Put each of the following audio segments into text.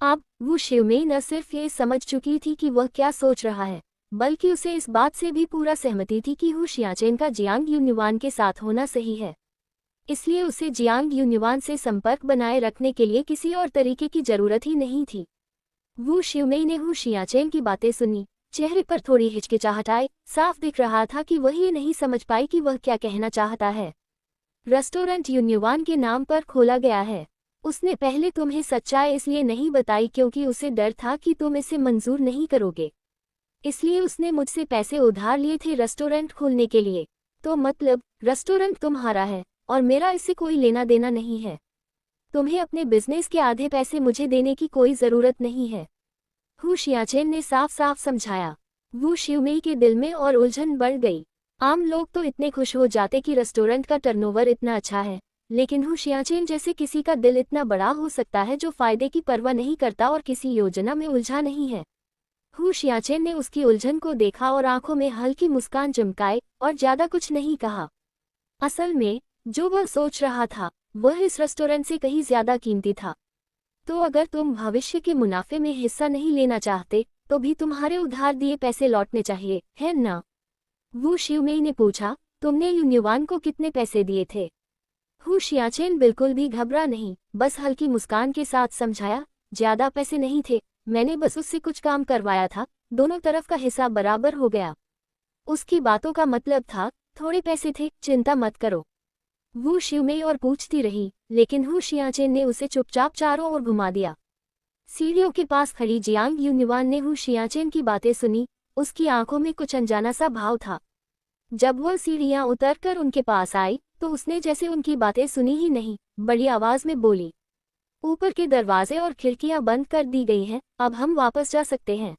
अब वो शिवमेई न सिर्फ ये समझ चुकी थी कि वह क्या सोच रहा है, बल्कि उसे इस बात से भी पूरा सहमति थी कि हु शियाचेन का जियांग यूनिवान के साथ होना सही है। इसलिए उसे जियांग यूनिवान से संपर्क बनाए रखने के लिए किसी और तरीके की जरूरत ही नहीं थी। वू शिवमेई ने हु शियाचेन की बातें सुनी, चेहरे पर थोड़ी हिचकिचाहट आई। साफ दिख रहा था कि वह ये नहीं समझ पाई कि वह क्या कहना चाहता है। रेस्टोरेंट यूनिवान के नाम पर खोला गया है। उसने पहले तुम्हें सच्चाई इसलिए नहीं बताई क्योंकि उसे डर था कि तुम इसे मंजूर नहीं करोगे। इसलिए उसने मुझसे पैसे उधार लिए थे रेस्टोरेंट खोलने के लिए। तो मतलब रेस्टोरेंट तुम्हारा है और मेरा इससे कोई लेना देना नहीं है। तुम्हें अपने बिजनेस के आधे पैसे मुझे देने की कोई जरूरत नहीं है, हु शियाचेन ने साफ साफ समझाया। वू शिवमेई के दिल में और उलझन बढ़ गई। आम लोग तो इतने खुश हो जाते कि रेस्टोरेंट का टर्नओवर इतना अच्छा है, लेकिन हु शियाचेन जैसे किसी का दिल इतना बड़ा हो सकता है जो फायदे की परवाह नहीं करता और किसी योजना में उलझा नहीं है। हु शियाचेन ने उसकी उलझन को देखा और आंखों में हल्की मुस्कान चमकाई और ज्यादा कुछ नहीं कहा। असल में जो वह सोच रहा था वह इस रेस्टोरेंट से कहीं ज्यादा कीमती था। तो अगर तुम भविष्य के मुनाफे में हिस्सा नहीं लेना चाहते तो भी तुम्हारे उधार दिए पैसे लौटने चाहिए, है ना? वू शिवमेई ने पूछा। तुमने यूनिवान को कितने पैसे दिए थे? हु शियाचेन बिल्कुल भी घबरा नहीं, बस हल्की मुस्कान के साथ समझाया, ज्यादा पैसे नहीं थे, मैंने बस उससे कुछ काम करवाया था, दोनों तरफ का हिसाब बराबर हो गया। उसकी बातों का मतलब था थोड़े पैसे थे, चिंता मत करो। वू शिवमेई और पूछती रही, लेकिन हु शियाचेन ने उसे चुपचाप चारों ओर घुमा दिया। सीढ़ियों के पास खड़ी जियांग यूनिवान ने हु शियाचेन की बातें सुनी। उसकी आंखों में कुछ अनजाना सा भाव था। जब वह सीढ़ियां उतरकर उनके पास आई तो उसने जैसे उनकी बातें सुनी ही नहीं, बड़ी आवाज में बोली, ऊपर के दरवाजे और खिड़कियां बंद कर दी गई हैं, अब हम वापस जा सकते हैं।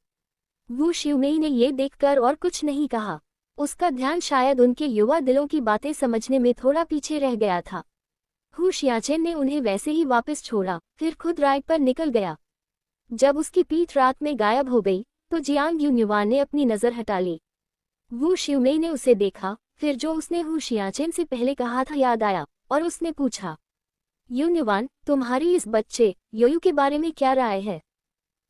वू शिवमेई ने ये देखकर और कुछ नहीं कहा। उसका ध्यान शायद उनके युवा दिलों की बातें समझने में थोड़ा पीछे रह गया था। हु शियाचेन ने उन्हें वैसे ही वापस छोड़ा, फिर खुद राइड पर निकल गया। जब उसकी पीठ रात में गायब हो गई तो जियांग यूनिवान ने अपनी नजर हटा ली। वू शिवमेई ने उसे देखा, फिर जो उसने हु शियाचेन से पहले कहा था याद आया और उसने पूछा, यूनिवान, तुम्हारी इस बच्चे योयू के बारे में क्या राय है?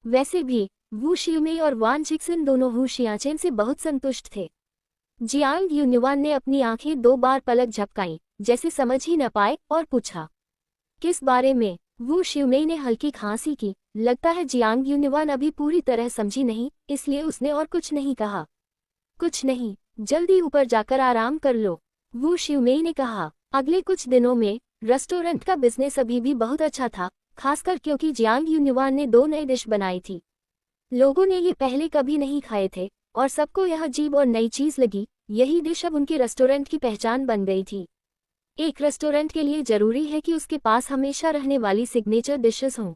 वैसे भी वू शिवमेई और वान जिक्सन दोनों हु शियाचेन से बहुत संतुष्ट थे। जियांग यूनिवान ने अपनी आंखें 2 बार पलक झपकाईं, जैसे समझ ही न पाए, और पूछा, किस बारे में? वू शिवमेई ने हल्की खांसी की। लगता है जियांग यूनिवान अभी पूरी तरह समझी नहीं, इसलिए उसने और कुछ नहीं कहा। कुछ नहीं, जल्दी ऊपर जाकर आराम कर लो, वू शिवमेई ने कहा। अगले कुछ दिनों में रेस्टोरेंट का बिजनेस अभी भी बहुत अच्छा था, खासकर क्योंकि जियांग यूनिवान ने 2 नई डिश बनाई थी। लोगों ने ये पहले कभी नहीं खाए थे और सबको यह अजीब और नई चीज लगी। यही डिश अब उनके रेस्टोरेंट की पहचान बन गई थी। एक रेस्टोरेंट के लिए जरूरी है कि उसके पास हमेशा रहने वाली सिग्नेचर डिशेस हों।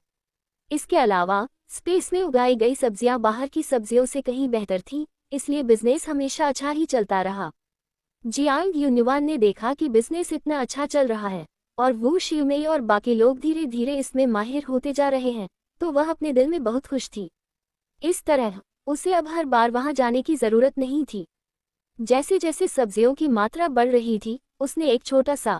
इसके अलावा स्पेस में उगाई गई सब्जियां बाहर की सब्जियों से कहीं बेहतर थीं, इसलिए बिजनेस हमेशा अच्छा ही चलता रहा। जियांग यूनिवान ने देखा कि बिजनेस इतना अच्छा चल रहा है और वू शिवमेई और बाकी लोग धीरे धीरे इसमें माहिर होते जा रहे हैं, तो वह अपने दिल में बहुत खुश थी। इस तरह उसे अब हर बार वहां जाने की जरूरत नहीं थी। जैसे जैसे सब्जियों की मात्रा बढ़ रही थी, उसने एक छोटा सा,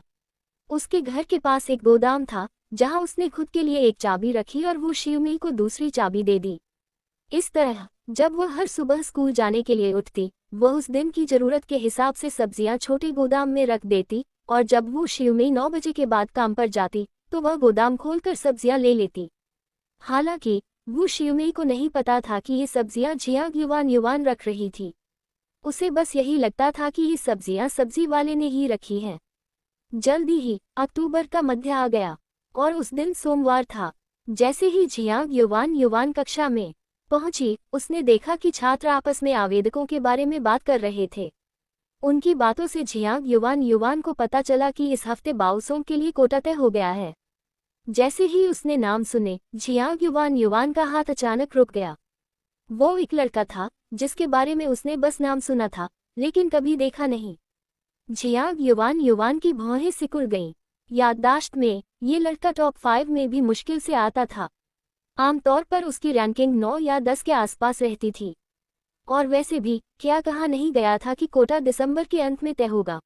उसके घर के पास एक गोदाम था जहां उसने खुद के लिए एक चाबी रखी और वो शिवमेई को दूसरी चाबी दे दी। इस तरह जब वह हर सुबह स्कूल जाने के लिए उठती, वह उस दिन की जरूरत के हिसाब से सब्जियां छोटे गोदाम में रख देती और जब वो शिवमेई 9 बजे के बाद काम पर जाती तो वह गोदाम खोलकर सब्जियां ले लेती। हालांकि वो शिवमेई को नहीं पता था कि ये सब्जियां जियांग युवान रख रही थी। उसे बस यही लगता था कि ये सब्जियां सब्जी वाले ने ही रखी हैं। जल्दी ही अक्टूबर का मध्य आ गया और उस दिन सोमवार था। जैसे ही जियांग युवान कक्षा में पहुंची, उसने देखा कि छात्र आपस में आवेदकों के बारे में बात कर रहे थे। उनकी बातों से जियांग युवान को पता चला कि इस हफ्ते बाउसों के लिए कोटा तय हो गया है। जैसे ही उसने नाम सुने, जियांग युवान का हाथ अचानक रुक गया। वो एक लड़का था जिसके बारे में उसने बस नाम सुना था, लेकिन कभी देखा नहीं। जियांग युवान की भौहें सिकुड़ गईं। याददाश्त में ये लड़का टॉप 5 में भी मुश्किल से आता था। आमतौर पर उसकी रैंकिंग 9 या 10 के आसपास रहती थी। और वैसे भी क्या कहा नहीं गया था कि कोटा दिसंबर के अंत में तय होगा।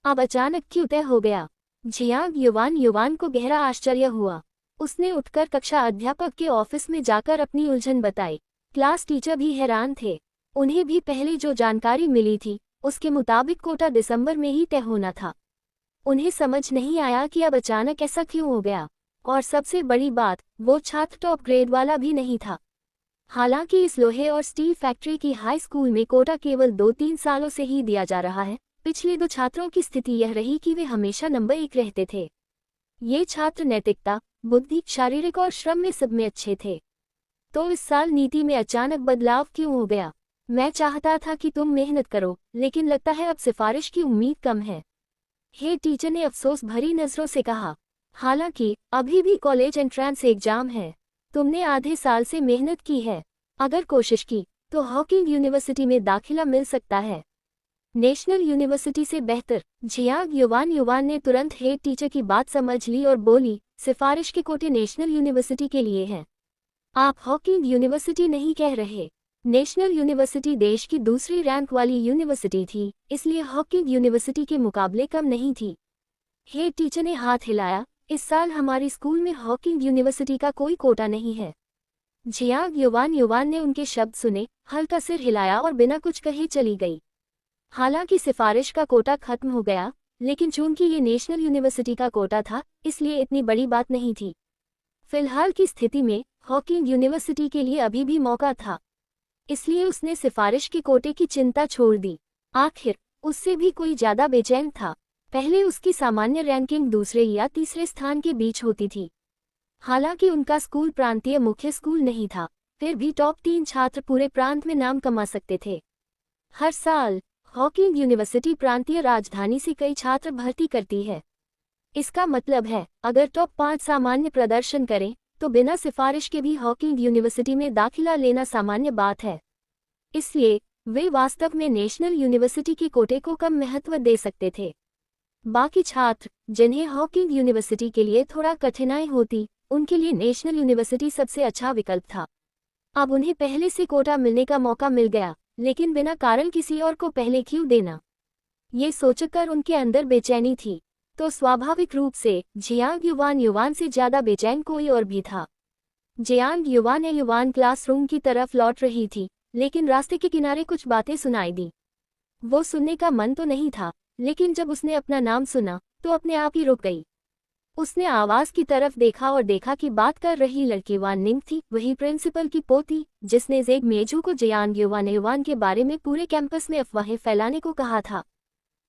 अब अचानक क्यों तय हो गया? जियांग युवान को गहरा आश्चर्य हुआ। उसने उठकर कक्षा अध्यापक के ऑफिस में जाकर अपनी उलझन बताई। क्लास टीचर भी हैरान थे। उन्हें भी पहले जो जानकारी मिली थी उसके मुताबिक कोटा दिसंबर में ही तय होना था। उन्हें समझ नहीं आया कि अब अचानक ऐसा क्यों हो गया। और सबसे बड़ी बात, वो छात्र टॉप ग्रेड वाला भी नहीं था। हालांकि इस लोहे और स्टील फैक्ट्री की हाई स्कूल में कोटा केवल 2-3 सालों से ही दिया जा रहा है। पिछले 2 छात्रों की स्थिति यह रही कि वे हमेशा नंबर 1 रहते थे। ये छात्र नैतिकता, बुद्धि, शारीरिक और श्रम में सब में अच्छे थे। तो इस साल नीति में अचानक बदलाव क्यों हो गया? मैं चाहता था कि तुम मेहनत करो, लेकिन लगता है अब सिफारिश की उम्मीद कम है। हेड टीचर ने अफसोस भरी नजरों से कहा। हालांकि अभी भी कॉलेज एंट्रेंस एग्जाम है। तुमने आधे साल से मेहनत की है। अगर कोशिश की तो हॉकिंग यूनिवर्सिटी में दाखिला मिल सकता है, नेशनल यूनिवर्सिटी से बेहतर। जियांग युवान ने तुरंत हेड टीचर की बात समझ ली और बोली, सिफारिश के कोटे नेशनल यूनिवर्सिटी के लिए हैं। आप हॉकिंग यूनिवर्सिटी नहीं कह रहे। नेशनल यूनिवर्सिटी देश की दूसरी रैंक वाली यूनिवर्सिटी थी, इसलिए हॉकिंग यूनिवर्सिटी के मुकाबले कम नहीं थी। हेड टीचर ने हाथ हिलाया। इस साल हमारे स्कूल में हॉकिंग यूनिवर्सिटी का कोई कोटा नहीं है। जियांग युवान ने उनके शब्द सुने, हल्का सिर हिलाया और बिना कुछ कहे चली गई। हालांकि सिफारिश का कोटा खत्म हो गया, लेकिन चूंकि ये नेशनल यूनिवर्सिटी का कोटा था, इसलिए इतनी बड़ी बात नहीं थी। फिलहाल की स्थिति में हॉकिंग यूनिवर्सिटी के लिए अभी भी मौका था, इसलिए उसने सिफारिश के कोटे की चिंता छोड़ दी। आखिर उससे भी कोई ज्यादा बेचैन था। पहले उसकी सामान्य रैंकिंग दूसरे या तीसरे स्थान के बीच होती थी। हालांकि उनका स्कूल प्रांतीय मुख्य स्कूल नहीं था, फिर भी टॉप 3 छात्र पूरे प्रांत में नाम कमा सकते थे। हर साल हॉकिंग यूनिवर्सिटी प्रांतीय राजधानी से कई छात्र भर्ती करती है। इसका मतलब है अगर टॉप 5 सामान्य प्रदर्शन करें तो बिना सिफारिश के भी हॉकिंग यूनिवर्सिटी में दाखिला लेना सामान्य बात है। इसलिए वे वास्तव में नेशनल यूनिवर्सिटी के कोटे को कम महत्व दे सकते थे। बाकी छात्र जिन्हें हॉकिंग यूनिवर्सिटी के लिए थोड़ा कठिनाई होती, उनके लिए नेशनल यूनिवर्सिटी सबसे अच्छा विकल्प था। अब उन्हें पहले से कोटा मिलने का मौका मिल गया, लेकिन बिना कारण किसी और को पहले क्यों देना, ये सोचकर उनके अंदर बेचैनी थी। तो स्वाभाविक रूप से जियांग युवान से ज्यादा बेचैन कोई और भी था। जियांग युवान क्लासरूम की तरफ लौट रही थी, लेकिन रास्ते के किनारे कुछ बातें सुनाई दी। वो सुनने का मन तो नहीं था, लेकिन जब उसने अपना नाम सुना तो अपने आप ही रुक गई। उसने आवाज की तरफ देखा और देखा कि बात कर रही लड़की वान निंग थी, वही प्रिंसिपल की पोती जिसने जेग मेजू को जियांग युवान के बारे में पूरे कैंपस में अफवाहें फैलाने को कहा था।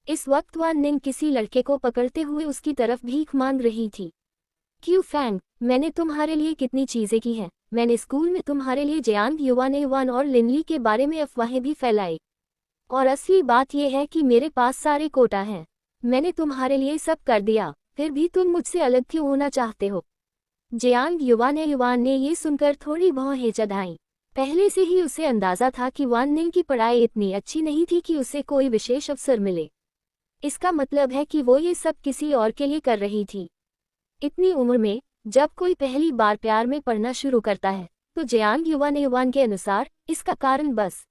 इस वक्त वान निंग किसी लड़के को पकड़ते हुए उसकी तरफ भीख मांग रही थी। क्यू फैंग, मैंने तुम्हारे लिए कितनी चीजें की हैं। मैंने स्कूल में तुम्हारे लिए जियांग युवान और लिनली के बारे में अफवाहें भी फैलाई, और असली बात यह है कि मेरे पास सारे कोटा हैं। मैंने तुम्हारे लिए सब कर दिया, फिर भी तुम मुझसे अलग क्यों होना चाहते हो? जियांग युवान ने ये सुनकर थोड़ी भौहें चढ़ाईं। पहले से ही उसे अंदाजा था कि वान निंग की पढ़ाई इतनी अच्छी नहीं थी कि उसे कोई विशेष अवसर मिले। इसका मतलब है कि वो ये सब किसी और के लिए कर रही थी। इतनी उम्र में जब कोई पहली बार प्यार में पढ़ना शुरू करता है, तो जियांग युवान के अनुसार इसका कारण बस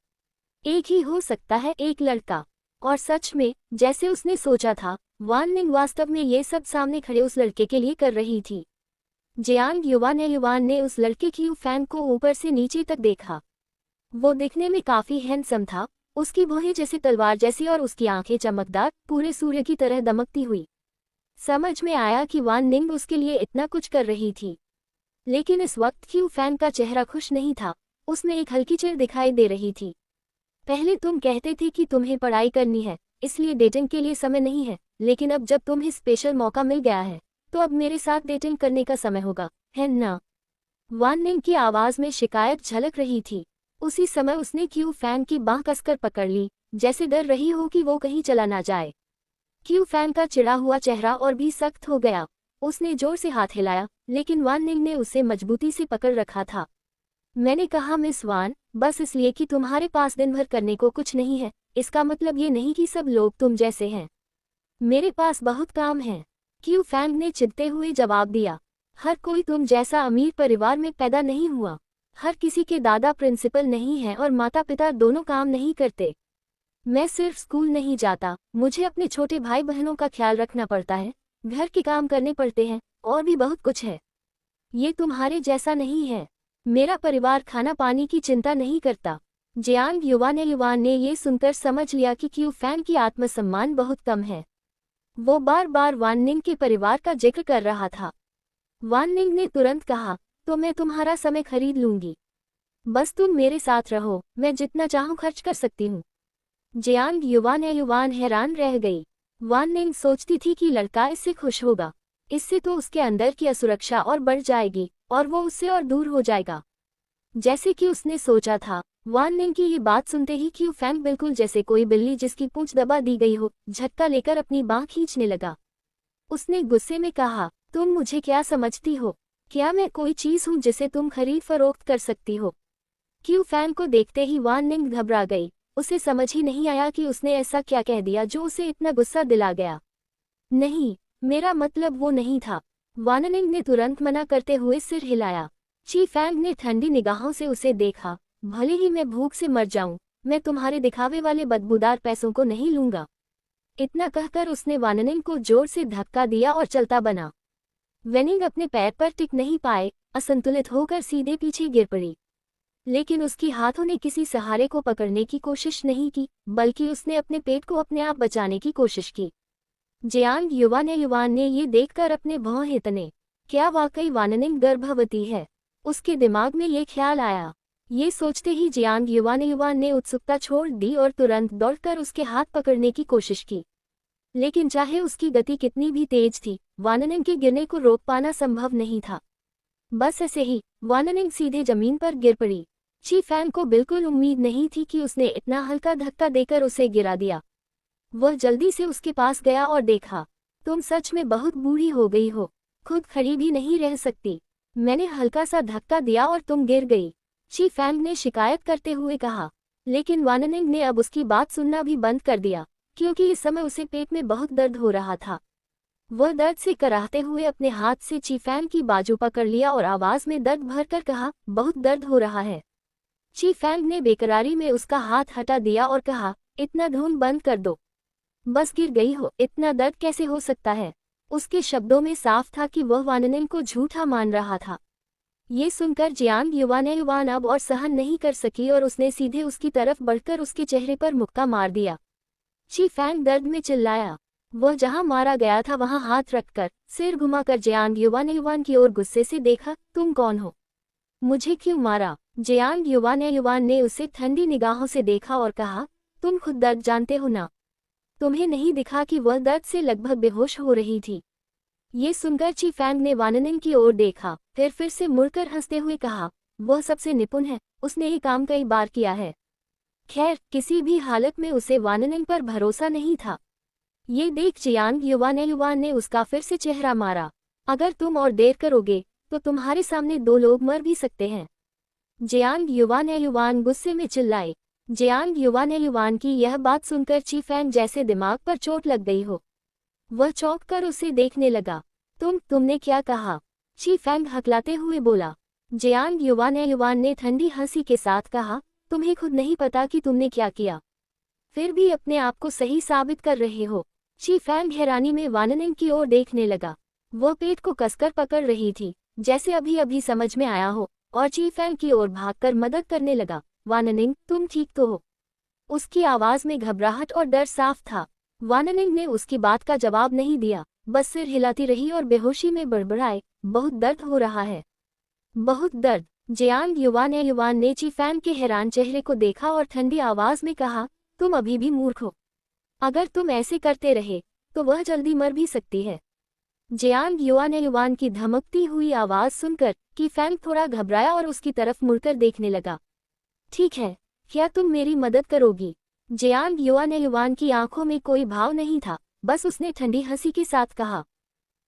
एक ही हो सकता है, एक लड़का। और सच में जैसे उसने सोचा था, वान निंग वास्तव में ये सब सामने खड़े उस लड़के के लिए कर रही थी। जियांग युवान ने उस लड़के क्यू फैंग को ऊपर से नीचे तक देखा। वो दिखने में काफी हैंडसम था, उसकी भौहें जैसे तलवार जैसी और उसकी आंखें चमकदार, पूरे सूर्य की तरह दमकती हुई। समझ में आया कि वान निंग उसके लिए इतना कुछ कर रही थी। लेकिन इस वक्त क्यू फैंग का चेहरा खुश नहीं था, उसमें एक हल्की चिढ़ दिखाई दे रही थी। पहले तुम कहते थे कि तुम्हें पढ़ाई करनी है, इसलिए डेटिंग के लिए समय नहीं है, लेकिन अब जब तुम्हें स्पेशल मौका मिल गया है, तो अब मेरे साथ डेटिंग करने का समय होगा, है ना? वान निंग की आवाज में शिकायत झलक रही थी। उसी समय उसने क्यू फैंग की बांह कसकर पकड़ ली, जैसे डर रही हो कि वो कहीं चला ना जाए। क्यू फैंग का चिढ़ा हुआ चेहरा और भी सख्त हो गया। उसने जोर से हाथ हिलाया, लेकिन वान निंग ने उसे मजबूती से पकड़ रखा था। मैंने कहा मिस वान, बस इसलिए कि तुम्हारे पास दिन भर करने को कुछ नहीं है, इसका मतलब ये नहीं कि सब लोग तुम जैसे हैं। मेरे पास बहुत काम है, क्यू फैंग ने चिढ़ते हुए जवाब दिया। हर कोई तुम जैसा अमीर परिवार में पैदा नहीं हुआ। हर किसी के दादा प्रिंसिपल नहीं है और माता पिता दोनों काम नहीं करते। मैं सिर्फ स्कूल नहीं जाता, मुझे अपने छोटे भाई बहनों का ख्याल रखना पड़ता है, घर के काम करने पड़ते हैं, और भी बहुत कुछ है। ये तुम्हारे जैसा नहीं है। मेरा परिवार खाना पानी की चिंता नहीं करता। जियांग युवान ने ये सुनकर समझ लिया कि क्यू फैंग की आत्मसम्मान बहुत कम है। वो बार बार वान निंग के परिवार का जिक्र कर रहा था। वान निंग ने तुरंत कहा, तो मैं तुम्हारा समय खरीद लूंगी। बस तुम मेरे साथ रहो, मैं जितना चाहूं खर्च कर सकती हूँ। जियांग युवान हैरान रह गई। वान निंग सोचती थी कि लड़का इससे खुश होगा, इससे तो उसके अंदर की असुरक्षा और बढ़ जाएगी और वो उससे और दूर हो जाएगा। जैसे कि उसने सोचा था, वान निंग की ये बात सुनते ही क्यू फैंग बिल्कुल जैसे कोई बिल्ली जिसकी पूंछ दबा दी गई हो, झटका लेकर अपनी बांह खींचने लगा। उसने गुस्से में कहा, तुम मुझे क्या समझती हो? क्या मैं कोई चीज हूँ जिसे तुम खरीद फरोख्त कर सकती हो? क्यू फैंग को देखते ही वान निंग घबरा गई। उसे समझ ही नहीं आया कि उसने ऐसा क्या कह दिया जो उसे इतना गुस्सा दिला गया। नहीं, मेरा मतलब वो नहीं था। वान निंग ने तुरंत मना करते हुए सिर हिलाया। ची फैंग ने ठंडी निगाहों से उसे देखा। भले ही मैं भूख से मर जाऊं, मैं तुम्हारे दिखावे वाले बदबूदार पैसों को नहीं लूंगा। इतना कहकर उसने वान निंग को जोर से धक्का दिया और चलता बना। वेनिंग अपने पैर पर टिक नहीं पाए, असंतुलित होकर सीधे पीछे गिर पड़ी। लेकिन उसकी हाथों ने किसी सहारे को पकड़ने की कोशिश नहीं की, बल्कि उसने अपने पेट को अपने आप बचाने की कोशिश की। जियांग युवान ने ये देखकर अपने भौं हितने, क्या वाकई वान निंग गर्भवती है? उसके दिमाग में ये ख्याल आया। ये सोचते ही जियांग युवान ने उत्सुकता छोड़ दी और तुरंत दौड़कर उसके हाथ पकड़ने की कोशिश की। लेकिन चाहे उसकी गति कितनी भी तेज थी, वान निंग के गिरने को रोक पाना संभव नहीं था। बस ऐसे ही वान निंग सीधे जमीन पर गिर पड़ी। ची फैंग को बिल्कुल उम्मीद नहीं थी कि उसने इतना हल्का धक्का देकर उसे गिरा दिया। वह जल्दी से उसके पास गया और देखा, तुम सच में बहुत बूढ़ी हो गई हो, खुद खड़ी भी नहीं रह सकती। मैंने हल्का सा धक्का दिया और तुम गिर गई, ची फैंग ने शिकायत करते हुए कहा। लेकिन वान निंग ने अब उसकी बात सुनना भी बंद कर दिया, क्योंकि इस समय उसे पेट में बहुत दर्द हो रहा था। वह दर्द से कराहते हुए अपने हाथ से ची फैंग की बाजू पकड़ लिया और आवाज में दर्द भरकर कहा, बहुत दर्द हो रहा है। ची फैंग ने बेकरारी में उसका हाथ हटा दिया और कहा, इतना ढूंढ बंद कर दो। बस गिर गई हो, इतना दर्द कैसे हो सकता है? उसके शब्दों में साफ था कि वह वान निंग को झूठा मान रहा था। ये सुनकर जियांग युवान अब और सहन नहीं कर सकी और उसने सीधे उसकी तरफ बढ़कर उसके चेहरे पर मुक्का मार दिया। ची फैंग दर्द में चिल्लाया। वह जहां मारा गया था वहां हाथ रखकर, सिर घुमाकर जियांग युवान की ओर गुस्से से देखा, तुम कौन हो? मुझे क्यों मारा? जियांग युवान ने उसे ठंडी निगाहों से देखा और कहा, तुम खुद दर्द जानते हो ना? तुम्हें नहीं दिखा कि वह दर्द से लगभग बेहोश हो रही थी? ये सुनकर ची फैंग ने वान निंग की ओर देखा, फिर से मुड़कर हंसते हुए कहा, वह सबसे निपुण है, उसने ये काम कई बार किया है। खैर, किसी भी हालत में उसे वान निंग पर भरोसा नहीं था। ये देख जियांग युवान ने उसका फिर से चेहरा मारा। अगर तुम और देर करोगे तो तुम्हारे सामने 2 लोग मर भी सकते हैं। जियांग युवान गुस्से में चिल्लाए। जियांग युवान की यह बात सुनकर ची फैंग जैसे दिमाग पर चोट लग गई हो। वह चौंक कर उसे देखने लगा। तुमने क्या कहा? ची फैंग हकलाते हुए बोला। जियांग युवान ने ठंडी हंसी के साथ कहा, तुम्हें खुद नहीं पता कि तुमने क्या किया, फिर भी अपने आप को सही साबित कर रहे हो। ची फैंग हैरानी में वान निंग की ओर देखने लगा। वह पेट को कसकर पकड़ रही थी, जैसे अभी अभी समझ में आया हो, और ची फैंग की ओर भागकर मदद करने लगा। वान निंग, तुम ठीक तो हो? उसकी आवाज में घबराहट और डर साफ था। वान निंग ने उसकी बात का जवाब नहीं दिया, बस सिर हिलाती रही और बेहोशी में बड़बड़ाए, बहुत दर्द हो रहा है, बहुत दर्द। जियांग युवान ने ची फैंग के हैरान चेहरे को देखा और ठंडी आवाज में कहा, तुम अभी भी मूर्ख हो। अगर तुम ऐसे करते रहे तो वह जल्दी मर भी सकती है। जियांग युवान की धमकती हुई आवाज सुनकर की फैंग थोड़ा घबराया और उसकी तरफ मुड़कर देखने लगा। ठीक है, क्या तुम मेरी मदद करोगी? जियांग युवान की आंखों में कोई भाव नहीं था, बस उसने ठंडी हंसी के साथ कहा,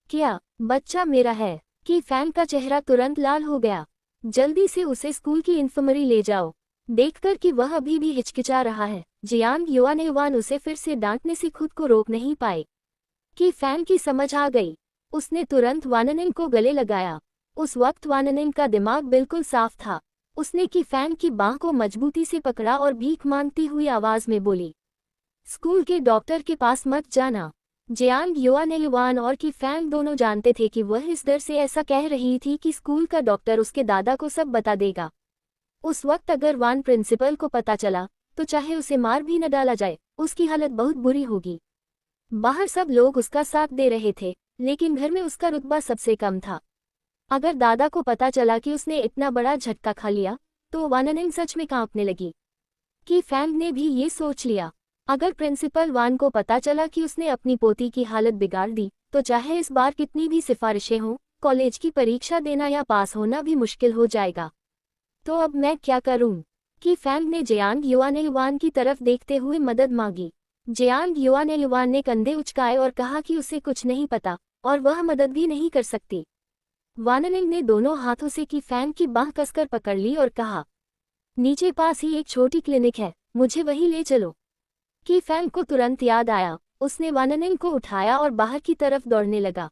क्या बच्चा मेरा है? की फैंग का चेहरा तुरंत लाल हो गया। जल्दी से उसे स्कूल की इंफर्मरी ले जाओ। देखकर कि वह अभी भी हिचकिचा रहा है, जियांग युवान उसे फिर से डांटने से खुद को रोक नहीं पाए। की फैंग की समझ आ गई। उसने तुरंत वान निंग को गले लगाया। उस वक्त वान निंग का दिमाग बिल्कुल साफ था। उसने की फैंग की बांह को मजबूती से पकड़ा और भीख मांगती हुई आवाज में बोली, स्कूल के डॉक्टर के पास मत जाना। जियांग युआन ने युआन और की फैंग दोनों जानते थे कि वह इस डर से ऐसा कह रही थी कि स्कूल का डॉक्टर उसके दादा को सब बता देगा। उस वक्त अगर वान प्रिंसिपल को पता चला तो चाहे उसे मार भी न डाला जाए, उसकी हालत बहुत बुरी होगी। बाहर सब लोग उसका साथ दे रहे थे, लेकिन घर में उसका रुतबा सबसे कम था। अगर दादा को पता चला कि उसने इतना बड़ा झटका खा लिया तो वाननिंग सच में कांपने लगी। कि फैंग ने भी ये सोच लिया, अगर प्रिंसिपल वान को पता चला कि उसने अपनी पोती की हालत बिगाड़ दी तो चाहे इस बार कितनी भी सिफारिशें हों, कॉलेज की परीक्षा देना या पास होना भी मुश्किल हो जाएगा। तो अब मैं क्या करूं? कि फैंग ने जियांग युआन की तरफ देखते हुए मदद मांगी। जियांग युआन ने कंधे उचकाए और कहा कि उसे कुछ नहीं पता और वह मदद भी नहीं कर सकती। वाननिंग ने दोनों हाथों से की फैंग की बाह कसकर पकड़ ली और कहा, नीचे पास ही एक छोटी क्लिनिक है, मुझे वहीं ले चलो। कि फैंग को तुरंत याद आया, उसने वाननिंग को उठाया और बाहर की तरफ दौड़ने लगा।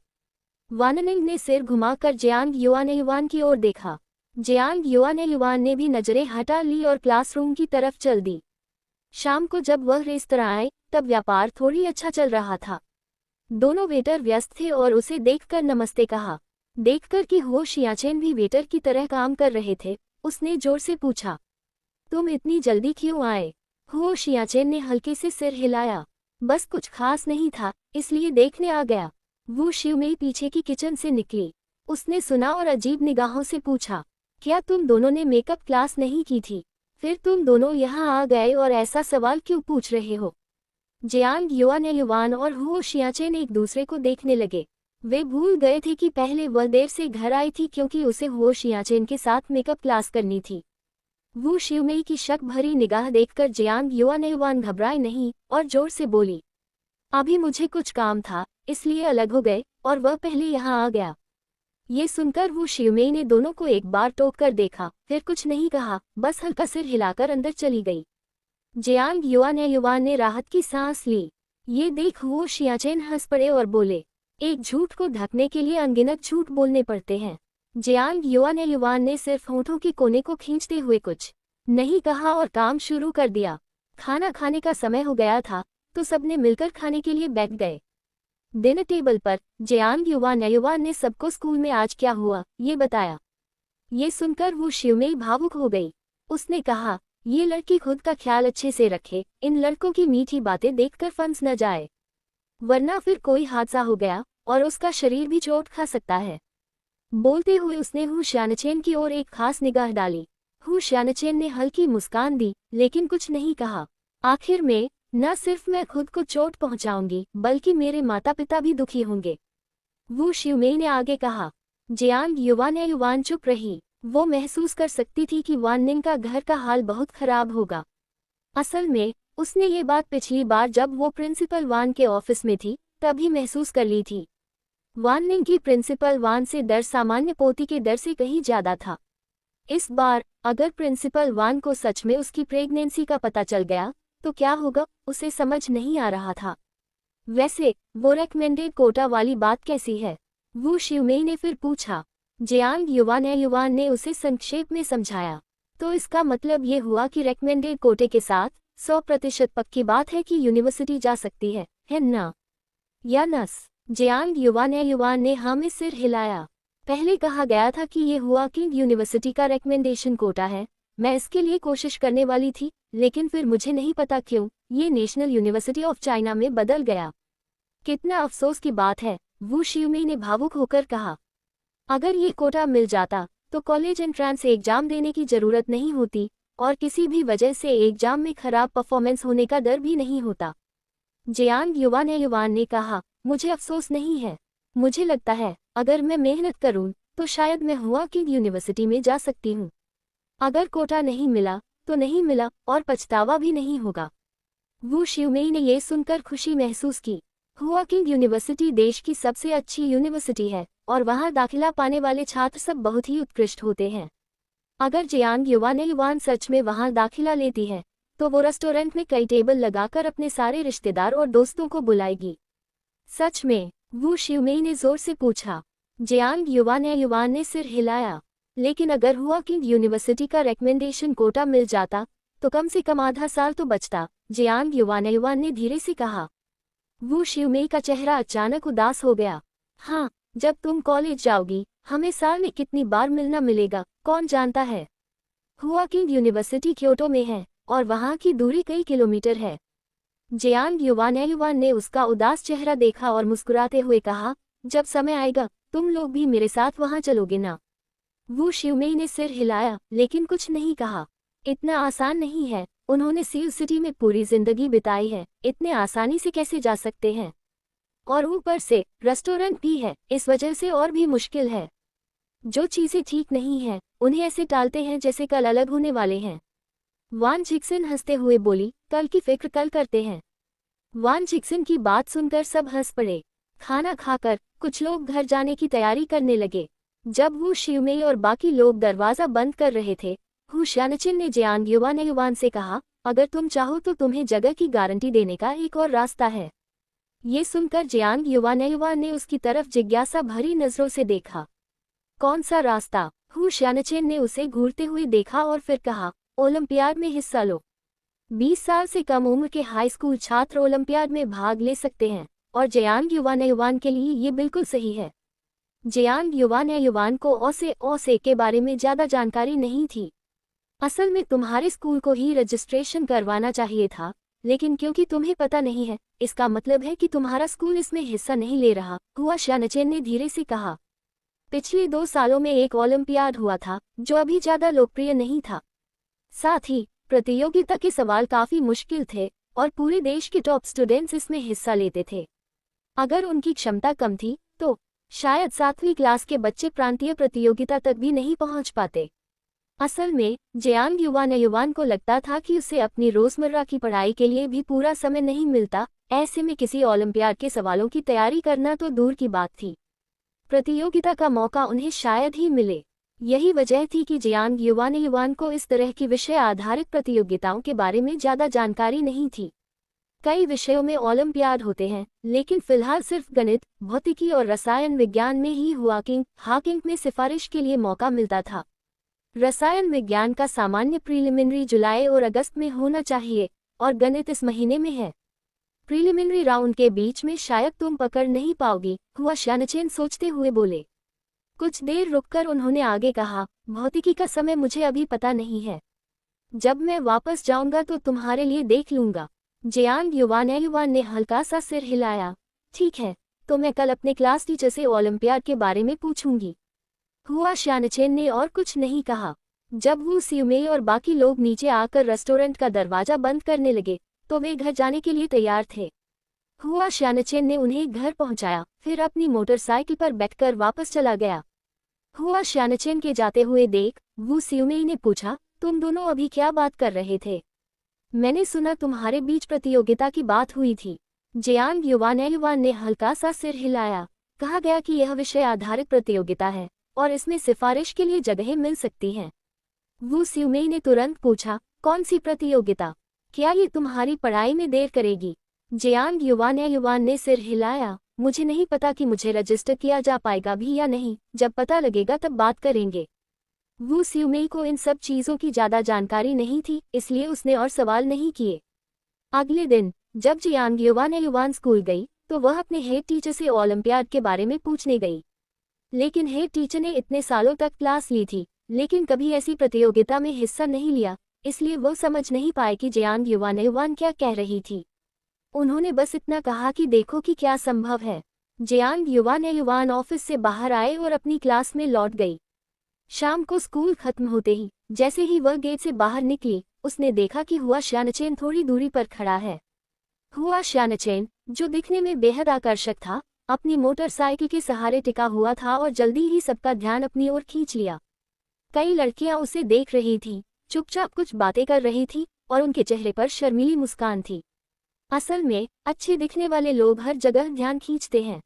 वाननिंग ने सिर घुमाकर जियांग युआन की ओर देखा। जियांग युआन ने भी नजरें हटा ली और क्लासरूम की तरफ चल दी। शाम को जब वह रेस्तरां आए तब व्यापार थोड़ी अच्छा चल रहा था। दोनों वेटर व्यस्त थे और उसे देखकर नमस्ते कहा। देखकर कि हो शियाचेन भी वेटर की तरह काम कर रहे थे, उसने जोर से पूछा, तुम इतनी जल्दी क्यों आए? हो शियाचेन ने हल्के से सिर हिलाया, बस कुछ खास नहीं था, इसलिए देखने आ गया। वो शिवमेई पीछे की किचन से निकली। उसने सुना और अजीब निगाहों से पूछा, क्या तुम दोनों ने मेकअप क्लास नहीं की थी? फिर तुम दोनों यहाँ आ गए और ऐसा सवाल क्यों पूछ रहे हो? जियांग युआन और हो शियाचेन एक दूसरे को देखने लगे। वे भूल गए थे कि पहले वह देर से घर आई थी क्योंकि उसे हो शियाचेन के साथ मेकअप क्लास करनी थी। वो शिवमेई की शक भरी निगाह देखकर जियांग युआन घबराए नहीं और जोर से बोली, अभी मुझे कुछ काम था इसलिए अलग हो गए और वह पहले यहाँ आ गया। ये सुनकर वो शिवमेई ने दोनों को एक बार टोक कर देखा, फिर कुछ नहीं कहा, बस हल्का सिर हिलाकर अंदर चली गई। जियांग युआन ने राहत की सांस ली। ये देख वो शियाचेन हंस पड़े और बोले, एक झूठ को ढकने के लिए अनगिनत झूठ बोलने पड़ते हैं। जियांग युआन ने सिर्फ होठों के कोने को खींचते हुए कुछ नहीं कहा और काम शुरू कर दिया। खाना खाने का समय हो गया था तो सबने मिलकर खाने के लिए बैठ गए। डिनर टेबल पर जियांग युआन ने सबको स्कूल में आज क्या हुआ ये बताया। ये सुनकर वो शिवमेई भावुक हो गई। उसने कहा, ये लड़की खुद का ख्याल अच्छे से रखे, इन लड़कों की मीठी बातें देखकर फंस न जाए, वरना फिर कोई हादसा हो गया और उसका शरीर भी चोट खा सकता है। बोलते हुए उसने हु शियानचेन की ओर एक खास निगाह डाली। हु शियानचेन ने हल्की मुस्कान दी लेकिन कुछ नहीं कहा। आखिर में न सिर्फ मैं खुद को चोट पहुंचाऊंगी बल्कि मेरे माता पिता भी दुखी होंगे, वो शिवमेई ने आगे कहा। जियांग युआन चुप रही। वो महसूस कर सकती थी कि वाननिंग का घर का हाल बहुत खराब होगा। असल में उसने ये बात पिछली बार जब वो प्रिंसिपल वान के ऑफिस में थी तभी महसूस कर ली थी। वाननिंग की प्रिंसिपल वान से डर सामान्य पोती के डर से कहीं ज्यादा था। इस बार अगर प्रिंसिपल वान को सच में उसकी प्रेगनेंसी का पता चल गया तो क्या होगा, उसे समझ नहीं आ रहा था। वैसे वो रेकमेंडेड कोटा वाली बात कैसी है? वो शिवमेई ने फिर पूछा। जियांग युआन ने उसे संक्षेप में समझाया। तो इसका मतलब ये हुआ कि रेकमेंडेड कोटे के साथ 100% पक्की बात है कि यूनिवर्सिटी जा सकती है ना? या नस? जियांग युआन ने हाँ में सिर हिलाया। पहले कहा गया था कि ये हुआ कि यूनिवर्सिटी का रेकमेंडेशन कोटा है, मैं इसके लिए कोशिश करने वाली थी, लेकिन फिर मुझे नहीं पता क्यों ये नेशनल यूनिवर्सिटी ऑफ चाइना में बदल गया। कितना अफसोस की बात है, वू शिवमेई ने भावुक होकर कहा। अगर ये कोटा मिल जाता तो कॉलेज एंट्रेंस एग्जाम देने की जरूरत नहीं होती और किसी भी वजह से एग्जाम में खराब परफॉर्मेंस होने का डर भी नहीं होता। जियांग युआन ने कहा, मुझे अफसोस नहीं है, मुझे लगता है अगर मैं मेहनत करूं तो शायद मैं हुआ कि यूनिवर्सिटी में जा सकती हूं। अगर कोटा नहीं मिला तो नहीं मिला और पछतावा भी नहीं होगा। वो शिवमेई ने यह सुनकर खुशी महसूस की। हुआ कि यूनिवर्सिटी देश की सबसे अच्छी यूनिवर्सिटी है और वहां दाखिला पाने वाले छात्र सब बहुत ही उत्कृष्ट होते हैं। अगर जियांग युआन सच में वहां दाखिला लेती है तो वो रेस्टोरेंट में कई टेबल लगाकर अपने सारे रिश्तेदार और दोस्तों को बुलाएगी। सच में? वो शिवमेई ने जोर से पूछा। जियांग युआन ने सिर हिलाया। लेकिन अगर हुआ कि यूनिवर्सिटी का रेकमेंडेशन कोटा मिल जाता तो कम से कम आधा साल तो बचता, जियांग युआन ने धीरे से कहा। वू शिवमेई का चेहरा अचानक उदास हो गया। हाँ, जब तुम कॉलेज जाओगी, हमें साल में कितनी बार मिलना मिलेगा, कौन जानता है। हुआकिंग यूनिवर्सिटी क्योटो में है, और वहाँ की दूरी कई किलोमीटर है। जियांग युवान ने उसका उदास चेहरा देखा और मुस्कुराते हुए कहा, जब समय आएगा, तुम लोग भी मेरे साथ वहाँ चलोगे ना। वू शिवमेई ने सिर हिलाया, लेकिन कुछ नहीं कहा। इतना आसान नहीं है, उन्होंने सील सिटी में पूरी जिंदगी बिताई है, इतने आसानी से कैसे जा सकते हैं। और ऊपर से रेस्टोरेंट भी है, इस वजह से और भी मुश्किल है। जो चीजें ठीक नहीं हैं, उन्हें ऐसे टालते हैं जैसे कल अलग होने वाले हैं। वान जिक्सन हंसते हुए बोली, कल की फिक्र कल करते हैं। वान जिक्सन की बात सुनकर सब हंस पड़े। खाना खाकर कुछ लोग घर जाने की तैयारी करने लगे। जब वू शिवमेई और बाकी लोग दरवाजा बंद कर रहे थे, हु श्यानचिन ने जियांग युवान से कहा, अगर तुम चाहो तो तुम्हें जगह की गारंटी देने का एक और रास्ता है। ये सुनकर जियांग युवान ने उसकी तरफ जिज्ञासा भरी नजरों से देखा। कौन सा रास्ता? हु श्यानचिन ने उसे घूरते हुए देखा और फिर कहा, ओलंपियाड में हिस्सा लो। 20 साल से कम उम्र के हाई स्कूल छात्र ओलंपियाड में भाग ले सकते हैं, और जियांग युवान के लिए ये बिल्कुल सही है। जियांग युवान को ओसे के बारे में ज्यादा जानकारी नहीं थी। असल में तुम्हारे स्कूल को ही रजिस्ट्रेशन करवाना चाहिए था, लेकिन क्योंकि तुम्हें पता नहीं है, इसका मतलब है कि तुम्हारा स्कूल इसमें हिस्सा नहीं ले रहा, हुआ श्यानचेन ने धीरे से कहा। पिछले 2 सालों में एक ओलंपियाड हुआ था, जो अभी ज्यादा लोकप्रिय नहीं था। साथ ही प्रतियोगिता के सवाल काफी मुश्किल थे, और पूरे देश के टॉप स्टूडेंट्स इसमें हिस्सा लेते थे। अगर उनकी क्षमता कम थी, तो शायद 7वीं क्लास के बच्चे प्रांतीय प्रतियोगिता तक भी नहीं पहुंच पाते। असल में जियांग युवान को लगता था कि उसे अपनी रोजमर्रा की पढ़ाई के लिए भी पूरा समय नहीं मिलता, ऐसे में किसी ओलंपियाड के सवालों की तैयारी करना तो दूर की बात थी, प्रतियोगिता का मौका उन्हें शायद ही मिले। यही वजह थी कि जियांग युवान को इस तरह की विषय आधारित प्रतियोगिताओं के बारे में ज्यादा जानकारी नहीं थी। कई विषयों में ओलंपियाड होते हैं, लेकिन फिलहाल सिर्फ गणित, भौतिकी और रसायन विज्ञान में ही हाकिंग में सिफारिश के लिए मौका मिलता था। रसायन विज्ञान का सामान्य प्रीलिमिनरी जुलाई और अगस्त में होना चाहिए, और गणित इस महीने में है। प्रीलिमिनरी राउंड के बीच में शायद तुम पकड़ नहीं पाओगी, हुआ श्यानचेन सोचते हुए बोले। कुछ देर रुककर उन्होंने आगे कहा, भौतिकी का समय मुझे अभी पता नहीं है। जब मैं वापस जाऊंगा तो तुम्हारे लिए देख लूंगा। जियांग युवान ने हल्का सा सिर हिलाया। ठीक है, तो मैं कल अपने क्लास टीचर से ओलंपियाड के बारे में पूछूंगी। हुआ श्यानचेन ने और कुछ नहीं कहा। जब वू शिवमेई और बाकी लोग नीचे आकर रेस्टोरेंट का दरवाजा बंद करने लगे, तो वे घर जाने के लिए तैयार थे। हुआ श्यानचेन ने उन्हें घर पहुंचाया, फिर अपनी मोटरसाइकिल पर बैठकर वापस चला गया। हुआ श्यानचेन के जाते हुए देख वू शिवमेई ने पूछा, तुम दोनों अभी क्या बात कर रहे थे? मैंने सुना तुम्हारे बीच प्रतियोगिता की बात हुई थी। जियांग युवान ने हल्का सा सिर हिलाया। कहा गया कि यह विषय आधारित प्रतियोगिता है, और इसमें सिफारिश के लिए जगहें मिल सकती हैं। वू शिवमेई ने तुरंत पूछा, कौन सी प्रतियोगिता? क्या ये तुम्हारी पढ़ाई में देर करेगी? जियांग युवान ने सिर हिलाया। मुझे नहीं पता कि मुझे रजिस्टर किया जा पाएगा भी या नहीं, जब पता लगेगा तब बात करेंगे। वू शिवमेई को इन सब चीजों की ज्यादा जानकारी नहीं थी, इसलिए उसने और सवाल नहीं किए। अगले दिन जब जियांग युवान स्कूल गई, तो वह अपने हेड टीचर से ओलंपियाड के बारे में पूछने गई। लेकिन हेड टीचर ने इतने सालों तक क्लास ली थी, लेकिन कभी ऐसी प्रतियोगिता में हिस्सा नहीं लिया, इसलिए वो समझ नहीं पाए कि जियांग युवान क्या कह रही थी। उन्होंने बस इतना कहा कि देखो कि क्या संभव है। जियांग युवान ऑफिस से बाहर आए और अपनी क्लास में लौट गई। शाम को स्कूल खत्म होते ही जैसे ही वह गेट से बाहर निकली, उसने देखा कि हुआ श्यानचेन थोड़ी दूरी पर खड़ा है। हुआ श्यानचेन, जो दिखने में बेहद आकर्षक था, अपनी मोटरसाइकिल के सहारे टिका हुआ था और जल्दी ही सबका ध्यान अपनी ओर खींच लिया। कई लड़कियां उसे देख रही थीं, चुपचाप कुछ बातें कर रही थीं, और उनके चेहरे पर शर्मीली मुस्कान थी। असल में अच्छे दिखने वाले लोग हर जगह ध्यान खींचते हैं।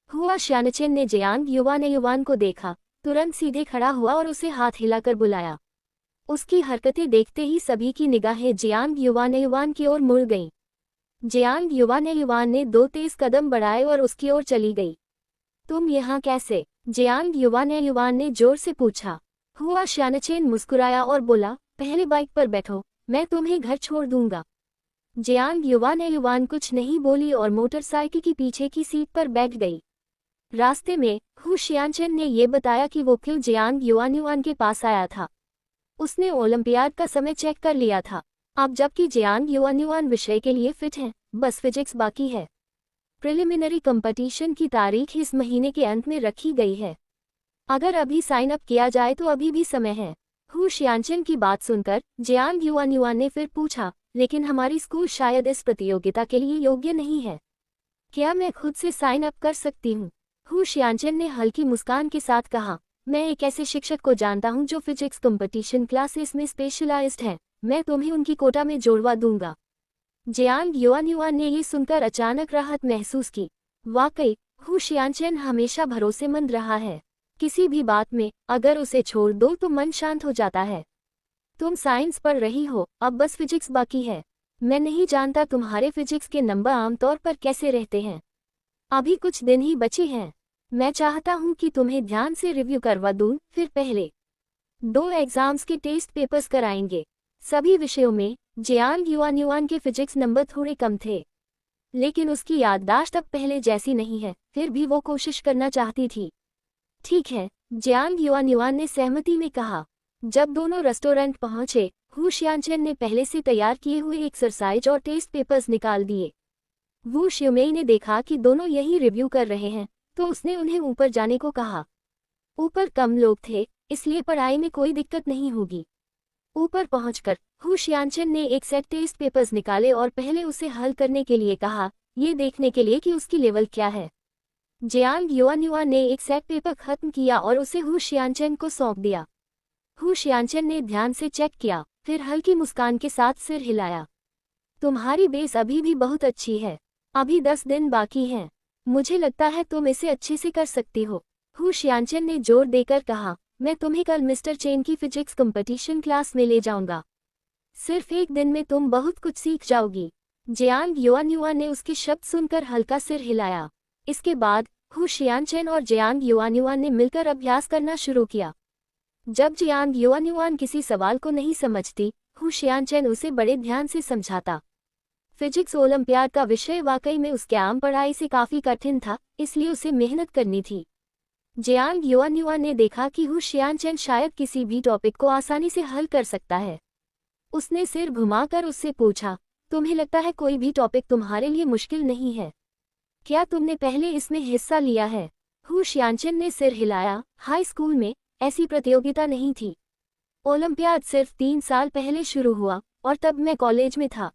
हुआ श्यानचेन ने जियांग युवान को देखा, तुरंत सीधे खड़ा हुआ और उसे हाथ हिलाकर बुलाया। उसकी हरकतें देखते ही सभी की निगाहें जियांग युवान की ओर मुड़ गईं। जियांग युवान ने 2 तेज कदम बढ़ाए और उसकी ओर चली गई। तुम यहाँ कैसे? जियांग युवान ने जोर से पूछा। हुआ श्यानचेन मुस्कुराया और बोला, पहले बाइक पर बैठो, मैं तुम्हें घर छोड़ दूंगा। जियांग युवान कुछ नहीं बोली और मोटरसाइकिल की पीछे की सीट पर बैठ गई। रास्ते में हु शियानचेन ने ये बताया कि वो क्यों जियांग युआन के पास आया था। उसने ओलंपियाड का समय चेक कर लिया था। अब जबकि जियांग युआन विषय के लिए फिट हैं, बस फिजिक्स बाकी है। प्रिलिमिनरी कंपटीशन की तारीख इस महीने के अंत में रखी गई है। अगर अभी साइन अप किया जाए तो अभी भी समय है। हु शियानचेन की बात सुनकर जियांग युआन ने फिर पूछा, लेकिन हमारी स्कूल शायद इस प्रतियोगिता के लिए योग्य नहीं है। क्या मैं खुद से साइन अप कर सकती हूँ? हु शियानचेन ने हल्की मुस्कान के साथ कहा, मैं एक ऐसे शिक्षक को जानता हूँ जो फिजिक्स कंपटीशन क्लासेस में स्पेशलाइज्ड हैं। मैं तुम्हें उनकी कोटा में जोड़वा दूंगा। जियांग युआन ने ये सुनकर अचानक राहत महसूस की। वाकई हु शियानचेन हमेशा भरोसेमंद रहा है। किसी भी बात में अगर उसे छोड़ दो तो मन शांत हो जाता है। तुम साइंस पढ़ रही हो, अब बस फिजिक्स बाकी है। मैं नहीं जानता तुम्हारे फिजिक्स के नंबर आमतौर पर कैसे रहते हैं। अभी कुछ दिन ही बचे हैं। मैं चाहता हूँ कि तुम्हें ध्यान से रिव्यू करवा दूँ, फिर पहले 2 एग्जाम्स के टेस्ट पेपर्स कराएंगे। सभी विषयों में जियांग युआन के फिजिक्स नंबर थोड़े कम थे, लेकिन उसकी याददाश्त अब पहले जैसी नहीं है। फिर भी वो कोशिश करना चाहती थी। ठीक है, जियांग युआन ने सहमति में कहा। जब दोनों रेस्टोरेंट पहुंचे, हु शियानचेन ने पहले से तैयार किए हुए एक्सरसाइज और टेस्ट पेपर्स निकाल दिए। वू शियोमेई ने देखा कि दोनों यही रिव्यू कर रहे हैं, तो उसने उन्हें ऊपर जाने को कहा। ऊपर कम लोग थे, इसलिए पढ़ाई में कोई दिक्कत नहीं होगी। ऊपर पहुंचकर हु शियानचेन ने एक सेट टेस्ट पेपर्स निकाले और पहले उसे हल करने के लिए कहा, ये देखने के लिए कि उसकी लेवल क्या है। जियांग युआन ने एक सेट पेपर खत्म किया और उसे हु शियानचेन को सौंप दिया। हु शियानचेन ने ध्यान से चेक किया, फिर हल्की मुस्कान के साथ सिर हिलाया। तुम्हारी बेस अभी भी बहुत अच्छी है। अभी 10 दिन बाकी हैं। मुझे लगता है तुम इसे अच्छे से कर सकती हो। हु शियानचेन ने जोर देकर कहा, मैं तुम्हें कल मिस्टर चेन की फिजिक्स कंपटीशन क्लास में ले जाऊंगा। सिर्फ एक दिन में तुम बहुत कुछ सीख जाओगी। जियांग युआन ने उसके शब्द सुनकर हल्का सिर हिलाया। इसके बाद हु शियानचेन और जियांग युआन ने मिलकर अभ्यास करना शुरू किया। जब जियांग युआन किसी सवाल को नहीं समझती, हु शियानचेन उसे बड़े ध्यान से समझाता। फिजिक्स ओलंपियाड का विषय वाकई में उसके आम पढ़ाई से काफी कठिन था, इसलिए उसे मेहनत करनी थी। जियांग युआन ने देखा कि हु शियानचेन शायद किसी भी टॉपिक को आसानी से हल कर सकता है। उसने सिर घुमाकर उससे पूछा, तुम्हें लगता है कोई भी टॉपिक तुम्हारे लिए मुश्किल नहीं है? क्या तुमने पहले इसमें हिस्सा लिया है? हु शियानचेन ने सिर हिलाया। हाई स्कूल में ऐसी प्रतियोगिता नहीं थी। ओलंपियाड सिर्फ 3 साल पहले शुरू हुआ और तब मैं कॉलेज में था।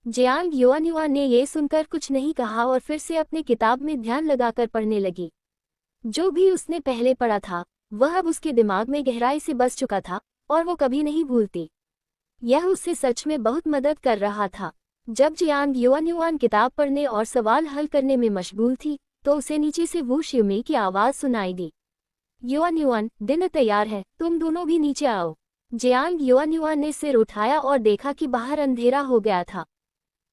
जियांग युआन ने ये सुनकर कुछ नहीं कहा और फिर से अपने किताब में ध्यान लगाकर पढ़ने लगी। जो भी उसने पहले पढ़ा था वह अब उसके दिमाग में गहराई से बस चुका था और वो कभी नहीं भूलती। यह उससे सच में बहुत मदद कर रहा था। जब जियांग युआन किताब पढ़ने और सवाल हल करने में मशगूल थी, तो उसे नीचे से वू शियोमेई की आवाज़ सुनाई दी। युआन, डिनर तैयार है, तुम दोनों भी नीचे आओ। जियांग युआन ने सिर उठाया और देखा कि बाहर अंधेरा हो गया था।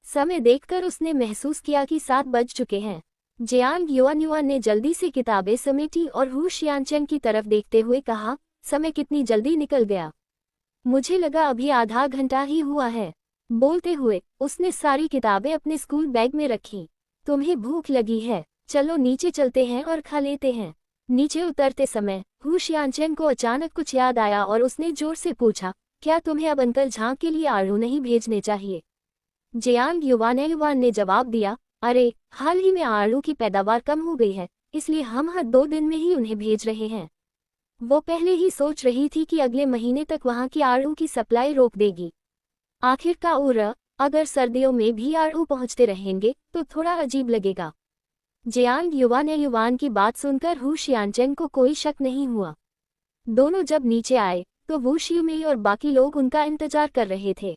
समय देखकर उसने महसूस किया कि 7 बज चुके हैं। जियांग युआन ने जल्दी से किताबें समेटी और हु शियानचेन की तरफ देखते हुए कहा, समय कितनी जल्दी निकल गया। मुझे लगा अभी आधा घंटा ही हुआ है। बोलते हुए उसने सारी किताबें अपने स्कूल बैग में रखी। तुम्हें भूख लगी है? चलो नीचे चलते हैं और खा लेते हैं। नीचे उतरते समय हु शियानचेन को अचानक कुछ याद आया और उसने जोर से पूछा, क्या तुम्हें अब अंकल झांग के लिए आलू नहीं भेजने चाहिए? जियांग युआन ने जवाब दिया, अरे, हाल ही में आलू की पैदावार कम हो गई है, इसलिए हम हर 2 दिन में ही उन्हें भेज रहे हैं। वो पहले ही सोच रही थी कि अगले महीने तक वहाँ की आलू की सप्लाई रोक देगी। आखिरकार अगर सर्दियों में भी आलू पहुँचते रहेंगे तो थोड़ा अजीब लगेगा। जियांग युआन की बात सुनकर हु शियानचेन को कोई शक नहीं हुआ। दोनों जब नीचे आए तो वू शियोमेई और बाकी लोग उनका इंतजार कर रहे थे।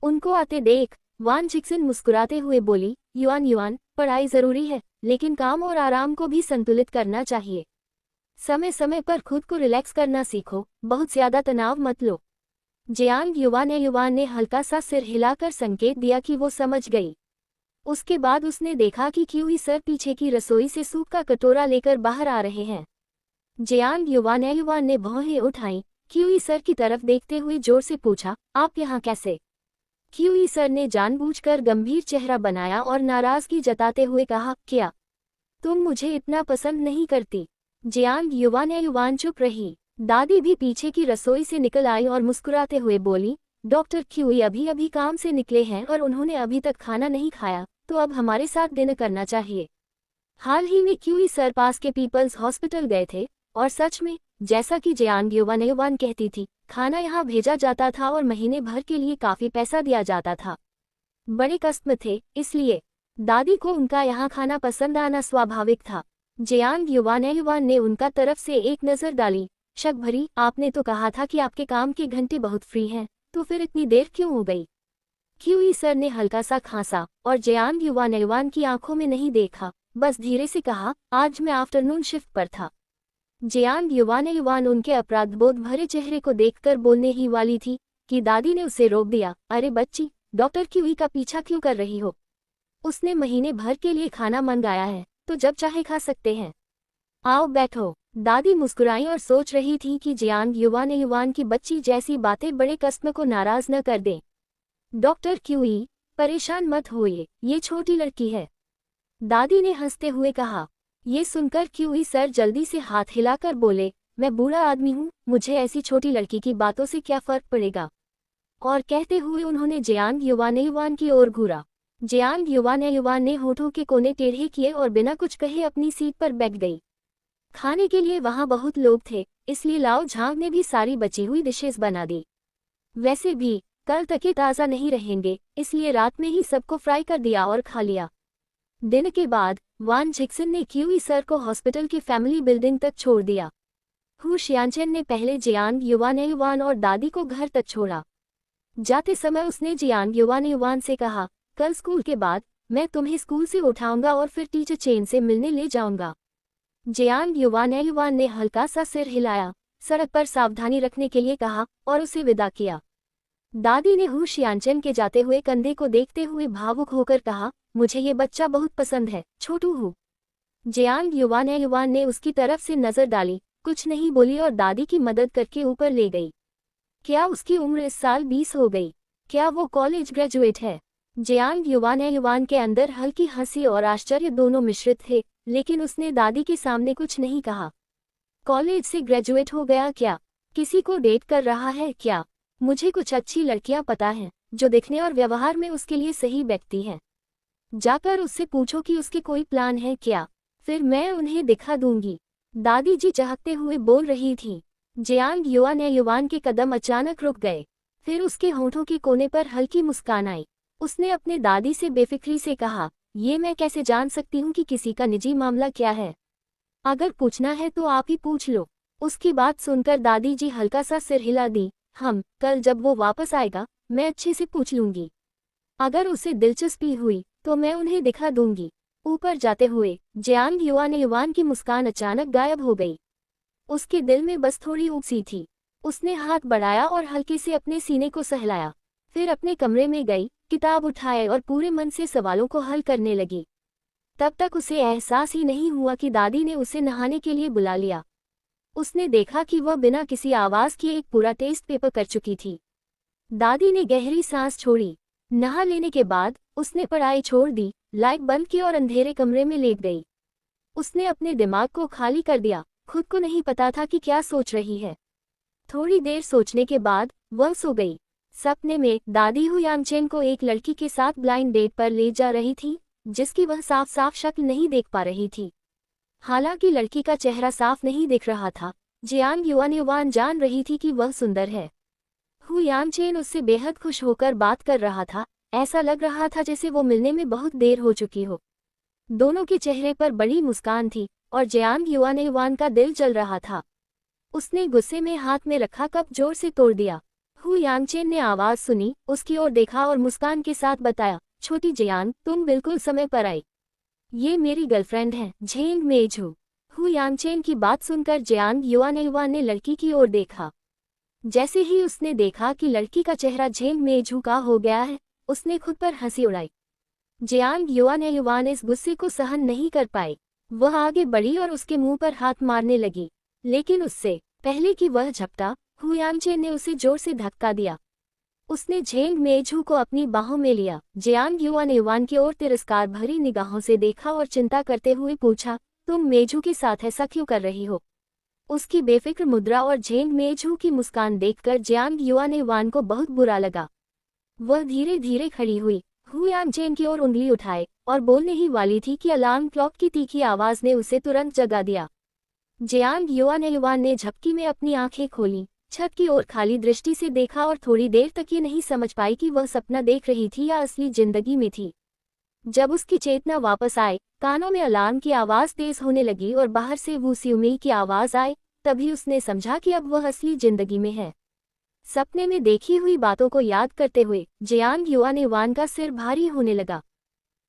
उनको आते देख वान जिक्सिन मुस्कुराते हुए बोली, युआन, पढ़ाई जरूरी है, लेकिन काम और आराम को भी संतुलित करना चाहिए। समय समय पर खुद को रिलैक्स करना सीखो, बहुत ज्यादा तनाव मत लो। जियांग युआन ने हल्का सा सिर हिलाकर संकेत दिया कि वो समझ गई। उसके बाद उसने देखा कि क्यूई सर पीछे की रसोई से सूप का कटोरा लेकर बाहर आ रहे हैं। जियांग युआन ने भौहें उठाई। क्यूई सर की तरफ देखते हुए जोर से पूछा, आप यहाँ कैसे? क्यूई सर ने जानबूझकर गंभीर चेहरा बनाया और नाराजगी जताते हुए कहा, क्या तुम मुझे इतना पसंद नहीं करती? जियांग युवान चुप रही। दादी भी पीछे की रसोई से निकल आई और मुस्कुराते हुए बोली, डॉक्टर क्यूई अभी अभी काम से निकले हैं और उन्होंने अभी तक खाना नहीं खाया, तो अब हमारे साथ डिनर करना चाहिए। हाल ही में क्यूई सर पास के पीपल्स हॉस्पिटल गए थे और सच में, जैसा कि जियांग युवान कहती थी, खाना यहाँ भेजा जाता था और महीने भर के लिए काफी पैसा दिया जाता था। बड़े कष्ट में थे, इसलिए दादी को उनका यहाँ खाना पसंद आना स्वाभाविक था। जियांग युवान ने उनका तरफ से एक नज़र डाली, शक भरी, आपने तो कहा था कि आपके काम के घंटे बहुत फ्री हैं, तो फिर इतनी देर क्यों हो गई? क्यूई सर ने हल्का सा खांसा और जियांग युवान की आंखों में नहीं देखा, बस धीरे से कहा, आज मैं आफ्टरनून शिफ्ट पर था। जियांग युवान उनके अपराधबोध भरे चेहरे को देखकर बोलने ही वाली थी कि दादी ने उसे रोक दिया। अरे बच्ची, डॉक्टर क्यूई का पीछा क्यों कर रही हो? उसने महीने भर के लिए खाना मंगाया है, तो जब चाहे खा सकते हैं। आओ बैठो। दादी मुस्कुराई और सोच रही थी कि जियांग युवान की बच्ची जैसी बातें बड़े कस्म को नाराज न कर दें। डॉक्टर क्यूई, परेशान मत होइए, ये छोटी लड़की है, दादी ने हंसते हुए कहा। ये सुनकर क्यूई सर जल्दी से हाथ हिलाकर बोले, मैं बूढ़ा आदमी हूँ, मुझे ऐसी छोटी लड़की की बातों से क्या फर्क पड़ेगा? और कहते हुए उन्होंने जियांग युवान की ओर घूरा। जियांग युवान ने होठों के कोने टेढ़े किए और बिना कुछ कहे अपनी सीट पर बैठ गई। खाने के लिए वहां बहुत लोग थे, इसलिए लाओ झांग ने भी सारी बची हुई डिशेस बना दी। वैसे भी कल तक ये ताज़ा नहीं रहेंगे, इसलिए रात में ही सबको फ्राई कर दिया और खा लिया। दिन के बाद वान झिक्सन ने क्यूई सर को हॉस्पिटल की फैमिली बिल्डिंग तक छोड़ दिया। हु शियानचेन ने पहले जियांग युवान और दादी को घर तक छोड़ा। जाते समय उसने जियांग युवान से कहा, कल स्कूल के बाद मैं तुम्हें स्कूल से उठाऊंगा और फिर टीचर चेन से मिलने ले जाऊंगा। जियांग युवान ने हल्का सा सिर हिलाया, सड़क पर सावधानी रखने के लिए कहा और उसे विदा किया। दादी ने हु शियानचेन के जाते हुए कंधे को देखते हुए भावुक होकर कहा, मुझे ये बच्चा बहुत पसंद है, छोटू हूँ। जियांग युवान ने उसकी तरफ से नजर डाली, कुछ नहीं बोली और दादी की मदद करके ऊपर ले गई। क्या उसकी उम्र इस साल 20 हो गई? क्या वो कॉलेज ग्रेजुएट है? जियांग युवान के अंदर हल्की हंसी और आश्चर्य दोनों मिश्रित थे, लेकिन उसने दादी के सामने कुछ नहीं कहा। कॉलेज से ग्रेजुएट हो गया क्या? किसी को डेट कर रहा है क्या? मुझे कुछ अच्छी लड़कियां पता हैं, जो दिखने और व्यवहार में उसके लिए सही व्यक्ति हैं। जाकर उससे पूछो कि उसके कोई प्लान है क्या, फिर मैं उन्हें दिखा दूंगी। दादी जी चहकते हुए बोल रही थी। जियांग युवान के कदम अचानक रुक गए, फिर उसके होठों के कोने पर हल्की मुस्कान आई। उसने अपने दादी से बेफिक्री से कहा, ये मैं कैसे जान सकती हूँ कि किसी का निजी मामला क्या है? अगर पूछना है तो आप ही पूछ लो। उसकी बात सुनकर दादी जी हल्का सा सिर हिला दी। कल जब वो वापस आएगा मैं अच्छे से पूछ लूंगी। अगर उसे दिलचस्पी हुई तो मैं उन्हें दिखा दूंगी। ऊपर जाते हुए जियांग युवान की मुस्कान अचानक गायब हो गई। उसके दिल में बस थोड़ी उबसी थी। उसने हाथ बढ़ाया और हल्के से अपने सीने को सहलाया, फिर अपने कमरे में गई, किताब उठाए और पूरे मन से सवालों को हल करने लगी। तब तक उसे एहसास ही नहीं हुआ कि दादी ने उसे नहाने के लिए बुला लिया। उसने देखा कि वह बिना किसी आवाज़ किए एक पूरा टेस्ट पेपर कर चुकी थी। दादी ने गहरी सांस छोड़ी। नहा लेने के बाद उसने पढ़ाई छोड़ दी, लाइट बंद की और अंधेरे कमरे में लेट गई। उसने अपने दिमाग को खाली कर दिया, खुद को नहीं पता था कि क्या सोच रही है। थोड़ी देर सोचने के बाद वह सो गई। सपने में दादी हु यांगचेन को एक लड़की के साथ ब्लाइंड डेट पर ले जा रही थी, जिसकी वह साफ साफ शक्ल नहीं देख पा रही थी। हालांकि लड़की का चेहरा साफ नहीं दिख रहा था, जियांग युवान जान रही थी कि वह सुंदर है। हु यांगचेन उससे बेहद खुश होकर बात कर रहा था। ऐसा लग रहा था जैसे वो मिलने में बहुत देर हो चुकी हो। दोनों के चेहरे पर बड़ी मुस्कान थी और जियांग युवान का दिल जल रहा था। उसने गुस्से में हाथ में रखा कप जोर से तोड़ दिया। हु यांगचेन ने आवाज सुनी, उसकी ओर देखा और मुस्कान के साथ बताया, छोटी जियांग, तुम बिल्कुल समय पर आई। ये मेरी गर्लफ्रेंड है, झेंग मेझू। हु यांगचेन की बात सुनकर जियांग युवान ने लड़की की ओर देखा। जैसे ही उसने देखा कि लड़की का चेहरा झेंग मेझू का हो गया है, उसने खुद पर हंसी उड़ाई। जियांग युवान इस गुस्से को सहन नहीं कर पाई। वह आगे बढ़ी और उसके मुंह पर हाथ मारने लगी, लेकिन उससे पहले कि वह झपटा, हु यांगचेन ने उसे जोर से धक्का दिया। उसने झेंग मेझू को अपनी बाहों में लिया। जियांग युआन युआन की ओर तिरस्कार भरी निगाहों से देखा और चिंता करते हुए पूछा, तुम मेझू के साथ ऐसा क्यों कर रही हो? उसकी बेफिक्र मुद्रा और झेंग मेझू की मुस्कान देखकर जियांग युआन युआन को बहुत बुरा लगा। वह धीरे धीरे खड़ी हुई, हुआन चेन की ओर उंगली उठाए और बोलने ही वाली थी कि अलार्म क्लॉक की तीखी आवाज ने उसे तुरंत जगा दिया। जियांग युआन युआन ने झपकी में अपनी आंखें खोलीं, छत की ओर खाली दृष्टि से देखा और थोड़ी देर तक ये नहीं समझ पाई कि वह सपना देख रही थी या असली जिंदगी में थी। जब उसकी चेतना वापस आए, कानों में अलार्म की आवाज तेज होने लगी और बाहर से वू सियुमी की आवाज आए, तभी उसने समझा कि अब वह असली जिंदगी में है। सपने में देखी हुई बातों को याद करते हुए जियांग युआन युआन का सिर भारी होने लगा।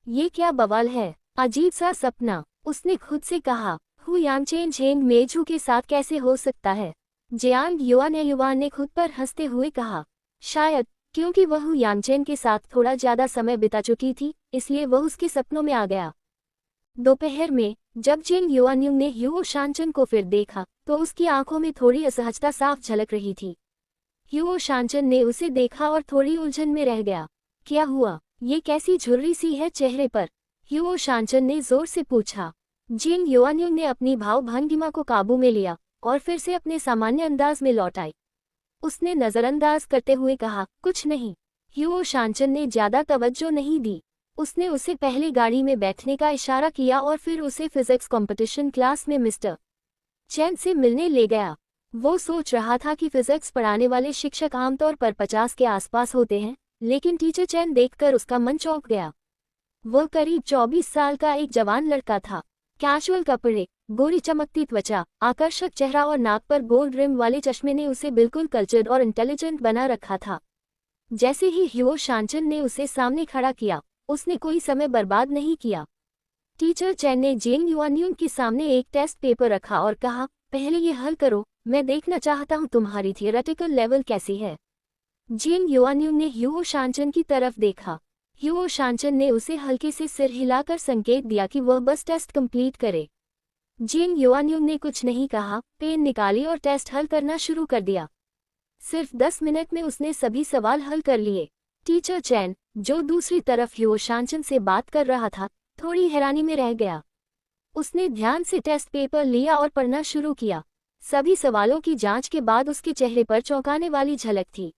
ये क्या बवाल है, अजीब सा सपना, उसने खुद से कहा। हुयांगचेन झेंग मेझू के साथ कैसे हो सकता है? जियांग युआन युआन ने खुद पर हंसते हुए कहा। शायद क्योंकि वह हुयांगचेन के साथ थोड़ा ज्यादा समय बिता चुकी थी, इसलिए वह उसके सपनों में आ गया। दोपहर में जब जेंग युआनयुंग ने ह्युओ शांचन को फिर देखा तो उसकी आंखों में थोड़ी असहजता साफ झलक रही थी। ह्युओ शांचन ने उसे देखा और थोड़ी उलझन में रह गया। क्या हुआ? ये कैसी झुर्री सी है चेहरे पर? ह्युओ शांचन ने जोर से पूछा। जेंग युआनयुंग ने अपनी भाव भंगिमा को काबू में लिया और फिर से अपने सामान्य अंदाज में लौट आई। उसने नजरअंदाज करते हुए कहा, कुछ नहीं। ह्युओ शांचन ने ज्यादा तवज्जो नहीं दी। उसने उसे पहले गाड़ी में बैठने का इशारा किया और फिर उसे फिजिक्स कंपटीशन क्लास में मिस्टर चैन से मिलने ले गया। वो सोच रहा था कि फिजिक्स पढ़ाने वाले शिक्षक आमतौर पर 50 के आसपास होते हैं, लेकिन टीचर चैन देखकर उसका मन चौंक गया। वह करीब 24 साल का एक जवान लड़का था। कैजुअल कपड़े, गोरी चमकती त्वचा, आकर्षक चेहरा और नाक पर गोल्ड रिम वाले चश्मे ने उसे बिल्कुल कल्चर्ड और इंटेलिजेंट बना रखा था। जैसे ही ह्युओ शांचन ने उसे सामने खड़ा किया, उसने कोई समय बर्बाद नहीं किया। टीचर चैन ने जेंग युआनयुंग के सामने एक टेस्ट पेपर रखा और कहा, पहले ये हल करो, मैं देखना चाहता हूँ तुम्हारी थियोरेटिकल लेवल कैसी है। जेंग युआनयुंग ने ह्युओ शांचन की तरफ देखा। ह्युओ शांचन ने उसे हल्के से सिर हिलाकर संकेत दिया कि वह बस टेस्ट कंप्लीट करे। जेंग युआनयुंग ने कुछ नहीं कहा, पेन निकाली और टेस्ट हल करना शुरू कर दिया। सिर्फ 10 मिनट में उसने सभी सवाल हल कर लिए। टीचर चैन, जो दूसरी तरफ ह्युओ शांचन से बात कर रहा था, थोड़ी हैरानी में रह गया। उसने ध्यान से टेस्ट पेपर लिया और पढ़ना शुरू किया। सभी सवालों की जांच के बाद उसके चेहरे पर चौंकाने वाली झलक थी।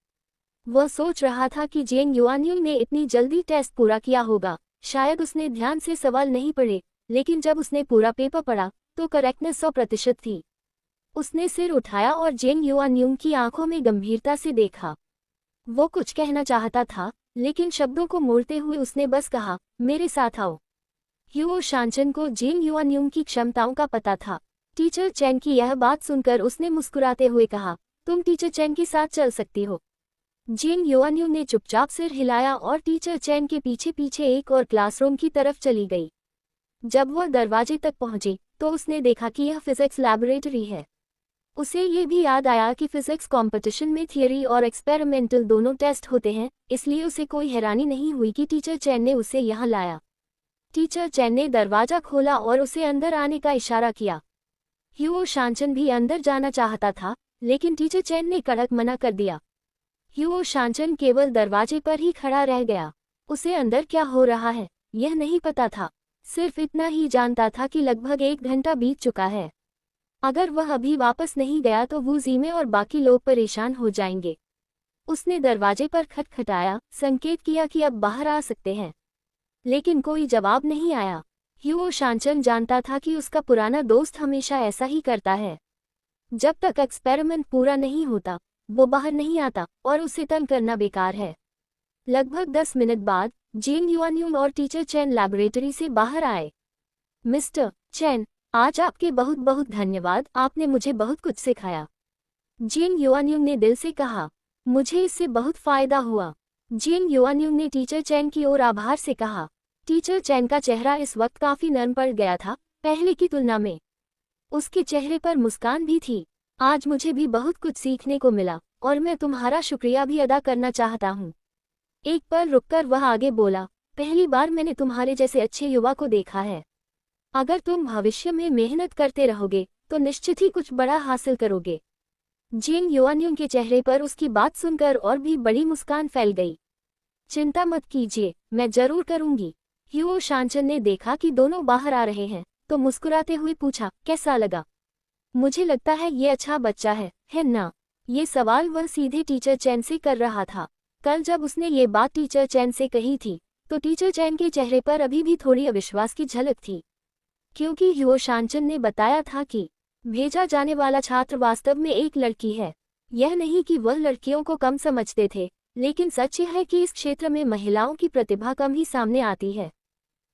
वह सोच रहा था कि जेंग युआनयुंग ने इतनी जल्दी टेस्ट पूरा किया होगा, शायद उसने ध्यान से सवाल नहीं पढ़े, लेकिन जब उसने पूरा पेपर पढ़ा तो करेक्टनेस 100% थी। उसने सिर उठाया और जेंग युआनयुंग की आंखों में गंभीरता से देखा। वो कुछ कहना चाहता था, लेकिन शब्दों को मोड़ते हुए उसने बस कहा, मेरे साथ आओ। ह्युओ शांचन को जेंग युआनयुंग की क्षमताओं का पता था। टीचर चैन की यह बात सुनकर उसने मुस्कुराते हुए कहा, तुम टीचर चैन के साथ चल सकती हो। जेंग युआनयुंग ने चुपचाप सिर हिलाया और टीचर चैन के पीछे पीछे एक और क्लासरूम की तरफ चली गई। जब वह दरवाजे तक पहुंची तो उसने देखा कि यह फिजिक्स लैबोरेटरी है। उसे ये भी याद आया कि फिजिक्स कंपटीशन में थियरी और एक्सपेरिमेंटल दोनों टेस्ट होते हैं, इसलिए उसे कोई हैरानी नहीं हुई कि टीचर चैन ने उसे यहाँ लाया। टीचर चैन ने दरवाजा खोला और उसे अंदर आने का इशारा किया। ह्युओ शांचन भी अंदर जाना चाहता था, लेकिन टीचर चैन ने कड़क मना कर दिया। ह्युओ शांचन केवल दरवाजे पर ही खड़ा रह गया। उसे अंदर क्या हो रहा है, यह नहीं पता था। सिर्फ इतना ही जानता था कि लगभग 1 घंटा बीत चुका है। अगर वह अभी वापस नहीं गया तो वू ज़ीमे और बाकी लोग परेशान हो जाएंगे। उसने दरवाजे पर खटखटाया, संकेत किया कि अब बाहर आ सकते हैं, लेकिन कोई जवाब नहीं आया। ह्युओ शांचन जानता था कि उसका पुराना दोस्त हमेशा ऐसा ही करता है। जब तक एक्सपेरिमेंट पूरा नहीं होता, वो बाहर नहीं आता और उसे तंग करना बेकार है। लगभग 10 मिनट बाद जेंग युआनयुंग और टीचर चैन लैबोरेटरी से बाहर आए। मिस्टर चैन, आज आपके बहुत बहुत धन्यवाद, आपने मुझे बहुत कुछ सिखाया। जेंग युआनयुंग ने दिल से कहा, मुझे इससे बहुत फायदा हुआ। जेंग युआनयुंग ने टीचर चैन की ओर आभार से कहा। टीचर चैन का चेहरा इस वक्त काफी नर्म पड़ गया था, पहले की तुलना में। उसके चेहरे पर मुस्कान भी थी। आज मुझे भी बहुत कुछ सीखने को मिला और मैं तुम्हारा शुक्रिया भी अदा करना चाहता हूँ। एक पल रुककर वह आगे बोला, पहली बार मैंने तुम्हारे जैसे अच्छे युवा को देखा है। अगर तुम भविष्य में मेहनत करते रहोगे तो निश्चित ही कुछ बड़ा हासिल करोगे। जिन युआन्यून के चेहरे पर उसकी बात सुनकर और भी बड़ी मुस्कान फैल गई। चिंता मत कीजिए, मैं जरूर करूंगी। ह्यो शांचन ने देखा कि दोनों बाहर आ रहे हैं तो मुस्कुराते हुए पूछा, कैसा लगा? मुझे लगता है ये अच्छा बच्चा है ना? ये सवाल वह सीधे टीचर चैन से कर रहा था। कल जब उसने ये बात टीचर चैन से कही थी तो टीचर चैन के चेहरे पर अभी भी थोड़ी अविश्वास की झलक थी, क्योंकि ह्यो शांचन ने बताया था कि भेजा जाने वाला छात्र वास्तव में एक लड़की है। यह नहीं कि वह लड़कियों को कम समझते थे, लेकिन सच यह है कि इस क्षेत्र में महिलाओं की प्रतिभा कम ही सामने आती है।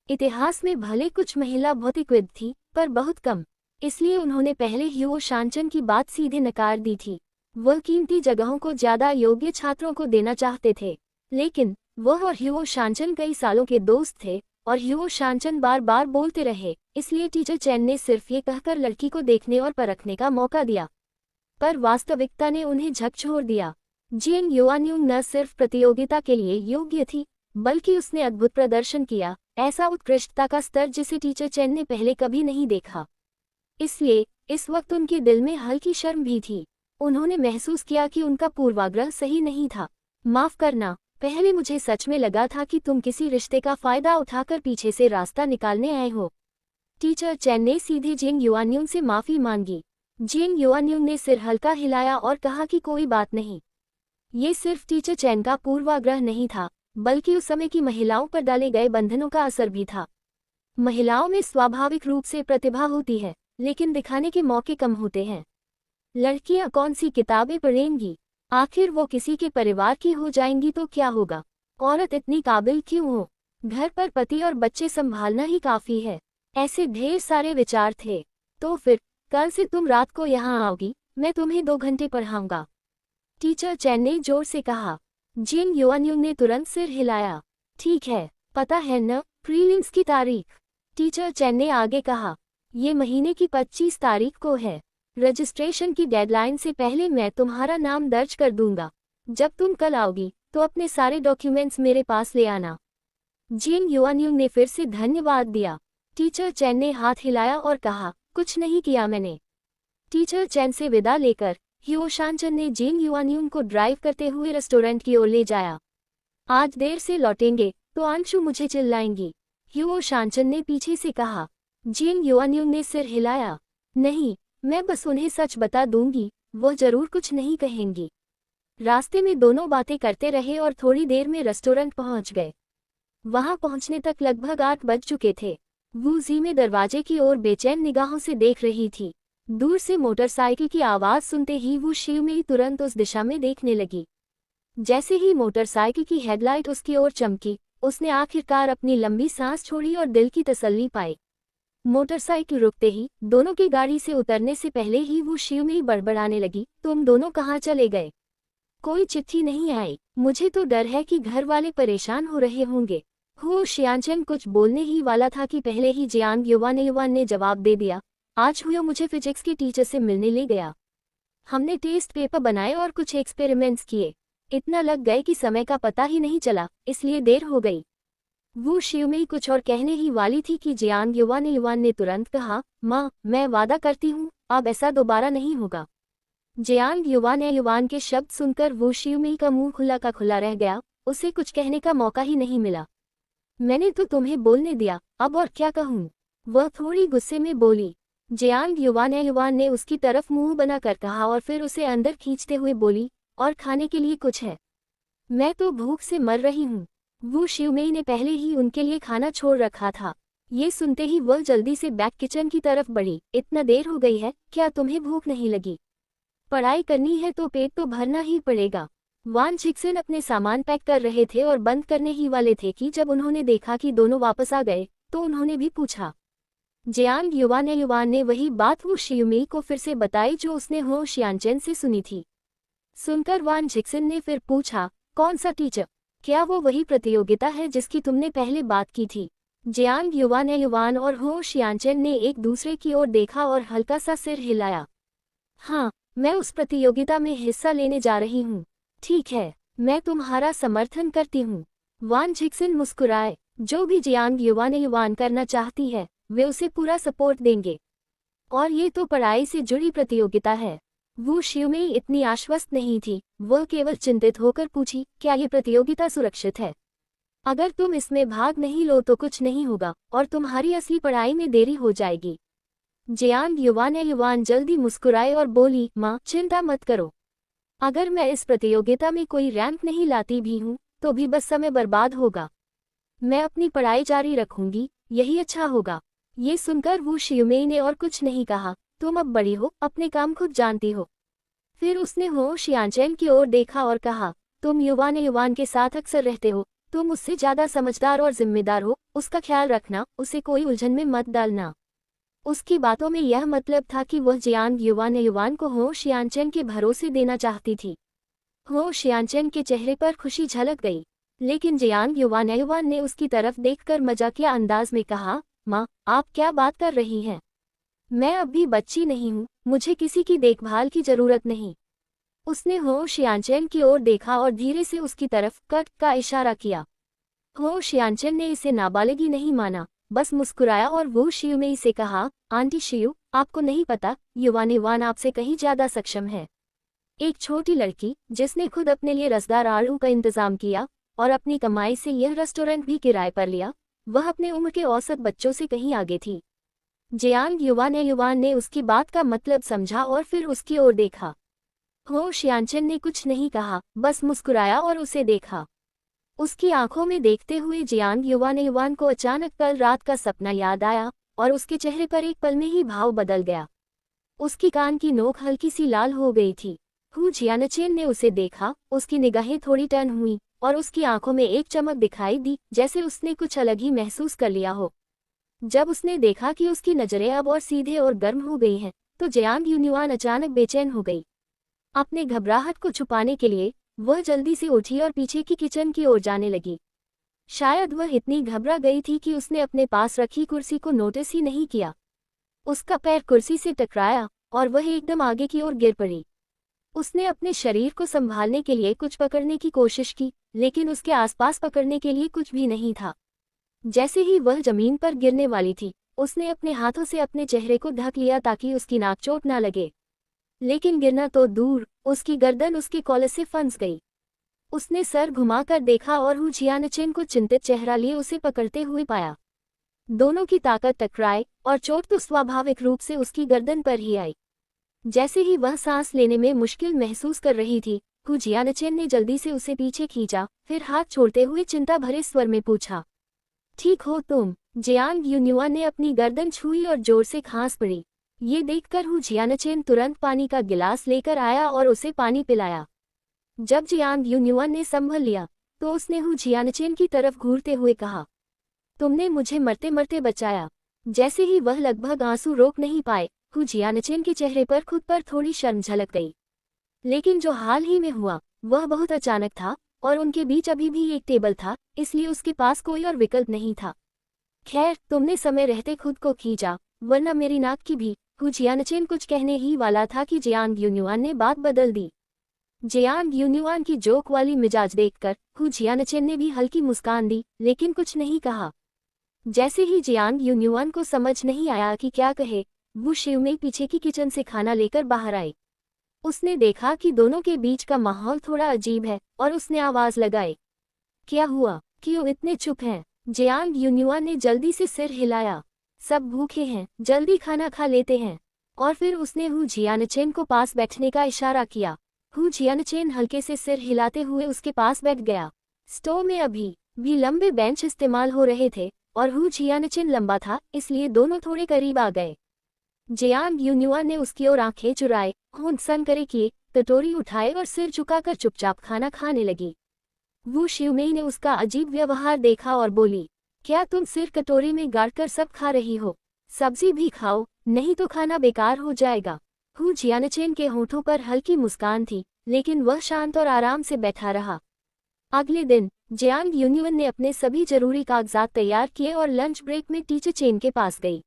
इतिहास में भले कुछ महिला भौतिकविद थी, पर बहुत कम। इसलिए उन्होंने पहले ह्यो शांचन की बात सीधे नकार दी थी। वह कीमती जगहों को ज्यादा योग्य छात्रों को देना चाहते थे, लेकिन वह और ह्यो शांचन कई सालों के दोस्त थे और ह्यो शांचन बार बार बोलते रहे, इसलिए टीचर चैन ने सिर्फ ये कहकर लड़की को देखने और परखने का मौका दिया। पर वास्तविकता ने उन्हें झकझोर दिया। जिन युआन्यूंग न सिर्फ प्रतियोगिता के लिए योग्य थी, बल्कि उसने अद्भुत प्रदर्शन किया, ऐसा उत्कृष्टता का स्तर जिसे टीचर चैन ने पहले कभी नहीं देखा। इसलिए इस वक्त उनके दिल में हल्की शर्म भी थी। उन्होंने महसूस किया कि उनका पूर्वाग्रह सही नहीं था। माफ करना, पहले मुझे सच में लगा था कि तुम किसी रिश्ते का फायदा उठाकर पीछे से रास्ता निकालने आए हो। टीचर चैन ने सीधे जिन युआन्यूंग से माफी मांगी। जिन युआन्यूंग ने सिर हल्का हिलाया और कहा कि कोई बात नहीं। ये सिर्फ टीचर चैन का पूर्वाग्रह नहीं था, बल्कि उस समय की महिलाओं पर डाले गए बंधनों का असर भी था। महिलाओं में स्वाभाविक रूप से प्रतिभा होती है, लेकिन दिखाने के मौके कम होते हैं। लड़कियां कौन सी किताबें पढ़ेंगी? आखिर वो किसी के परिवार की हो जाएंगी तो क्या होगा? औरत इतनी काबिल क्यों हो? घर पर पति और बच्चे संभालना ही काफी है। ऐसे ढेर सारे विचार थे। तो फिर कल से तुम रात को यहाँ आओगी, मैं तुम्हें 2 घंटे पढ़ाऊंगा, टीचर चैन ने जोर से कहा। जिन युआन्यूंग ने तुरंत सिर हिलाया। ठीक है, पता है न प्रीलिम्स की तारीख? टीचर चैन ने आगे कहा। ये महीने की 25 तारीख को है। रजिस्ट्रेशन की डेडलाइन से पहले मैं तुम्हारा नाम दर्ज कर दूंगा। जब तुम कल आओगी तो अपने सारे डॉक्यूमेंट्स मेरे पास ले आना। जिन युआन्यूंग ने फिर से धन्यवाद दिया। टीचर चैन ने हाथ हिलाया और कहा, कुछ नहीं किया मैंने। टीचर चैन से विदा लेकर ह्यो शांचन ने जिन युआन्यूंग को ड्राइव करते हुए रेस्टोरेंट की ओर ले जाया। आज देर से लौटेंगे तो अंशु मुझे चिल्लाएंगी, ह्यो शांचन ने पीछे से कहा। जिन युआन्यूंग ने सिर हिलाया। नहीं, मैं बस उन्हें सच बता दूंगी, वो जरूर कुछ नहीं कहेंगी। रास्ते में दोनों बातें करते रहे और थोड़ी देर में रेस्टोरेंट पहुंच गए। वहां पहुंचने तक लगभग 8 बज चुके थे। वू में दरवाजे की ओर बेचैन निगाहों से देख रही थी। दूर से मोटरसाइकिल की आवाज सुनते ही वो शिवमेई तुरंत उस दिशा में देखने लगी। जैसे ही मोटरसाइकिल की हेडलाइट उसकी ओर चमकी, उसने आखिरकार अपनी लंबी सांस छोड़ी और दिल की तसल्ली पाई। मोटरसाइकिल रुकते ही दोनों की गाड़ी से उतरने से पहले ही वो शिवमेई बड़बड़ाने लगी, तुम दोनों कहाँ चले गए? कोई चिट्ठी नहीं आई। मुझे तो डर है कि घर वाले परेशान हो रहे होंगे। हो शियांचन कुछ बोलने ही वाला था कि पहले ही जियांग युवान ने जवाब दे दिया। आज हुआ मुझे फिजिक्स की टीचर से मिलने ले गया। हमने टेस्ट पेपर बनाए और कुछ एक्सपेरिमेंट्स किए। इतना लग गए कि समय का पता ही नहीं चला, इसलिए देर हो गई। वो शिवमेई कुछ और कहने ही वाली थी कि जियांग युवान ने तुरंत कहा, माँ, मैं वादा करती हूँ अब ऐसा दोबारा नहीं होगा। जियांग युवान के शब्द सुनकर वो शिवमेई का मुंह खुला का खुला रह गया। उसे कुछ कहने का मौका ही नहीं मिला। मैंने तो तुम्हें बोलने दिया, अब और क्या कहूँ? वह थोड़ी गुस्से में बोली। जियांग युवान ने उसकी तरफ मुंह बनाकर कहा और फिर उसे अंदर खींचते हुए बोली, और खाने के लिए कुछ है? मैं तो भूख से मर रही हूँ। वो शिवमेई ने पहले ही उनके लिए खाना छोड़ रखा था। ये सुनते ही वह जल्दी से बैक किचन की तरफ बढ़ी। इतना देर हो गई है, क्या तुम्हें भूख नहीं लगी? पढ़ाई करनी है तो पेट तो भरना ही पड़ेगा। वान झिक्सन अपने सामान पैक कर रहे थे और बंद करने ही वाले थे कि जब उन्होंने देखा कि दोनों वापस आ गए तो उन्होंने भी पूछा। जियांग युवान ने वही बात वो शिवमेई को फिर से बताई जो उसने हो शियांचन से सुनी थी। सुनकर वान झिक्सन ने फिर पूछा, कौन सा टीचर? क्या वो वही प्रतियोगिता है जिसकी तुमने पहले बात की थी? जियांग युवान और हो शियांचन ने एक दूसरे की ओर देखा और हल्का सा सिर हिलाया। हाँ, मैं उस प्रतियोगिता में हिस्सा लेने जा रही हूँ। ठीक है, मैं तुम्हारा समर्थन करती हूँ। वान झिक्सन मुस्कुराए। जो भी जियांग युवान करना चाहती है वे उसे पूरा सपोर्ट देंगे। और ये तो पढ़ाई से जुड़ी प्रतियोगिता है। वो शिवमेई इतनी आश्वस्त नहीं थी, वह केवल चिंतित होकर पूछी, क्या ये प्रतियोगिता सुरक्षित है? अगर तुम इसमें भाग नहीं लो तो कुछ नहीं होगा और तुम्हारी असली पढ़ाई में देरी हो जाएगी। जियांग युवान जल्दी मुस्कुराए और बोली, माँ चिंता मत करो। अगर मैं इस प्रतियोगिता में कोई रैंक नहीं लाती भी हूँ तो भी बस समय बर्बाद होगा। मैं अपनी पढ़ाई जारी रखूंगी, यही अच्छा होगा। ये सुनकर वू शियुमेई ने और कुछ नहीं कहा। तुम अब बड़ी हो, अपने काम खुद जानती हो। फिर उसने हो शियानचेन की ओर देखा और कहा, तुम युवान के साथ अक्सर रहते हो, तुम उससे ज्यादा समझदार और जिम्मेदार हो, उसका ख्याल रखना, उसे कोई उलझन में मत डालना। उसकी बातों में यह मतलब था कि वह जियांग युवान को हो शियानचेन के भरोसे देना चाहती थी। हो शियानचेन के चेहरे पर खुशी झलक गई, लेकिन जियांग युवान ने उसकी तरफ देखकर मजाकिया अंदाज में कहा, माँ आप क्या बात कर रही हैं? मैं अब भी बच्ची नहीं हूँ, मुझे किसी की देखभाल की जरूरत नहीं। उसने हो शियानचेन की ओर देखा और धीरे से उसकी तरफ कट का इशारा किया। हो शियानचेन ने इसे नाबालिगी नहीं माना, बस मुस्कुराया और वो शियुमेई से कहा, आंटी शियू, आपको नहीं पता, युवान आपसे कहीं ज्यादा सक्षम है। एक छोटी लड़की जिसने खुद अपने लिए रसदार आलू का इंतजाम किया और अपनी कमाई से यह रेस्टोरेंट भी किराए पर लिया, वह अपने उम्र के औसत बच्चों से कहीं आगे थी। जियांग युवान ने उसकी बात का मतलब समझा और फिर उसकी ओर देखा। हो शियानचेन ने कुछ नहीं कहा, बस मुस्कुराया और उसे देखा। उसकी आंखों में देखते हुए जियांग युवान को अचानक कल रात का सपना याद आया और उसके चेहरे पर एक पल में ही भाव बदल गया। उसकी कान की नोक हल्की सी लाल हो गई थी। हु जियानचेन ने उसे देखा, उसकी निगाहें थोड़ी टर्न हुई और उसकी आंखों में एक चमक दिखाई दी, जैसे उसने कुछ अलग ही महसूस कर लिया हो। जब उसने देखा कि उसकी नजरें अब और सीधे और गर्म हो गई हैं, तो जियांग युवान अचानक बेचैन हो गई। अपने घबराहट को छुपाने के लिए वह जल्दी से उठी और पीछे की किचन की ओर जाने लगी। शायद वह इतनी घबरा गई थी कि उसने अपने पास रखी कुर्सी को नोटिस ही नहीं किया। उसका पैर कुर्सी से टकराया और वह एकदम आगे की ओर गिर पड़ी। उसने अपने शरीर को संभालने के लिए कुछ पकड़ने की कोशिश की, लेकिन उसके आसपास पकड़ने के लिए कुछ भी नहीं था। जैसे ही वह जमीन पर गिरने वाली थी, उसने अपने हाथों से अपने चेहरे को ढक लिया ताकि उसकी नाक चोट न लगे। लेकिन गिरना तो दूर, उसकी गर्दन उसके कॉलर से फंस गई। उसने सर घुमाकर देखा और हु जियानचेन को चिंतित चेहरा लिए उसे पकड़ते हुए पाया। दोनों की ताकत टकराए और चोट तो स्वाभाविक रूप से उसकी गर्दन पर ही आई। जैसे ही वह सांस लेने में मुश्किल महसूस कर रही थी, हु जियानचेन ने जल्दी से उसे पीछे खींचा, फिर हाथ छोड़ते हुए चिंता भरे स्वर में पूछा, ठीक हो तुम? जियांग युन्युआन ने अपनी गर्दन छुई और जोर से खांस पड़ी। ये देखकर हु जियानचेन तुरंत पानी का गिलास लेकर आया और उसे पानी पिलाया। जब जियांग युन्युआन ने संभल लिया तो उसने हु जियानचेन की तरफ घूरते हुए कहा, तुमने मुझे मरते मरते बचाया। जैसे ही वह लगभग आंसू रोक नहीं पाए, हु जियानचेन के चेहरे पर खुद पर थोड़ी शर्म झलक गई। लेकिन जो हाल ही में हुआ वह बहुत अचानक था और उनके बीच अभी भी एक टेबल था, इसलिए उसके पास कोई और विकल्प नहीं था। खैर, तुमने समय रहते खुद को खींचा, वरना मेरी नाक की भी। हु जियानचेन कुछ कहने ही वाला था कि जियांग युन्युआन ने बात बदल दी। जियांग युन्युआन की जोक वाली मिजाज देखकर हु जियानचेन ने भी हल्की मुस्कान दी, लेकिन कुछ नहीं कहा। जैसे ही जियांग युन्युआन को समझ नहीं आया कि क्या कहे, वो शिवमेई पीछे की किचन से खाना लेकर बाहर आई। उसने देखा कि दोनों के बीच का माहौल थोड़ा अजीब है और उसने आवाज लगाई, क्या हुआ, क्यों इतने चुप हैं? जियांग युन्युआन ने जल्दी से सिर हिलाया, सब भूखे हैं, जल्दी खाना खा लेते हैं। और फिर उसने हु जियानचेन को पास बैठने का इशारा किया। हु जियानचेन हल्के से सिर हिलाते हुए उसके पास बैठ गया। स्टोव में अभी भी लंबे बेंच इस्तेमाल हो रहे थे और हु जियानचेन लंबा था, इसलिए दोनों थोड़े करीब आ गए। जियांग युन्युआन ने उसकी ओर आंखें चुराए, होंठ सन करे किए, कटोरी उठाए और सिर झुकाकर चुपचाप खाना खाने लगी। वो शिवमेई ने उसका अजीब व्यवहार देखा और बोली, क्या तुम सिर कटोरी में गाड़कर सब खा रही हो? सब्जी भी खाओ, नहीं तो खाना बेकार हो जाएगा। हु जियानचेन के होठों पर हल्की मुस्कान थी, लेकिन वह शांत और आराम से बैठा रहा। अगले दिन जियांग युन्युआन ने अपने सभी जरूरी कागजात तैयार किए और लंच ब्रेक में टीचर चेन के पास गई।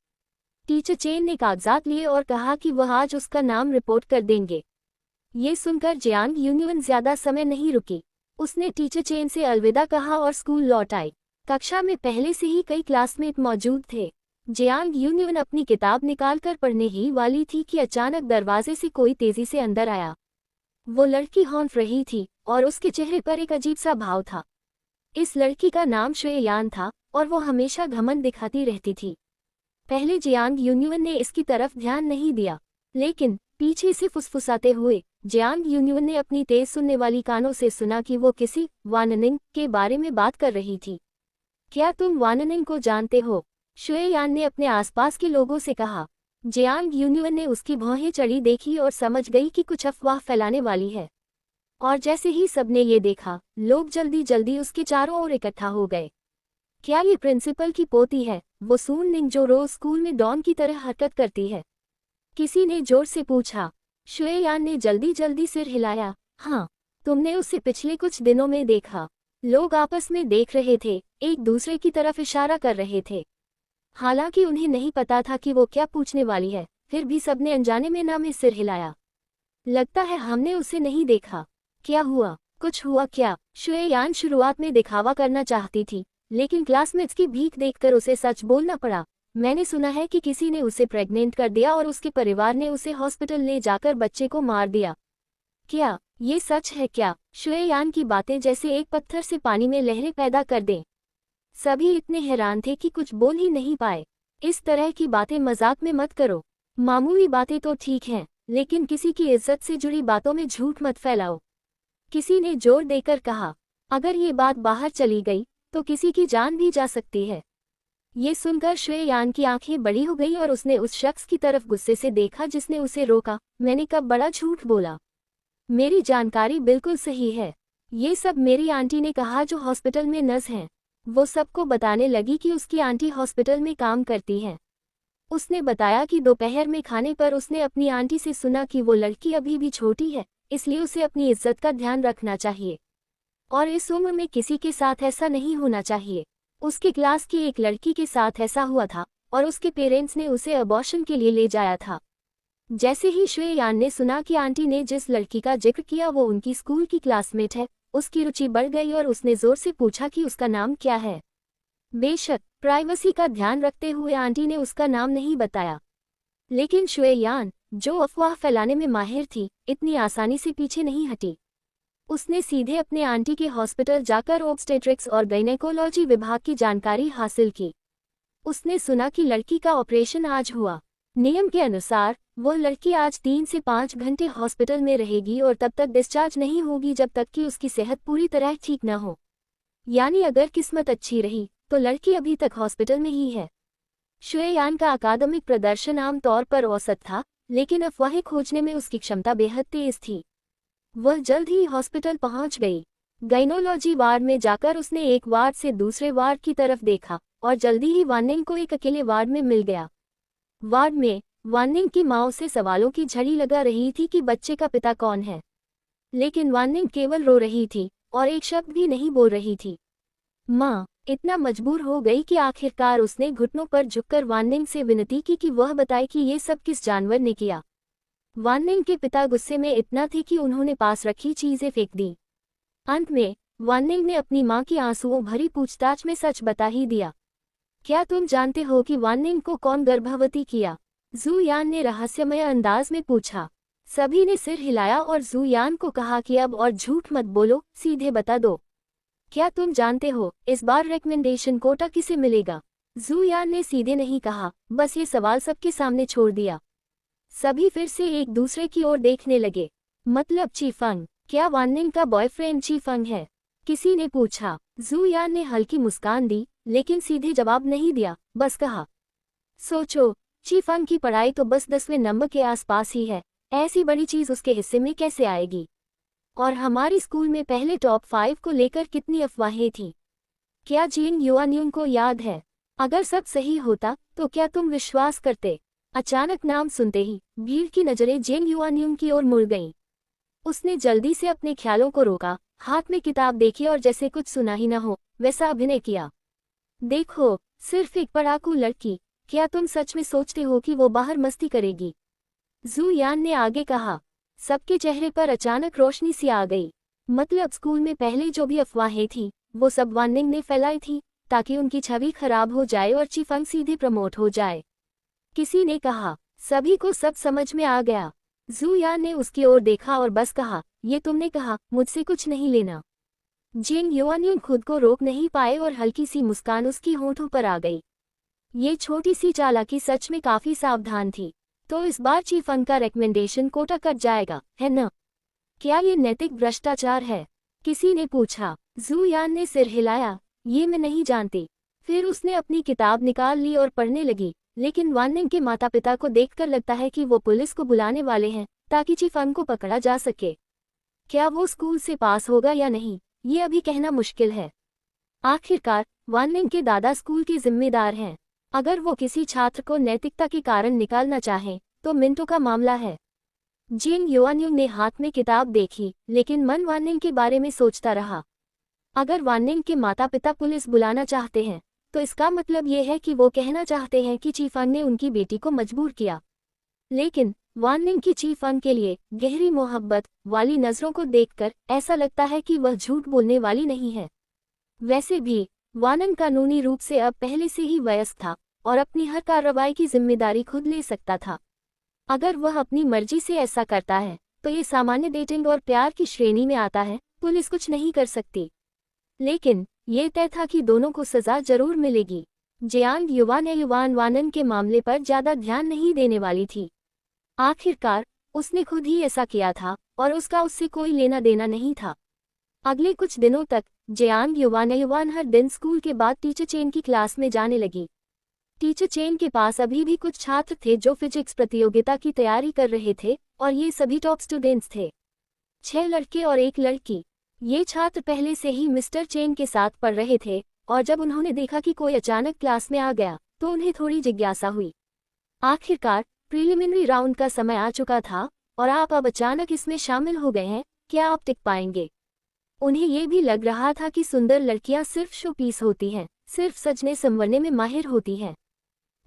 टीचर चेन ने कागजात लिए और कहा कि वह आज उसका नाम रिपोर्ट कर देंगे। ये सुनकर जियांग युन्युआन ज्यादा समय नहीं रुकी। उसने टीचर चेन से अलविदा कहा और स्कूल लौट आई। कक्षा में पहले से ही कई क्लासमेट मौजूद थे। जियांग यूनियन अपनी किताब निकालकर पढ़ने ही वाली थी कि अचानक दरवाजे से कोई तेजी से अंदर आया। वो लड़की हौंफ रही थी और उसके चेहरे पर एक अजीब सा भाव था। इस लड़की का नाम शुएयान था और वो हमेशा घमंड दिखाती रहती थी। पहले जियांग यूनियन ने इसकी तरफ ध्यान नहीं दिया, लेकिन पीछे से फुसफुसाते हुए जियांग यूनियन ने अपनी तेज सुनने वाली कानों से सुना कि वो किसी वाननिंग के बारे में बात कर रही थी। क्या तुम वाननिंग को जानते हो? शुएयान ने अपने आसपास के लोगों से कहा। जियांग यूनियन ने उसकी भौहें चढ़ी देखी और समझ गई कि कुछ अफवाह फैलाने वाली है। और जैसे ही सबने ये देखा, लोग जल्दी जल्दी उसके चारों ओर इकट्ठा हो गए। क्या ये प्रिंसिपल की पोती है, वो सून निंग जो रोज स्कूल में डॉन की तरह हरकत करती है? किसी ने जोर से पूछा। शुएयान ने जल्दी जल्दी सिर हिलाया। हाँ, तुमने उसे पिछले कुछ दिनों में देखा। लोग आपस में देख रहे थे, एक दूसरे की तरफ इशारा कर रहे थे। हालांकि उन्हें नहीं पता था कि वो क्या पूछने वाली है, फिर भी सबने अनजाने में ना में सिर हिलाया। लगता है हमने उसे नहीं देखा। क्या हुआ? कुछ हुआ क्या? शुएयान शुरुआत में दिखावा करना चाहती थी, लेकिन क्लासमेट्स की भीख देखकर उसे सच बोलना पड़ा। मैंने सुना है कि किसी ने उसे प्रेग्नेंट कर दिया और उसके परिवार ने उसे हॉस्पिटल ले जाकर बच्चे को मार दिया। क्या ये सच है क्या? शुएयान की बातें जैसे एक पत्थर से पानी में लहरें पैदा कर दें। सभी इतने हैरान थे कि कुछ बोल ही नहीं पाए। इस तरह की बातें मजाक में मत करो। मामूली बातें तो ठीक हैं, लेकिन किसी की इज्जत से जुड़ी बातों में झूठ मत फैलाओ। किसी ने जोर देकर कहा। अगर ये बात बाहर चली गई तो किसी की जान भी जा सकती है। ये सुनकर शुएयान की आंखें बड़ी हो गई और उसने उस शख्स की तरफ गुस्से से देखा जिसने उसे रोका। मैंने कब बड़ा झूठ बोला? मेरी जानकारी बिल्कुल सही है। ये सब मेरी आंटी ने कहा जो हॉस्पिटल में नर्स हैं। वो सबको बताने लगी कि उसकी आंटी हॉस्पिटल में काम करती हैं। उसने बताया कि दोपहर में खाने पर उसने अपनी आंटी से सुना कि वो लड़की अभी भी छोटी है, इसलिए उसे अपनी इज्जत का ध्यान रखना चाहिए और इस उम्र में किसी के साथ ऐसा नहीं होना चाहिए। उसके क्लास की एक लड़की के साथ ऐसा हुआ था और उसके पेरेंट्स ने उसे अबॉर्शन के लिए ले जाया था। जैसे ही शुएयान ने सुना कि आंटी ने जिस लड़की का जिक्र किया वो उनकी स्कूल की क्लासमेट है, उसकी रुचि बढ़ गई और उसने जोर से पूछा कि उसका नाम क्या है। बेशक प्राइवेसी का ध्यान रखते हुए आंटी ने उसका नाम नहीं बताया, लेकिन शुएयान, जो अफवाह फैलाने में माहिर थी, इतनी आसानी से पीछे नहीं हटी। उसने सीधे अपने आंटी के हॉस्पिटल जाकर ऑब्स्टेट्रिक्स और गायनेकोलॉजी विभाग की जानकारी हासिल की। उसने सुना कि लड़की का ऑपरेशन आज हुआ। नियम के अनुसार वो लड़की आज 3 से 5 घंटे हॉस्पिटल में रहेगी और तब तक डिस्चार्ज नहीं होगी जब तक कि उसकी सेहत पूरी तरह ठीक न हो। यानी अगर किस्मत अच्छी रही तो लड़की अभी तक हॉस्पिटल में ही है। शुएयान का अकादमिक प्रदर्शन आम तौर पर औसत था, लेकिन अफवाहें खोजने में उसकी क्षमता बेहद तेज थी। वह जल्द ही हॉस्पिटल पहुंच गई। गायनोलॉजी वार्ड में जाकर उसने एक वार्ड से दूसरे वार्ड की तरफ देखा और जल्दी ही वानिंग को एक अकेले वार्ड में मिल गया। वार्ड में वानिंग की माँ से सवालों की झड़ी लगा रही थी कि बच्चे का पिता कौन है, लेकिन वानिंग केवल रो रही थी और एक शब्द भी नहीं बोल रही थी। माँ इतना मजबूर हो गई कि आखिरकार उसने घुटनों पर झुककर वानिंग से विनती की कि वह बताए कि ये सब किस जानवर ने किया। वानिंग के पिता गुस्से में इतना थे कि उन्होंने पास रखी चीजें फेंक दी। अंत में वानिंग ने अपनी माँ की आंसुओं भरी पूछताछ में सच बता ही दिया। क्या तुम जानते हो कि वानिंग को कौन गर्भवती किया? जूयान ने रहस्यमय अंदाज में पूछा। सभी ने सिर हिलाया और जूयान को कहा कि अब और झूठ मत बोलो, सीधे बता दो। क्या तुम जानते हो इस बार रिकमेंडेशन कोटा किसे मिलेगा? जूयान ने सीधे नहीं कहा, बस ये सवाल सबके सामने छोड़ दिया। सभी फिर से एक दूसरे की ओर देखने लगे। मतलब चीफंग, क्या वानिंग का बॉयफ्रेंड चीफंग है? किसी ने पूछा। जूयान ने हल्की मुस्कान दी, लेकिन सीधे जवाब नहीं दिया, बस कहा, सोचो, चीफंग की पढ़ाई तो बस 10वें नंबर के आसपास ही है, ऐसी बड़ी चीज उसके हिस्से में कैसे आएगी? और हमारी स्कूल में पहले टॉप 5 को लेकर कितनी अफवाहें थी। क्या जिंग युआन्यून को याद है? अगर सब सही होता तो क्या तुम विश्वास करते? अचानक नाम सुनते ही भीड़ की नजरें जिंग युआन्यून की ओर मुड़ गईं। उसने जल्दी से अपने ख्यालों को रोका, हाथ में किताब देखी और जैसे कुछ सुना ही न हो वैसा अभिनय किया। देखो, सिर्फ एक पढ़ाकू लड़की, क्या तुम सच में सोचते हो कि वो बाहर मस्ती करेगी? जूयान ने आगे कहा। सबके चेहरे पर अचानक रोशनी सी आ गई। मतलब स्कूल में पहले जो भी अफवाहें थी वो सब वानिंग ने फैलाई थी, ताकि उनकी छवि खराब हो जाए और चीफंग सीधे प्रमोट हो जाए। किसी ने कहा। सभी को सब समझ में आ गया। जू यान ने उसकी ओर देखा और बस कहा, ये तुमने कहा, मुझसे कुछ नहीं लेना। जिंग युआनयुन खुद को रोक नहीं पाए और हल्की सी मुस्कान उसकी होठों पर आ गई। ये छोटी सी चालाकी सच में काफी सावधान थी। तो इस बार चीफंग का रिकमेंडेशन कोटा कट जाएगा, है न? क्या ये नैतिक भ्रष्टाचार है? किसी ने पूछा। जू यान ने सिर हिलाया, ये मैं नहीं जानती। फिर उसने अपनी किताब निकाल ली और पढ़ने लगी, लेकिन वाननिंग के माता पिता को देखकर लगता है कि वो पुलिस को बुलाने वाले हैं ताकि चीफंग को पकड़ा जा सके। क्या वो स्कूल से पास होगा या नहीं, ये अभी कहना मुश्किल है। आखिरकार वाननिंग के दादा स्कूल के जिम्मेदार हैं। अगर वो किसी छात्र को नैतिकता के कारण निकालना चाहें तो मिनटों का मामला है। जिंग युआनयुन ने हाथ में किताब देखी, लेकिन मन वाननिंग के बारे में सोचता रहा। अगर वाननिंग के माता पिता पुलिस बुलाना चाहते हैं तो इसका मतलब ये है कि वो कहना चाहते हैं कि चीफंग ने उनकी बेटी को मजबूर किया। लेकिन वाननिंग की चीफंग के लिए गहरी मोहब्बत वाली नजरों को देखकर ऐसा लगता है कि वह झूठ बोलने वाली नहीं है। वैसे भी वाननिंग कानूनी रूप से अब पहले से ही वयस्क था और अपनी हर कार्रवाई की जिम्मेदारी खुद ले सकता था। अगर वह अपनी मर्जी से ऐसा करता है तो ये सामान्य डेटिंग और प्यार की श्रेणी में आता है, पुलिस कुछ नहीं कर सकती। लेकिन ये तय था कि दोनों को सजा जरूर मिलेगी। जियांग युआन वानन के मामले पर ज्यादा ध्यान नहीं देने वाली थी। आखिरकार उसने खुद ही ऐसा किया था और उसका उससे कोई लेना देना नहीं था। अगले कुछ दिनों तक जियांग युआन हर दिन स्कूल के बाद टीचर चेन की क्लास में जाने लगी। टीचर चेन के पास अभी भी कुछ छात्र थे जो फिजिक्स प्रतियोगिता की तैयारी कर रहे थे और ये सभी टॉप स्टूडेंट्स थे। 6 लड़के और 1 लड़की। ये छात्र पहले से ही मिस्टर चेन के साथ पढ़ रहे थे और जब उन्होंने देखा कि कोई अचानक क्लास में आ गया तो उन्हें थोड़ी जिज्ञासा हुई। आखिरकार प्रीलिमिनरी राउंड का समय आ चुका था और आप अब अचानक इसमें शामिल हो गए हैं, क्या आप टिक पाएंगे? उन्हें ये भी लग रहा था कि सुंदर लड़कियां सिर्फ शो पीस होती हैं, सिर्फ सजने संवरने में माहिर होती हैं।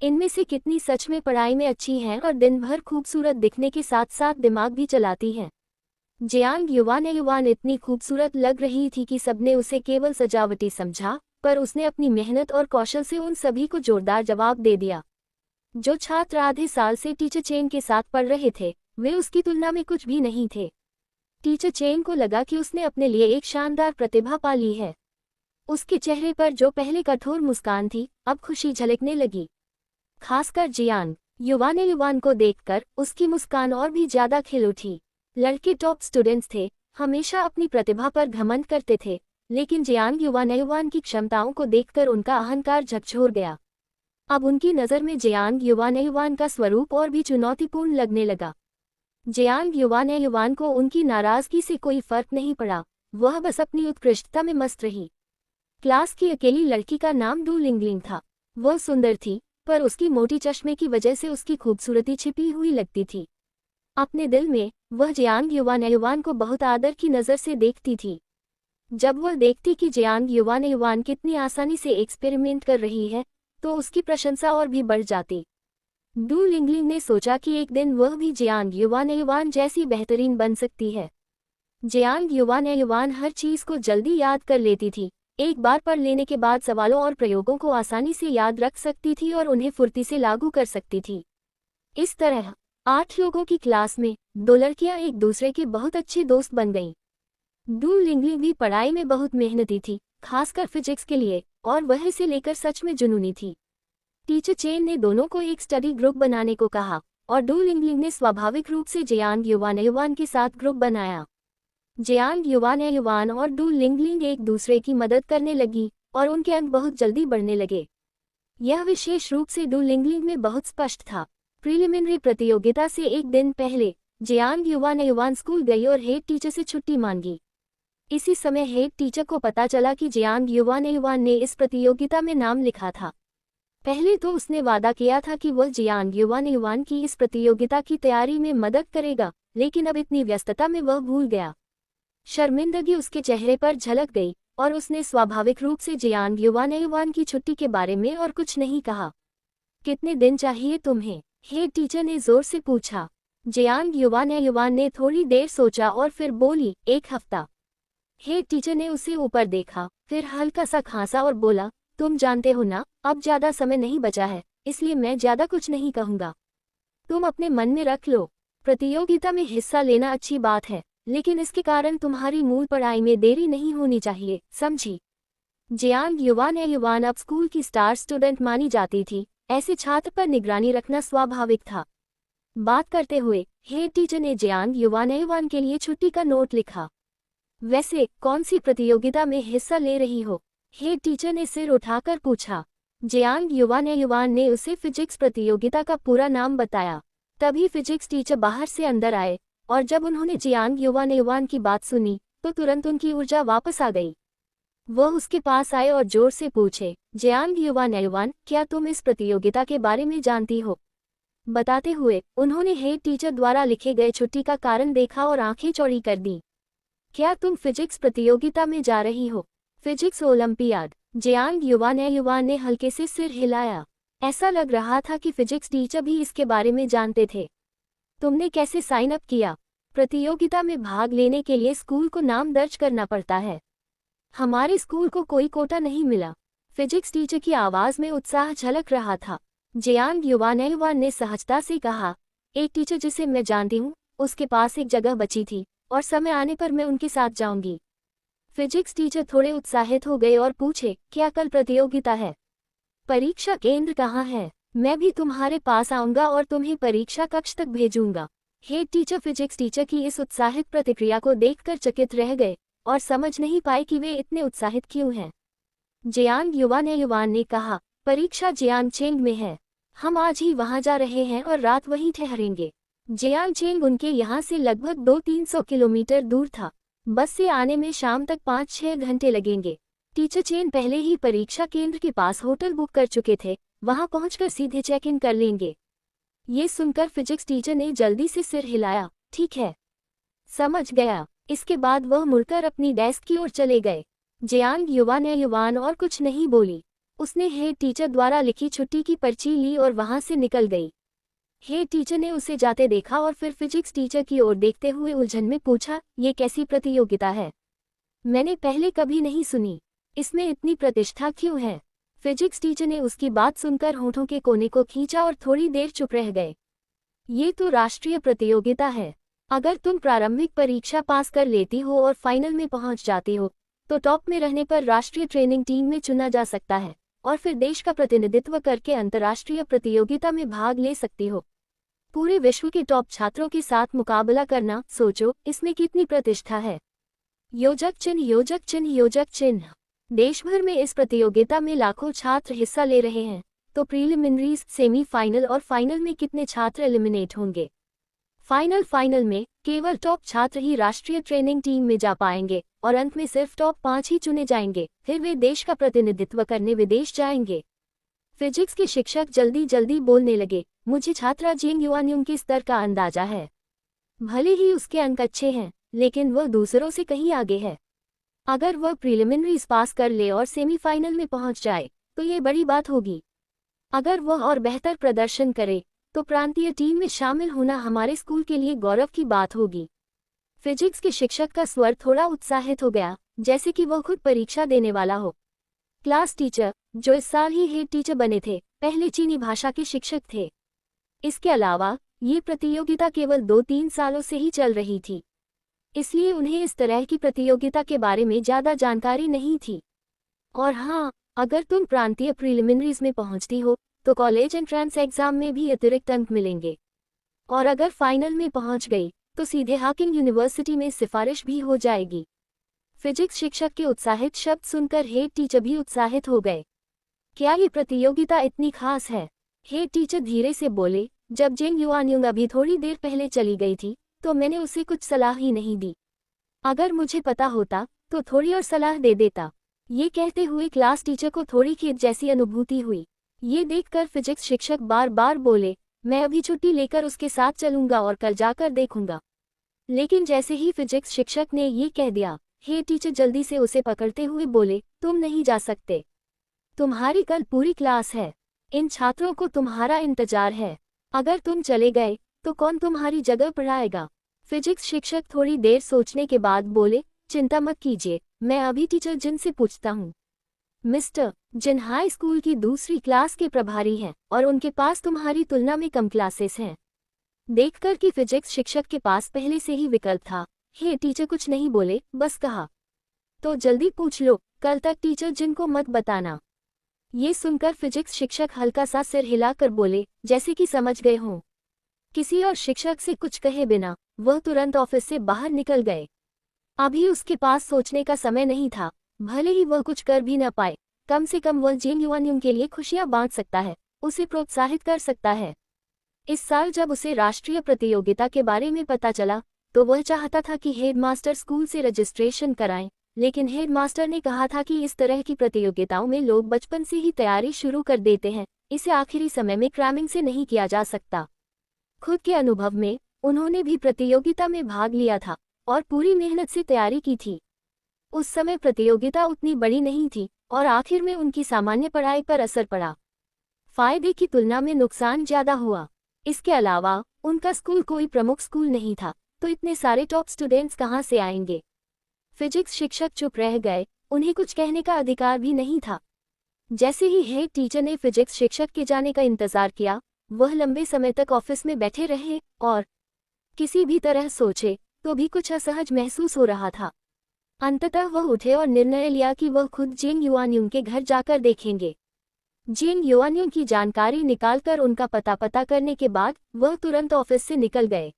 इनमें से कितनी सच में पढ़ाई में अच्छी हैं और दिन भर खूबसूरत दिखने के साथ साथ दिमाग भी चलाती हैं। जियांग युआन इतनी खूबसूरत लग रही थी कि सबने उसे केवल सजावटी समझा, पर उसने अपनी मेहनत और कौशल से उन सभी को जोरदार जवाब दे दिया। जो छात्र आधे साल से टीचर चेन के साथ पढ़ रहे थे वे उसकी तुलना में कुछ भी नहीं थे। टीचर चेन को लगा कि उसने अपने लिए एक शानदार प्रतिभा पा ली है। उसके चेहरे पर जो पहले कठोर मुस्कान थी अब खुशी झलकने लगी। खासकर जियांग युआन को देखकर उसकी मुस्कान और भी ज्यादा खिल उठी। लड़के टॉप स्टूडेंट्स थे, हमेशा अपनी प्रतिभा पर घमंड करते थे, लेकिन जियांग युआन की क्षमताओं को देखकर उनका अहंकार झकझोर गया। अब उनकी नज़र में जियांग युआन का स्वरूप और भी चुनौतीपूर्ण लगने लगा। जियांग युआन को उनकी नाराजगी से कोई फर्क नहीं पड़ा, वह बस अपनी उत्कृष्टता में मस्त रही। क्लास की अकेली लड़की का नाम डू लिंगलिंग था। वह सुंदर थी, पर उसकी मोटी चश्मे की वजह से उसकी खूबसूरती छिपी हुई लगती थी। अपने दिल में वह जियांग युआन को बहुत आदर की नज़र से देखती थी। जब वह देखती कि जियांग युआन कितनी आसानी से एक्सपेरिमेंट कर रही है तो उसकी प्रशंसा और भी बढ़ जाती। डू लिंगलिंग ने सोचा कि एक दिन वह भी जियांग युआन जैसी बेहतरीन बन सकती है। जियांग युआन हर चीज को जल्दी याद कर लेती थी, एक बार पढ़ लेने के बाद सवालों और प्रयोगों को आसानी से याद रख सकती थी और उन्हें फुर्ती से लागू कर सकती थी। इस तरह 8 लोगों की क्लास में 2 लड़कियां एक दूसरे के बहुत अच्छे दोस्त बन गईं। डू लिंगलिंग भी पढ़ाई में बहुत मेहनती थी, खासकर फिजिक्स के लिए, और वह इसे लेकर सच में जुनूनी थी। टीचर चेन ने दोनों को एक स्टडी ग्रुप बनाने को कहा और डू लिंगलिंग ने स्वाभाविक रूप से जियांग युआन के साथ ग्रुप बनाया। जियांग युआन और डू लिंगलिंग एक दूसरे की मदद करने लगी और उनके अंक बहुत जल्दी बढ़ने लगे। यह विशेष रूप से डू लिंगलिंग में बहुत स्पष्ट था। प्रीलिमिनरी प्रतियोगिता से एक दिन पहले जियांग युआन स्कूल गई और हेड टीचर से छुट्टी मांगी। इसी समय हेड टीचर को पता चला कि जियांग युआन ने इस प्रतियोगिता में नाम लिखा था। पहले तो उसने वादा किया था कि वह जियांग युआन की इस प्रतियोगिता की तैयारी में मदद करेगा, लेकिन अब इतनी व्यस्तता में वह भूल गया। शर्मिंदगी उसके चेहरे पर झलक गई और उसने स्वाभाविक रूप से जियांग युआन की छुट्टी के बारे में और कुछ नहीं कहा। कितने दिन चाहिए तुम्हें? हेड टीचर ने जोर से पूछा। जियांग युआन ने थोड़ी देर सोचा और फिर बोली, 1 हफ्ता। हेड टीचर ने उसे ऊपर देखा, फिर हल्का सा खांसा और बोला, तुम जानते हो ना, अब ज्यादा समय नहीं बचा है, इसलिए मैं ज्यादा कुछ नहीं कहूंगा। तुम अपने मन में रख लो, प्रतियोगिता में हिस्सा लेना अच्छी बात है, लेकिन इसके कारण तुम्हारी मूल पढ़ाई में देरी नहीं होनी चाहिए, समझी? जियांग युवान अब स्कूल की स्टार स्टूडेंट मानी जाती थी, ऐसे छात्र पर निगरानी रखना स्वाभाविक था। बात करते हुए हेड टीचर ने जियांग युवान के लिए छुट्टी का नोट लिखा। वैसे कौन सी प्रतियोगिता में हिस्सा ले रही हो? हेड टीचर ने सिर उठाकर पूछा। जियांग युवान ने उसे फिजिक्स प्रतियोगिता का पूरा नाम बताया। तभी फिजिक्स टीचर बाहर से अंदर आए, और जब उन्होंने जियांग युवान की बात सुनी तो तुरंत उनकी ऊर्जा वापस आ गई। वह उसके पास आए और जोर से पूछे, जियांग युवान, क्या तुम इस प्रतियोगिता के बारे में जानती हो? बताते हुए उन्होंने हेड टीचर द्वारा लिखे गए छुट्टी का कारण देखा और आंखें चौड़ी कर दी। क्या तुम फिजिक्स प्रतियोगिता में जा रही हो? Physics olympiad? जियांग युवान ने हल्के से सिर हिलाया। ऐसा लग रहा था कि फिजिक्स टीचर भी इसके बारे में जानते थे। तुमने कैसे साइन अप किया? प्रतियोगिता में भाग लेने के लिए स्कूल को नाम दर्ज करना पड़ता है। हमारे स्कूल को कोई कोटा नहीं मिला। फिजिक्स टीचर की आवाज में उत्साह झलक रहा था। जियांग युवान ने सहजता से कहा, एक टीचर जिसे मैं जानती हूँ, उसके पास एक जगह बची थी और समय आने पर मैं उनके साथ जाऊंगी। फिजिक्स टीचर थोड़े उत्साहित हो गए और पूछे, क्या कल प्रतियोगिता है? परीक्षा केंद्र कहाँ है? मैं भी तुम्हारे पास आऊंगा और तुम्हें परीक्षा कक्ष तक भेजूंगा। हेड टीचर फिजिक्स टीचर की इस उत्साहित प्रतिक्रिया को देखकर चकित रह गए और समझ नहीं पाए कि वे इतने उत्साहित क्यों हैं। जियांग युवान ने कहा, परीक्षा जियांगचेंग में है। हम आज ही वहां जा रहे हैं और रात वहीं ठहरेंगे। जियांगचेंग उनके यहाँ से लगभग 200-300 किलोमीटर दूर था। बस से आने में शाम तक 5-6 घंटे लगेंगे। टीचर चेन पहले ही परीक्षा केंद्र के पास होटल बुक कर चुके थे, वहां पहुंचकर सीधे चेक इन कर लेंगे। ये सुनकर फिजिक्स टीचर ने जल्दी से सिर हिलाया, ठीक है, समझ गया। इसके बाद वह मुड़कर अपनी डेस्क की ओर चले गए। जियांग युवान और कुछ नहीं बोली। उसने हेड टीचर द्वारा लिखी छुट्टी की पर्ची ली और वहां से निकल गई। हेड टीचर ने उसे जाते देखा और फिर फिजिक्स टीचर की ओर देखते हुए उलझन में पूछा, ये कैसी प्रतियोगिता है? मैंने पहले कभी नहीं सुनी। इसमें इतनी प्रतिष्ठा क्यों है? फिजिक्स टीचर ने उसकी बात सुनकर होठों के कोने को खींचा और थोड़ी देर चुप रह गए। ये तो राष्ट्रीय प्रतियोगिता है। अगर तुम प्रारंभिक परीक्षा पास कर लेती हो और फाइनल में पहुंच जाती हो, तो टॉप में रहने पर राष्ट्रीय ट्रेनिंग टीम में चुना जा सकता है और फिर देश का प्रतिनिधित्व करके अंतर्राष्ट्रीय प्रतियोगिता में भाग ले सकती हो। पूरे विश्व के टॉप छात्रों के साथ मुकाबला करना, सोचो इसमें कितनी प्रतिष्ठा है। योजक चिन्ह। देश भर में इस प्रतियोगिता में लाखों छात्र हिस्सा ले रहे हैं, तो प्रीलिमिनरीज, सेमीफाइनल और फाइनल में कितने छात्र एलिमिनेट होंगे? फाइनल में केवल टॉप छात्र ही राष्ट्रीय ट्रेनिंग टीम में जा पाएंगे और अंत में सिर्फ टॉप 5 ही चुने जाएंगे, फिर वे देश का प्रतिनिधित्व करने विदेश जाएंगे। फिजिक्स के शिक्षक जल्दी बोलने लगे, मुझे छात्रा जियांग युवान के स्तर का अंदाजा है। भले ही उसके अंक अच्छे हैं, लेकिन वह दूसरों से कहीं आगे है। अगर वह प्रीलिमिनरीज पास कर ले और सेमीफाइनल में पहुंच जाए तो ये बड़ी बात होगी। अगर वह और बेहतर प्रदर्शन करे तो प्रांतीय टीम में शामिल होना हमारे स्कूल के लिए गौरव की बात होगी। फिजिक्स के शिक्षक का स्वर थोड़ा उत्साहित हो गया, जैसे कि वह खुद परीक्षा देने वाला हो। क्लास टीचर, जो इस साल ही हेड टीचर बने थे, पहले चीनी भाषा के शिक्षक थे। इसके अलावा ये प्रतियोगिता केवल 2-3 सालों से ही चल रही थी, इसलिए उन्हें इस तरह की प्रतियोगिता के बारे में ज़्यादा जानकारी नहीं थी। और हाँ, अगर तुम प्रांतीय प्रीलिमिनरीज में पहुंचती हो तो कॉलेज एंट्रेंस एग्जाम में भी अतिरिक्त अंक मिलेंगे, और अगर फाइनल में पहुंच गई तो सीधे हाकिंग यूनिवर्सिटी में सिफारिश भी हो जाएगी। फिजिक्स शिक्षक के उत्साहित शब्द सुनकर हेड टीचर भी उत्साहित हो गए। क्या ये प्रतियोगिता इतनी खास है? हेड टीचर धीरे से बोले, जब जियांग युवान अभी थोड़ी देर पहले चली गई थी तो मैंने उसे कुछ सलाह ही नहीं दी। अगर मुझे पता होता तो थोड़ी और सलाह दे देता। ये कहते हुए क्लास टीचर को थोड़ी खेद जैसी अनुभूति हुई। ये देखकर फिजिक्स शिक्षक बार बार बोले, मैं अभी छुट्टी लेकर उसके साथ चलूंगा और कल जाकर देखूंगा। लेकिन जैसे ही फिजिक्स शिक्षक ने ये कह दिया, हेड टीचर जल्दी से उसे पकड़ते हुए बोले, तुम नहीं जा सकते। तुम्हारी कल पूरी क्लास है। इन छात्रों को तुम्हारा इंतजार है। अगर तुम चले गए तो कौन तुम्हारी जगह पढ़ाएगा? फिजिक्स शिक्षक थोड़ी देर सोचने के बाद बोले, चिंता मत कीजिए, मैं अभी टीचर जिन से पूछता हूँ। मिस्टर जिन हाई स्कूल की दूसरी क्लास के प्रभारी हैं और उनके पास तुम्हारी तुलना में कम क्लासेस हैं। देखकर कि फिजिक्स शिक्षक के पास पहले से ही विकल्प था, हे टीचर कुछ नहीं बोले, बस कहा, तो जल्दी पूछ लो, कल तक टीचर जिन को मत बताना। ये सुनकर फिजिक्स शिक्षक हल्का सा सिर हिलाकर बोले, जैसे कि समझ गए हों। किसी और शिक्षक से कुछ कहे बिना वह तुरंत ऑफिस से बाहर निकल गए। अभी उसके पास सोचने का समय नहीं था, भले ही वह कुछ कर भी न पाए, कम से कम वह जिन युवानियों के लिए खुशियां बांट सकता है, उसे प्रोत्साहित कर सकता है। इस साल जब उसे राष्ट्रीय प्रतियोगिता के बारे में पता चला तो वह चाहता था कि हेडमास्टर स्कूल से रजिस्ट्रेशन कराएं, लेकिन हेडमास्टर ने कहा था कि इस तरह की प्रतियोगिताओं में लोग बचपन से ही तैयारी शुरू कर देते हैं, इसे आखिरी समय में क्रैमिंग से नहीं किया जा सकता। खुद के अनुभव में उन्होंने भी प्रतियोगिता में भाग लिया था और पूरी मेहनत से तैयारी की थी। उस समय प्रतियोगिता उतनी बड़ी नहीं थी और आखिर में उनकी सामान्य पढ़ाई पर असर पड़ा। फायदे की तुलना में नुकसान ज्यादा हुआ। इसके अलावा उनका स्कूल कोई प्रमुख स्कूल नहीं था, तो इतने सारे टॉप स्टूडेंट्स कहाँ से आएंगे। फिजिक्स शिक्षक चुप रह गए, उन्हें कुछ कहने का अधिकार भी नहीं था। जैसे ही हेड टीचर ने फिजिक्स शिक्षक के जाने का इंतजार किया, वह लंबे समय तक ऑफिस में बैठे रहे और किसी भी तरह सोचे तो भी कुछ असहज महसूस हो रहा था। अंततः वह उठे और निर्णय लिया कि वह खुद जिन युवानियों के घर जाकर देखेंगे। जिन युवानियों की जानकारी निकालकर उनका पता करने के बाद वह तुरंत ऑफिस से निकल गए।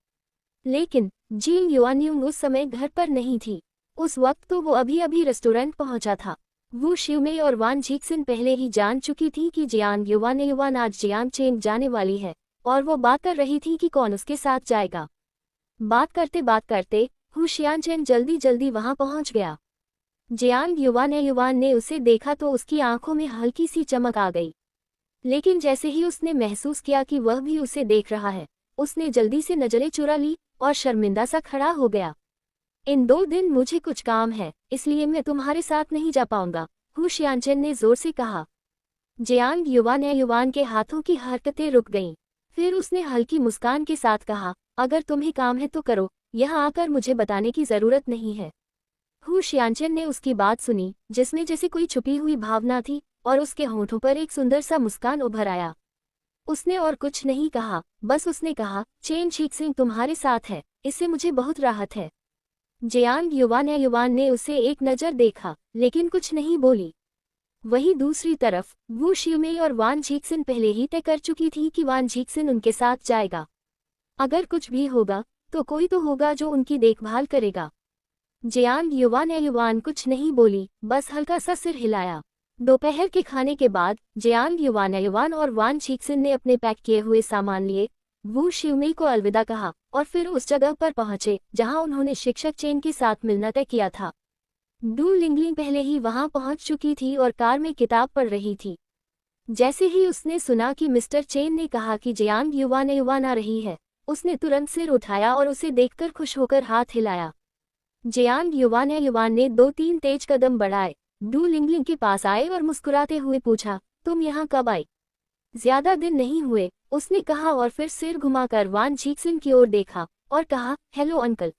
लेकिन जिन युवानियों उस समय घर पर नहीं थी। उस वक्त तो वो अभी रेस्टोरेंट पहुंचा था। वो शिवमेई और वान झीक्सिन पहले ही जान चुकी थी कि जियांग युवान आज जियांग चेन जाने वाली है और वो बात कर रही थी कि कौन उसके साथ जाएगा। बात करते हु शियानचेन जल्दी वहां पहुंच गया। जियांग युवान ने उसे देखा तो उसकी आंखों में हल्की सी चमक आ गई, लेकिन जैसे ही उसने महसूस किया कि वह भी उसे देख रहा है, उसने जल्दी से नजरें चुरा ली और शर्मिंदा सा खड़ा हो गया। इन 2 दिन मुझे कुछ काम है, इसलिए मैं तुम्हारे साथ नहीं जा पाऊंगा, हु शियानचेन ने जोर से कहा। जियांग युवान के हाथों की हरकतें रुक गईं। फिर उसने हल्की मुस्कान के साथ कहा, अगर तुम्हें काम है तो करो, यहाँ आकर मुझे बताने की जरूरत नहीं है। हु शियानचेन ने उसकी बात सुनी, जिसमें जैसे कोई छुपी हुई भावना थी, और उसके होठों पर एक सुंदर सा मुस्कान उभर आया। उसने और कुछ नहीं कहा, बस उसने कहा, चेन झीक्सिन तुम्हारे साथ है, इससे मुझे बहुत राहत है। जियांग युवान ने उसे एक नज़र देखा, लेकिन कुछ नहीं बोली। वहीं दूसरी तरफ वू शिवमेई और वान झीक्सिन पहले ही तय कर चुकी थी कि वान झीक्सिन उनके साथ जाएगा। अगर कुछ भी होगा तो कोई तो होगा जो उनकी देखभाल करेगा। जियांग युवान कुछ नहीं बोली, बस हल्का सा सिर हिलाया। दोपहर के खाने के बाद जियांग युवान और वान झीक्सिन ने अपने पैक किए हुए सामान लिए, वू शिवमेई को अलविदा कहा और फिर उस जगह पर पहुंचे जहां उन्होंने शिक्षक चेन के साथ मिलना तय किया था। डू लिंगलिंग पहले ही वहां पहुंच चुकी थी और कार में किताब पढ़ रही थी। जैसे ही उसने सुना कि मिस्टर चेन ने कहा कि जियांग युवान आ रही है, उसने तुरंत सिर उठाया और उसे देखकर खुश होकर हाथ हिलाया। जियांग युवान ने 2-3 तेज कदम बढ़ाए, डू लिंगलिंग के पास आए और मुस्कुराते हुए पूछा, तुम यहाँ कब आई? ज्यादा दिन नहीं हुए, उसने कहा और फिर सिर घुमाकर वान झीक्सिन की ओर देखा और कहा, हेलो अंकल।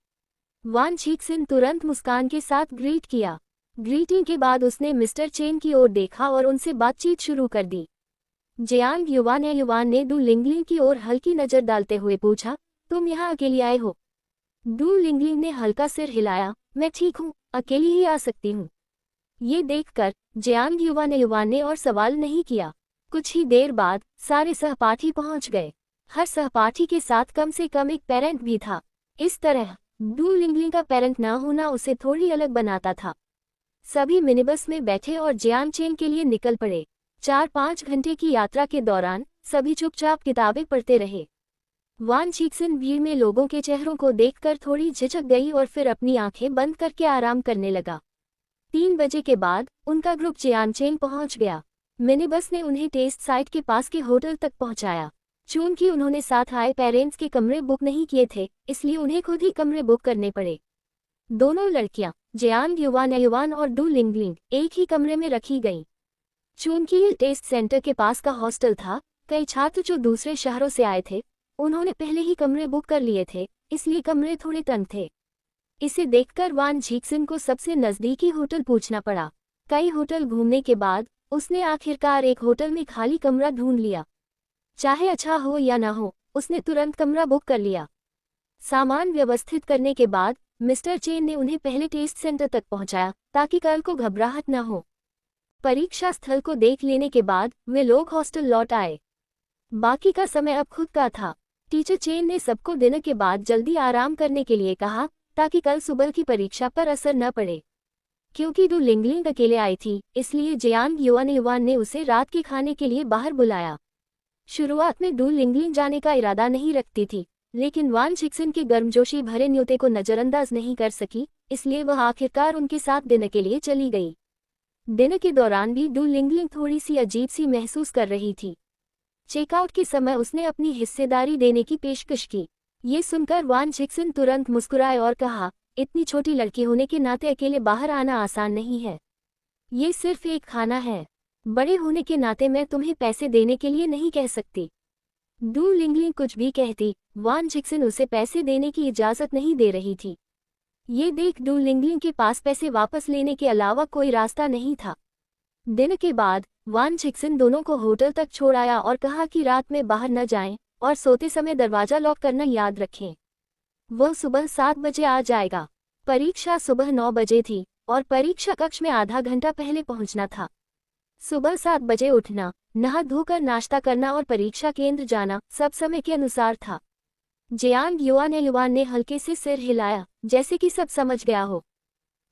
वान झीक्सिन तुरंत मुस्कान के साथ ग्रीट किया। ग्रीटिंग के बाद उसने मिस्टर चेन की ओर देखा और उनसे बातचीत शुरू कर दी। जियांग युवान ने डू लिंगलिंग की ओर हल्की नजर डालते हुए पूछा, तुम यहाँ अकेली आए हो? डू लिंगलिंग ने हल्का सिर हिलाया, मैं ठीक हूँ, अकेली ही आ सकती हूँ। ये देखकर जियांग युवान ने और सवाल नहीं किया। कुछ ही देर बाद सारे सहपाठी पहुंच गए। हर सहपाठी के साथ कम से कम एक पेरेंट भी था। इस तरह डू लिंगलिंग का पेरेंट न होना उसे थोड़ी अलग बनाता था। सभी मिनीबस में बैठे और जियांग चेन के लिए निकल पड़े। 4-5 घंटे की यात्रा के दौरान सभी चुपचाप किताबें पढ़ते रहे। वान झीक्सिन भीड़ में लोगों के चेहरों को देखकर थोड़ी झिझक गई और फिर अपनी आंखें बंद करके आराम करने लगा। 3 बजे के बाद उनका ग्रुप जियांग चेन पहुंच गया। मिनीबस ने उन्हें टेस्ट साइट के पास के होटल तक पहुंचाया। चूंकि उन्होंने साथ आए पेरेंट्स के कमरे बुक नहीं किए थे, इसलिए उन्हें खुद ही कमरे बुक करने पड़े। दोनों लड़कियां जियांग युवान और डू लिंगलिंग एक ही कमरे में रखी गईं। चूंकि ये टेस्ट सेंटर के पास का हॉस्टल था, कई छात्र जो दूसरे शहरों से आए थे उन्होंने पहले ही कमरे बुक कर लिए थे, इसलिए कमरे थोड़े तंग थे। इसे देखकर वान झीक्सिन को सबसे नजदीकी होटल पूछना पड़ा। कई होटल घूमने के बाद उसने आखिरकार एक होटल में खाली कमरा ढूंढ लिया। चाहे अच्छा हो या ना हो, उसने तुरंत कमरा बुक कर लिया। सामान व्यवस्थित करने के बाद मिस्टर चेन ने उन्हें पहले टेस्ट सेंटर तक पहुंचाया ताकि कल को घबराहट न हो। परीक्षा स्थल को देख लेने के बाद वे लोग हॉस्टल लौट आए। बाकी का समय अब खुद का था। टीचर चेन ने सबको डिनर के बाद जल्दी आराम करने के लिए कहा ताकि कल सुबह की परीक्षा पर असर न पड़े। क्योंकि डू लिंगलिंग अकेले आई थी, इसलिए जियांग युआन ने उसे रात के खाने के लिए बाहर बुलाया। शुरुआत में डू लिंगलिंग जाने का इरादा नहीं रखती थी, लेकिन वान छिक्सिन के गर्मजोशी भरे न्योते को नजरअंदाज नहीं कर सकी, इसलिए वह आखिरकार उनके साथ डिनर के लिए चली गई। डिनर के दौरान भी डू लिंगलिंग थोड़ी सी अजीब सी महसूस कर रही थी। चेकआउट के समय उसने अपनी हिस्सेदारी देने की पेशकश की। ये सुनकर वान छिक्सिन तुरंत मुस्कुराए और कहा, इतनी छोटी लड़की होने के नाते अकेले बाहर आना आसान नहीं है। ये सिर्फ एक खाना है। बड़े होने के नाते मैं तुम्हें पैसे देने के लिए नहीं कह सकती। डू लिंगलिंग कुछ भी कहती, वान छिक्सिन उसे पैसे देने की इजाजत नहीं दे रही थी। ये देख डू लिंगलिंग के पास पैसे वापस लेने के अलावा कोई रास्ता नहीं था। दिन के बाद वान छिक्सिन दोनों को होटल तक छोड़ आया और कहा कि रात में बाहर न जाएं और सोते समय दरवाजा लॉक करना याद रखें। वह सुबह 7 बजे आ जाएगा। परीक्षा सुबह 9 बजे थी और परीक्षा कक्ष में आधा घंटा पहले पहुंचना था। सुबह 7 बजे उठना, नहा धोकर नाश्ता करना और परीक्षा केंद्र जाना सब समय के अनुसार था। जियांग युआन ने हल्के से सिर हिलाया, जैसे कि सब समझ गया हो।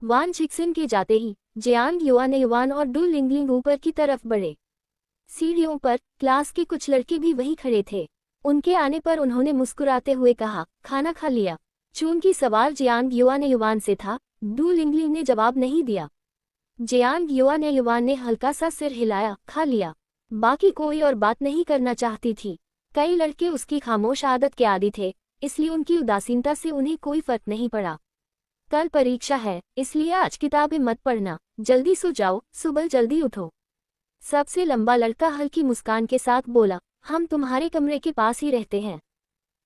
वान छिक्सिन के जाते ही जियांग युआन और डू लिंगलिंग ऊपर की तरफ बढ़े। सीढ़ियों पर क्लास के कुछ लड़के भी वहीं खड़े थे। उनके आने पर उन्होंने मुस्कुराते हुए कहा, खाना खा लिया। चूंकि सवाल जियांग युआन से था, डू लिंगलिंग ने जवाब नहीं दिया। जियांग युआन ने हल्का सा सिर हिलाया, खा लिया। बाकी कोई और बात नहीं करना चाहती थी। कई लड़के उसकी खामोश आदत के आदी थे, इसलिए उनकी उदासीनता से उन्हें कोई फर्क नहीं पड़ा। कल परीक्षा है, इसलिए आज किताबें मत पढ़ना, जल्दी सो जाओ, सुबह जल्दी उठो। सबसे लंबा लड़का हल्की मुस्कान के साथ बोला, हम तुम्हारे कमरे के पास ही रहते हैं।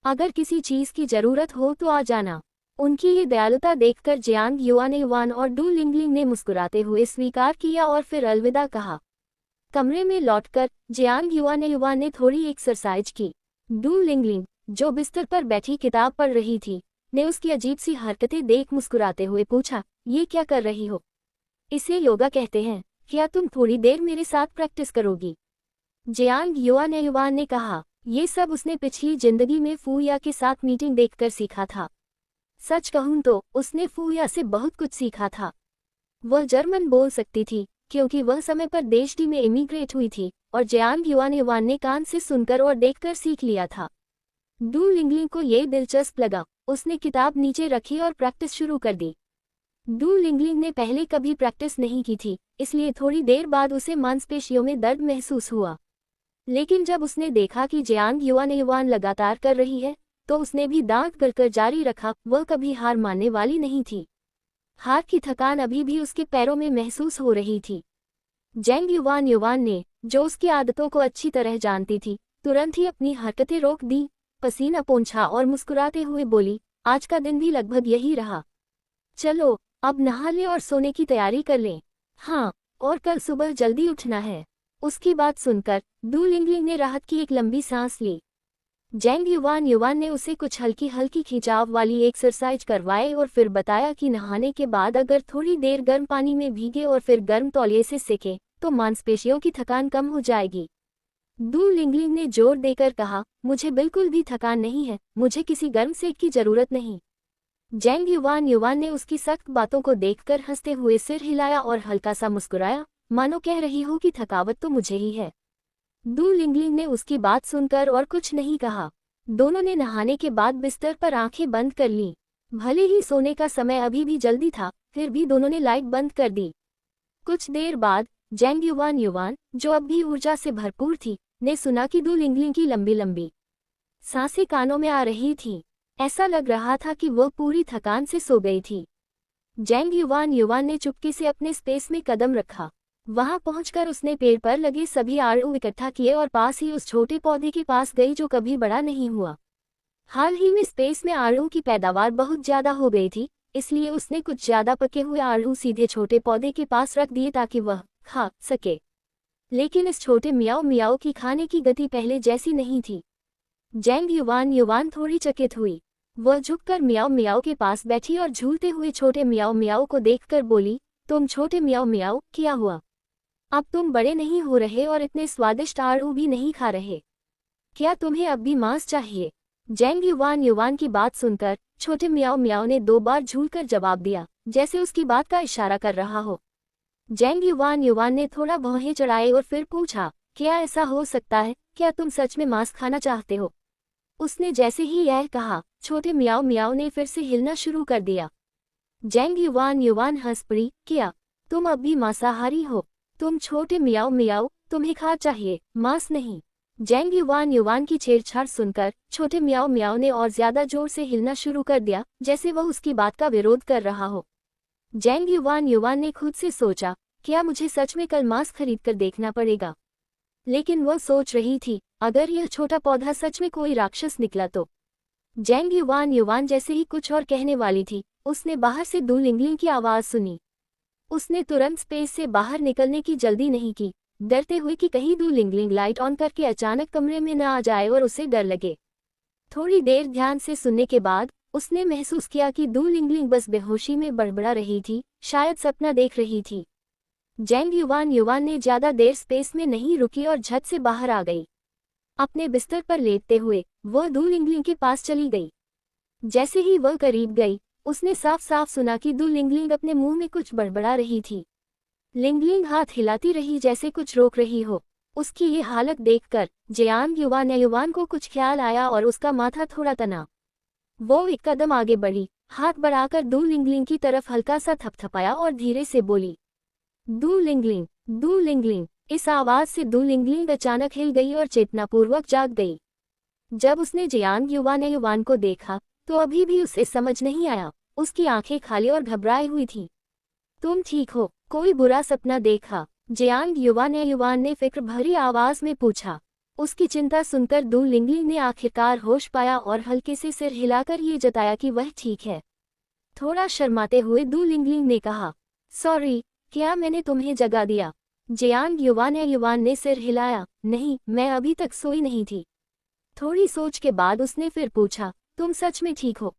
अगर किसी चीज की जरूरत हो तो आ जाना। उनकी ये दयालुता देखकर जियांग युआन और डू लिंगलिंग ने मुस्कुराते हुए स्वीकार किया और फिर अलविदा कहा। कमरे में लौटकर जियांग युआन ने थोड़ी एक्सरसाइज की। डू लिंगलिंग, जो बिस्तर पर बैठी किताब पढ़ रही थी, ने उसकी अजीब सी हरकतें देख मुस्कुराते हुए पूछा, ये क्या कर रही हो? इसे योगा कहते हैं। क्या तुम थोड़ी देर मेरे साथ प्रैक्टिस करोगी? जियांग युआन ने कहा। ये सब उसने पिछली जिंदगी में फूया के साथ मीटिंग देखकर सीखा था। सच कहूं तो उसने फूया से बहुत कुछ सीखा था। वह जर्मन बोल सकती थी क्योंकि वह समय पर देश डी में इमिग्रेट हुई थी, और जियांग युआन ने कान से सुनकर और देखकर सीख लिया था। डू लिंगलिंग को ये दिलचस्प लगा। उसने किताब नीचे रखी और प्रैक्टिस शुरू कर दी। डू लिंगलिंग ने पहले कभी प्रैक्टिस नहीं की थी, इसलिए थोड़ी देर बाद उसे मांसपेशियों में दर्द महसूस हुआ। लेकिन जब उसने देखा कि जियांग युआन लगातार कर रही है, तो उसने भी दांत गड़कर जारी रखा। वह कभी हार मानने वाली नहीं थी। हार की थकान अभी भी उसके पैरों में महसूस हो रही थी। जियांग युआन ने, जो उसकी आदतों को अच्छी तरह जानती थी, तुरंत ही अपनी हरकतें रोक दी, पसीना पोंछा और मुस्कुराते हुए बोली, आज का दिन भी लगभग यही रहा। चलो अब नहा लें और सोने की तैयारी कर लें। हाँ, और कल सुबह जल्दी उठना है। उसकी बात सुनकर डू लिंगलिंग ने राहत की एक लंबी सांस ली। जियांग युआन ने उसे कुछ हल्की हल्की खिंचाव वाली एक्सरसाइज करवाए और फिर बताया कि नहाने के बाद अगर थोड़ी देर गर्म पानी में भीगे और फिर गर्म तौलिए से सेके तो मांसपेशियों की थकान कम हो जाएगी। डू लिंगलिंग ने जोर देकर कहा, मुझे बिल्कुल भी थकान नहीं है, मुझे किसी गर्म सेक की जरूरत नहीं। जियांग युआन ने उसकी सख्त बातों को देखकर हंसते हुए सिर हिलाया और हल्का सा मुस्कुराया, मानो कह रही हो कि थकावट तो मुझे ही है। डू लिंगलिंग ने उसकी बात सुनकर और कुछ नहीं कहा। दोनों ने नहाने के बाद बिस्तर पर आंखें बंद कर लीं। भले ही सोने का समय अभी भी जल्दी था, फिर भी दोनों ने लाइट बंद कर दी। कुछ देर बाद जियांग युआन, जो अब भी ऊर्जा से भरपूर थी, ने सुना कि डू लिंगलिंग की लंबी लंबी सांसें कानों में आ रही थीं। ऐसा लग रहा था कि वह पूरी थकान से सो गई थी। जियांग युआन ने चुपके से अपने स्पेस में कदम रखा। वहां पहुंचकर उसने पेड़ पर लगे सभी आड़ू इकट्ठा किए और पास ही उस छोटे पौधे के पास गई जो कभी बड़ा नहीं हुआ। हाल ही में स्पेस में आड़ू की पैदावार बहुत ज्यादा हो गई थी, इसलिए उसने कुछ ज्यादा पके हुए आलू सीधे छोटे पौधे के पास रख दिए ताकि वह खा सके। लेकिन इस छोटे मियाओ मियाओ की खाने की गति पहले जैसी नहीं थी। जैंग युवान युवान थोड़ी चकित हुई। वह झुककर मियाओ मियाओ के पास बैठी और झूलते हुए छोटे मियाओ मियाओ को देखकर बोली, तुम छोटे मियाओ मियाओ, क्या हुआ? अब तुम बड़े नहीं हो रहे और इतने स्वादिष्ट आलू भी नहीं खा रहे। क्या तुम्हें अब भी मांस चाहिए? जैंग युवान युवान की बात सुनकर छोटे मियाओ मियाओ ने 2 बार झूलकर जवाब दिया, जैसे उसकी बात का इशारा कर रहा हो। जैंग युवान युवान ने थोड़ा भौहें चढ़ाए और फिर पूछा, क्या ऐसा हो सकता है? क्या तुम सच में मांस खाना चाहते हो? उसने जैसे ही यह कहा, छोटे मियाओ मियाओ ने फिर से हिलना शुरू कर दिया। जैंग युवान युवान हंस पड़ी, क्या तुम अब भी मांसाहारी हो? तुम छोटे मियाओ मियाओ, तुम्हें खा चाहिए, मांस नहीं। जैंग युवान युवान की छेड़छाड़ सुनकर छोटे मियाओ मियाओ ने और ज्यादा जोर से हिलना शुरू कर दिया, जैसे वह उसकी बात का विरोध कर रहा हो। जैंग युवान युवान ने खुद से सोचा, क्या मुझे सच में कल मांस खरीद कर देखना पड़ेगा? लेकिन वह सोच रही थी, अगर यह छोटा पौधा सच में कोई राक्षस निकला तो। जैंग युवान युवान जैसे ही कुछ और कहने वाली थी, उसने बाहर से दू लिंगलिंग की आवाज सुनी। उसने तुरंत स्पेस से बाहर निकलने की जल्दी नहीं की, डरते हुए कि कहीं दू लिंगलिंग लाइट ऑन करके अचानक कमरे में न आ जाए और उसे डर लगे। थोड़ी देर ध्यान से सुनने के बाद उसने महसूस किया कि दू लिंगलिंग बस बेहोशी में बड़बड़ा रही थी, शायद सपना देख रही थी। जैंग युवान युवान ने ज्यादा देर स्पेस में नहीं रुकी और झट से बाहर आ गई। अपने बिस्तर पर लेटते हुए वह दू लिंगलिंग के पास चली गई। जैसे ही वह करीब गई, उसने साफ साफ सुना कि दू लिंगलिंग अपने मुंह में कुछ बड़बड़ा रही थी। लिंगलिंग हाथ हिलाती रही जैसे कुछ रोक रही हो। उसकी ये हालत देखकर जयांग युवान युवान को कुछ ख्याल आया और उसका माथा थोड़ा तना। वो एक कदम आगे बढ़ी, हाथ बढ़ाकर दू लिंगलिंग की तरफ हल्का सा थपथपाया और धीरे से बोली, दू लिंगलिंग, दू लिंगलिंग। इस आवाज से दू लिंगलिंग अचानक हिल गई और चेतनापूर्वक जाग गई। जब उसने जयांग युवान युवान को देखा तो अभी भी उसे समझ नहीं आया, उसकी आंखें खाली और घबराई हुई थीं। तुम ठीक हो? कोई बुरा सपना देखा? जयांग युवान युवान ने फिक्र भरी आवाज में पूछा। उसकी चिंता सुनकर दू लिंगलिंग ने आखिरकार होश पाया और हल्के से सिर हिलाकर ये जताया कि वह ठीक है। थोड़ा शर्माते हुए दू लिंगलिंग ने कहा, सॉरी, क्या मैंने तुम्हें जगा दिया? जयांग युवान युवान ने सिर हिलाया, नहीं, मैं अभी तक सोई नहीं थी। थोड़ी सोच के बाद उसने फिर पूछा, तुम सच में ठीक हो?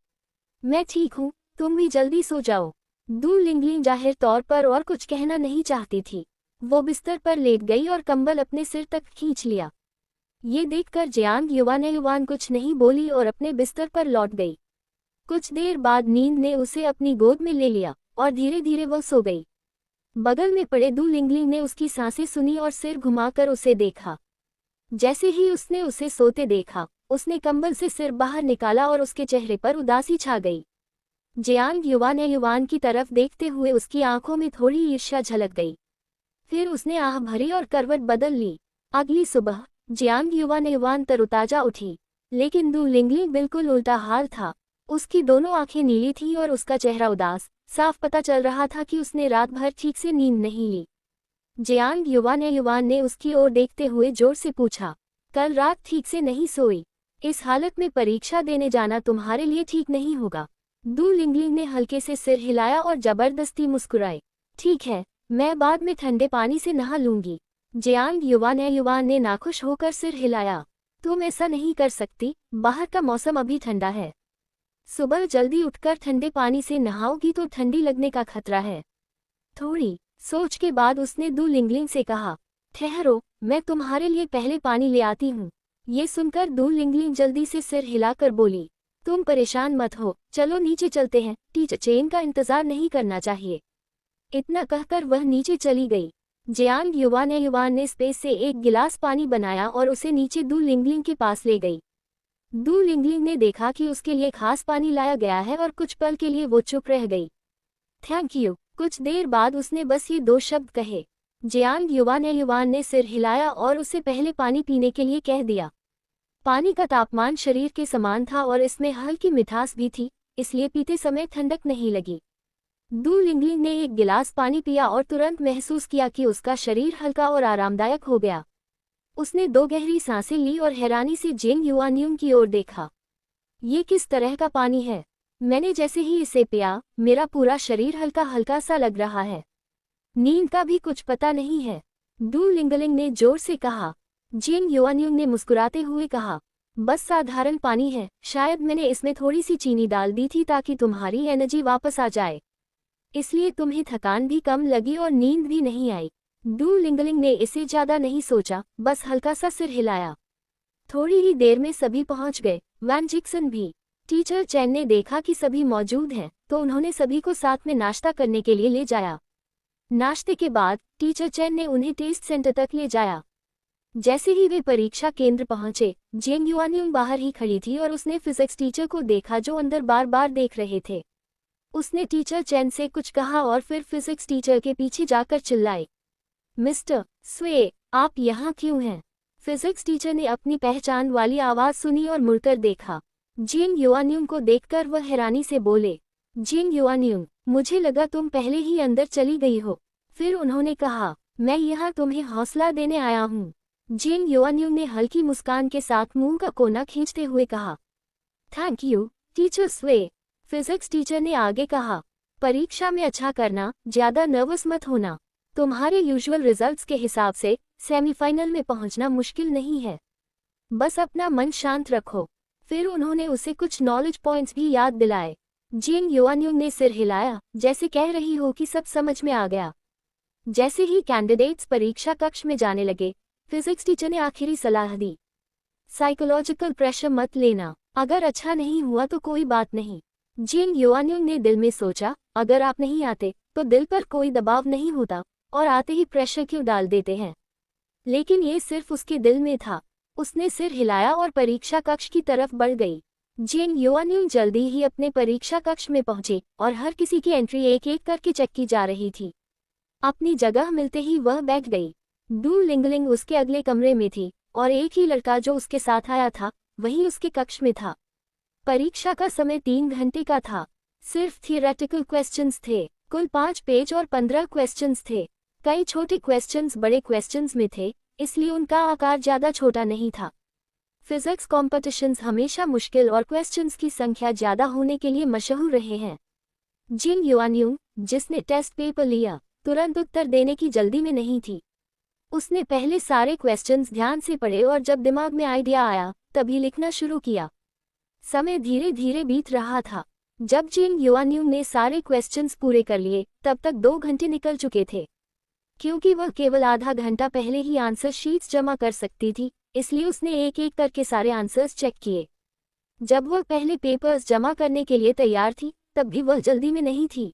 मैं ठीक हूँ, तुम भी जल्दी सो जाओ। दू लिंगलिंग जाहिर तौर पर और कुछ कहना नहीं चाहती थी। वो बिस्तर पर लेट गई और कंबल अपने सिर तक खींच लिया। ये देखकर जयांग युवान युवान कुछ नहीं बोली और अपने बिस्तर पर लौट गई। कुछ देर बाद नींद ने उसे अपनी गोद में ले लिया और धीरे धीरे वह सो गई। बगल में पड़े दू लिंगलिंग ने उसकी सांसें सुनी और सिर घुमाकर उसे देखा। जैसे ही उसने उसे सोते देखा, उसने कंबल से सिर बाहर निकाला और उसके चेहरे पर उदासी छा गई। जयांग युवान युवान की तरफ देखते हुए उसकी आंखों में थोड़ी ईर्ष्या झलक गई। फिर उसने आह भरी और करवट बदल ली। अगली सुबह जयांग युवान युवान तरोताजा उठी, लेकिन दू लिंगलिंग बिल्कुल उल्टा हाल था। उसकी दोनों आंखें नीली थीं और उसका चेहरा उदास। साफ पता चल रहा था कि उसने रात भर ठीक से नींद नहीं ली। जयांग युवान युवान ने उसकी ओर देखते हुए जोर से पूछा, कल रात ठीक से नहीं सोई? इस हालत में परीक्षा देने जाना तुम्हारे लिए ठीक नहीं होगा। दू लिंगलिंग ने हल्के से सिर हिलाया और जबरदस्ती मुस्कुराए। ठीक है, मैं बाद में ठंडे पानी से नहा लूंगी। जयांग युवान युवान ने नाखुश होकर सिर हिलाया। तुम ऐसा नहीं कर सकती, बाहर का मौसम अभी ठंडा है। सुबह जल्दी उठकर ठंडे पानी से नहाओगी तो ठंडी लगने का खतरा है। थोड़ी सोच के बाद उसने दू लिंगलिंग से कहा, ठहरो, मैं तुम्हारे लिए पहले पानी ले आती हूँ। ये सुनकर दू लिंगलिंग जल्दी से सिर हिलाकर बोली, तुम परेशान मत हो, चलो नीचे चलते हैं, टीचर चेन का इंतजार नहीं करना चाहिए। इतना कहकर वह नीचे चली गई। जयांग युवान युवान ने स्पेस से एक गिलास पानी बनाया और उसे नीचे दू लिंगलिंग के पास ले गई। दू लिंगलिंग ने देखा कि उसके लिए खास पानी लाया गया है और कुछ पल के लिए वो चुप रह गई। Thank you. कुछ देर बाद उसने बस ये 2 शब्द कहे। जयांग युवान युवान ने सिर हिलाया और उसे पहले पानी पीने के लिए कह दिया। पानी का तापमान शरीर के समान था और इसमें हल्की मिठास भी थी, इसलिए पीते समय ठंडक नहीं लगी। दू लिंगलिंग ने एक गिलास पानी पिया और तुरंत महसूस किया कि उसका शरीर हल्का और आरामदायक हो गया। उसने 2 गहरी सांसें ली और हैरानी से जेंग युआनयुंग की ओर देखा। ये किस तरह का पानी है? मैंने जैसे ही इसे पिया मेरा पूरा शरीर हल्का हल्का सा लग रहा है। नींद का भी कुछ पता नहीं है, डू लिंगलिंग ने जोर से कहा। जिंग युआनयुंग ने मुस्कुराते हुए कहा, बस साधारण पानी है, शायद मैंने इसमें थोड़ी सी चीनी डाल दी थी ताकि तुम्हारी एनर्जी वापस आ जाए, इसलिए तुम्हें थकान भी कम लगी और नींद भी नहीं आई। डू लिंगलिंग ने इसे ज्यादा नहीं सोचा, बस हल्का सा सिर हिलाया। थोड़ी ही देर में सभी पहुंच गए, वैन जिक्सन भी। टीचर चैन ने देखा कि सभी मौजूद हैं तो उन्होंने सभी को साथ में नाश्ता करने के लिए ले जाया। नाश्ते के बाद टीचर चैन ने उन्हें टेस्ट सेंटर तक ले जाया। जैसे ही वे परीक्षा केंद्र पहुंचे, जिंग युआनयुंग बाहर ही खड़ी थी और उसने फिजिक्स टीचर को देखा जो अंदर बार बार देख रहे थे। उसने टीचर चैन से कुछ कहा और फिर फिजिक्स टीचर के पीछे जाकर चिल्लाई, मिस्टर स्वे, आप यहाँ क्यों हैं? फिजिक्स टीचर ने अपनी पहचान वाली आवाज सुनी और मुड़कर देखा। जिंग युआनयुंग को देखकर वह हैरानी से बोले, जिंग युआनयुंग, मुझे लगा तुम पहले ही अंदर चली गई हो। फिर उन्होंने कहा, मैं यहाँ तुम्हें हौसला देने आया हूँ। जिंग युआनयुंग ने हल्की मुस्कान के साथ मुंह का कोना खींचते हुए कहा, थैंक यू टीचर स्वे। फिजिक्स टीचर ने आगे कहा, परीक्षा में अच्छा करना, ज्यादा नर्वस मत होना। तुम्हारे यूजुअल रिजल्ट्स के हिसाब से सेमीफाइनल में पहुंचना मुश्किल नहीं है, बस अपना मन शांत रखो। फिर उन्होंने उसे कुछ नॉलेज पॉइंट्स भी याद दिलाए। जिंग युआनयुंग ने सिर हिलाया, जैसे कह रही हो कि सब समझ में आ गया। जैसे ही कैंडिडेट्स परीक्षा कक्ष में जाने लगे, फिजिक्स टीचर ने आखिरी सलाह दी, साइकोलॉजिकल प्रेशर मत लेना, अगर अच्छा नहीं हुआ तो कोई बात नहीं। जिंग युआनयुंग ने दिल में सोचा, अगर आप नहीं आते तो दिल पर कोई दबाव नहीं होता और आते ही प्रेशर क्यों डाल देते हैं। लेकिन ये सिर्फ उसके दिल में था। उसने सिर हिलाया और परीक्षा कक्ष की तरफ बढ़ गई। जिंग युआनयुंग जल्दी ही अपने परीक्षा कक्ष में पहुंचे और हर किसी की एंट्री एक एक करके चेक की जा रही थी। अपनी जगह मिलते ही वह बैठ गई। डू लिंगलिंग उसके अगले कमरे में थी और एक ही लड़का जो उसके साथ आया था वही उसके कक्ष में था। परीक्षा का समय 3 घंटे का था। सिर्फ थियोरेटिकल क्वेश्चंस थे। कुल 5 पेज और 15 क्वेश्चंस थे। कई छोटे क्वेश्चंस बड़े क्वेश्चंस में थे, इसलिए उनका आकार ज्यादा छोटा नहीं था। फिजिक्स कॉम्पिटिशन्स हमेशा मुश्किल और क्वेश्चंस की संख्या ज्यादा होने के लिए मशहूर रहे हैं। जिंग युआनयुंग, जिसने टेस्ट पेपर लिया, तुरंत उत्तर देने की जल्दी में नहीं थी। उसने पहले सारे क्वेश्चंस ध्यान से पढ़े और जब दिमाग में आइडिया आया तभी लिखना शुरू किया। समय धीरे धीरे बीत रहा था। जब जिंग युआनयुंग ने सारे क्वेश्चंस पूरे कर लिए तब तक 2 घंटे निकल चुके थे। क्योंकि वह केवल आधा घंटा पहले ही आंसर शीट्स जमा कर सकती थी, इसलिए उसने एक एक करके सारे आंसर्स चेक किए। जब वह पहले पेपर्स जमा करने के लिए तैयार थी तब भी वह जल्दी में नहीं थी।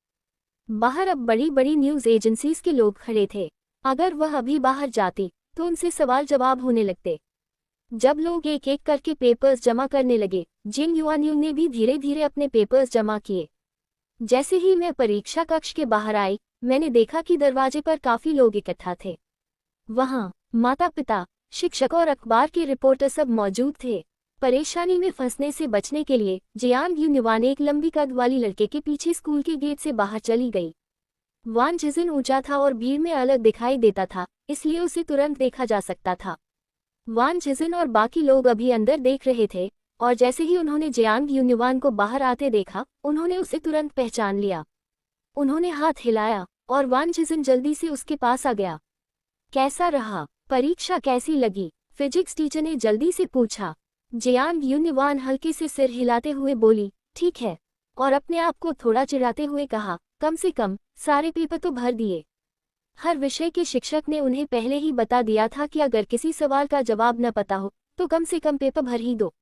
बाहर अब बड़ी बड़ी न्यूज़ एजेंसीज के लोग खड़े थे। अगर वह अभी बाहर जाती तो उनसे सवाल जवाब होने लगते। जब लोग एक एक करके पेपर्स जमा करने लगे, जिंग युआनयुंग ने भी धीरे धीरे अपने पेपर्स जमा किए। जैसे ही मैं परीक्षा कक्ष के बाहर आई, मैंने देखा कि दरवाजे पर काफी लोग इकट्ठा थे। वहाँ माता पिता, शिक्षक और अखबार के रिपोर्टर सब मौजूद थे। परेशानी में फंसने से बचने के लिए जियांग युनिवान एक लंबी कद वाली लड़के के पीछे स्कूल के गेट से बाहर चली गई। वान जिजिन ऊंचा था और भीड़ में अलग दिखाई देता था, इसलिए उसे तुरंत देखा जा सकता था। वान जिजिन और बाकी लोग अभी अंदर देख रहे थे और जैसे ही उन्होंने जियांग युनिवान को बाहर आते देखा, उन्होंने उसे तुरंत पहचान लिया। उन्होंने हाथ हिलाया और वान जिजिन जल्दी से उसके पास आ गया। कैसा रहा? परीक्षा कैसी लगी? फिजिक्स टीचर ने जल्दी से पूछा। जियांग युनिवान हल्के से सिर हिलाते हुए बोली, ठीक है, और अपने आप को थोड़ा चिढ़ाते हुए कहा, कम से कम सारे पेपर तो भर दिए। हर विषय के शिक्षक ने उन्हें पहले ही बता दिया था कि अगर किसी सवाल का जवाब न पता हो तो कम से कम पेपर भर ही दो।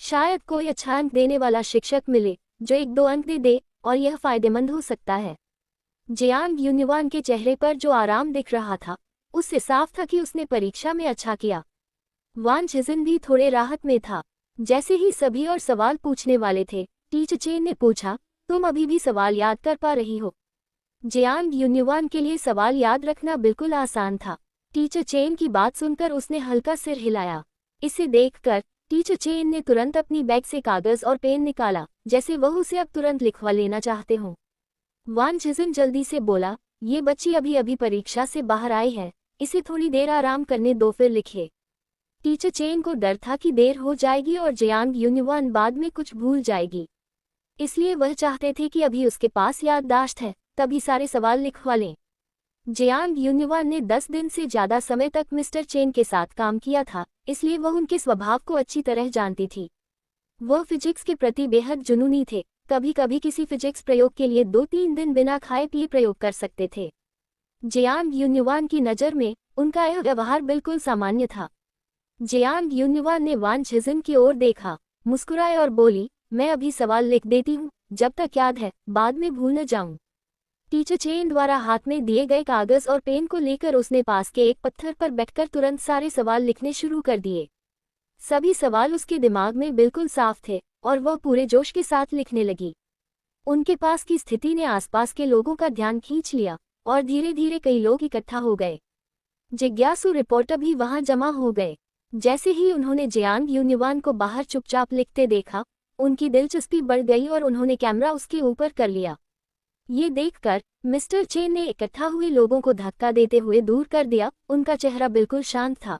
शायद कोई अच्छा अंक देने वाला शिक्षक मिले जो 1-2 अंक दे और यह फायदेमंद हो सकता है। जियांग युनिवान के चेहरे पर जो आराम दिख रहा था उससे साफ था कि उसने परीक्षा में अच्छा किया। वान जिजिन भी थोड़े राहत में था। जैसे ही सभी और सवाल पूछने वाले थे, टीचर चेन ने पूछा, तुम अभी भी सवाल याद कर पा रही हो? जियांग युनिवान के लिए सवाल याद रखना बिल्कुल आसान था। टीचर चेन की बात सुनकर उसने हल्का सिर हिलाया। इसे देखकर टीचर चेन ने तुरंत अपनी बैग से कागज और पेन निकाला, जैसे वह उसे अब तुरंत लिखवा लेना चाहते हों। वान जिजिन जल्दी से बोला, ये बच्ची अभी अभी परीक्षा से बाहर आई है, इसे थोड़ी देर आराम करने दो फिर लिखे। टीचर चेन को डर था कि देर हो जाएगी और जियांग युनिवान बाद में कुछ भूल जाएगी, इसलिए वह चाहते थे कि अभी उसके पास याददाश्त है, तभी सारे सवाल लिखवा लें। जियांग यूनिवान ने 10 दिन से ज्यादा समय तक मिस्टर चेन के साथ काम किया था, इसलिए वह उनके स्वभाव को अच्छी तरह जानती थी। वह फिजिक्स के प्रति बेहद जुनूनी थे, कभी कभी किसी फिजिक्स प्रयोग के लिए 2-3 दिन बिना खाए पिए प्रयोग कर सकते थे। जियांग यूनिवान की नज़र में उनका यह व्यवहार बिल्कुल सामान्य था। जियांग यूनिवान ने वान झिजिन की ओर देखा, मुस्कुराए और बोली, मैं अभी सवाल लिख देती हूँ, जब तक याद है, बाद में भूल न जाऊं। टीचर चेन द्वारा हाथ में दिए गए कागज और पेन को लेकर उसने पास के एक पत्थर पर बैठकर तुरंत सारे सवाल लिखने शुरू कर दिए। सभी सवाल उसके दिमाग में बिल्कुल साफ थे और वह पूरे जोश के साथ लिखने लगी। उनके पास की स्थिति ने आसपास के लोगों का ध्यान खींच लिया और धीरे धीरे कई लोग इकट्ठा हो गए। जिज्ञासु रिपोर्टर भी वहां जमा हो गए। जैसे ही उन्होंने जियांग यूनिवान को बाहर चुपचाप लिखते देखा, उनकी दिलचस्पी बढ़ गई और उन्होंने कैमरा उसके ऊपर कर लिया। ये देखकर मिस्टर चेन ने इकट्ठा हुए लोगों को धक्का देते हुए दूर कर दिया। उनका चेहरा बिल्कुल शांत था।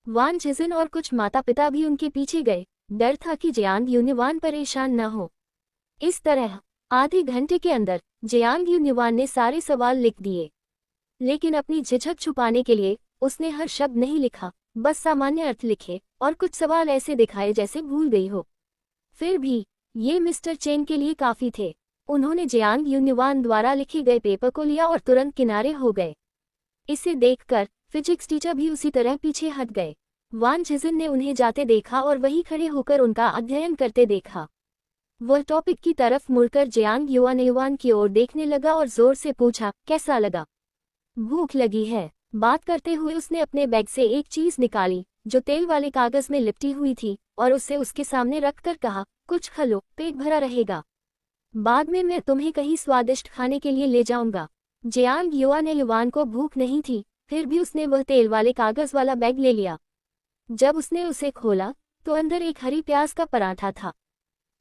वान झिजिन और कुछ माता पिता भी उनके पीछे गए। डर था कि जियांग यूनिवान परेशान न हो। इस तरह आधे घंटे के अंदर जियांग यूनिवान ने सारे सवाल लिख दिए, लेकिन अपनी झिझक छुपाने के लिए उसने हर शब्द नहीं लिखा, बस सामान्य अर्थ लिखे और कुछ सवाल ऐसे दिखाए जैसे भूल गई हो। फिर भी ये मिस्टर चेन के लिए काफी थे। उन्होंने जियांग यूनिवान द्वारा लिखे गए पेपर को लिया और तुरंत किनारे हो गए। इसे देखकर फिजिक्स टीचर भी उसी तरह पीछे हट गए। वान झिजिन ने उन्हें जाते देखा और वहीं खड़े होकर उनका अध्ययन करते देखा। वह टॉपिक की तरफ मुड़कर जियांग यूनिवान की ओर देखने लगा और जोर से पूछा, कैसा लगा? भूख लगी है? बात करते हुए उसने अपने बैग से एक चीज निकाली जो तेल वाले कागज में लिपटी हुई थी और उसे उसके सामने रखकर कहा, कुछ खा लो, पेट भरा रहेगा। बाद में मैं तुम्हें कहीं स्वादिष्ट खाने के लिए ले जाऊंगा। जियांग यूनिवान को भूख नहीं थी, फिर भी उसने वह तेल वाले कागज वाला बैग ले लिया। जब उसने उसे खोला तो अंदर एक हरी प्याज का पराठा था।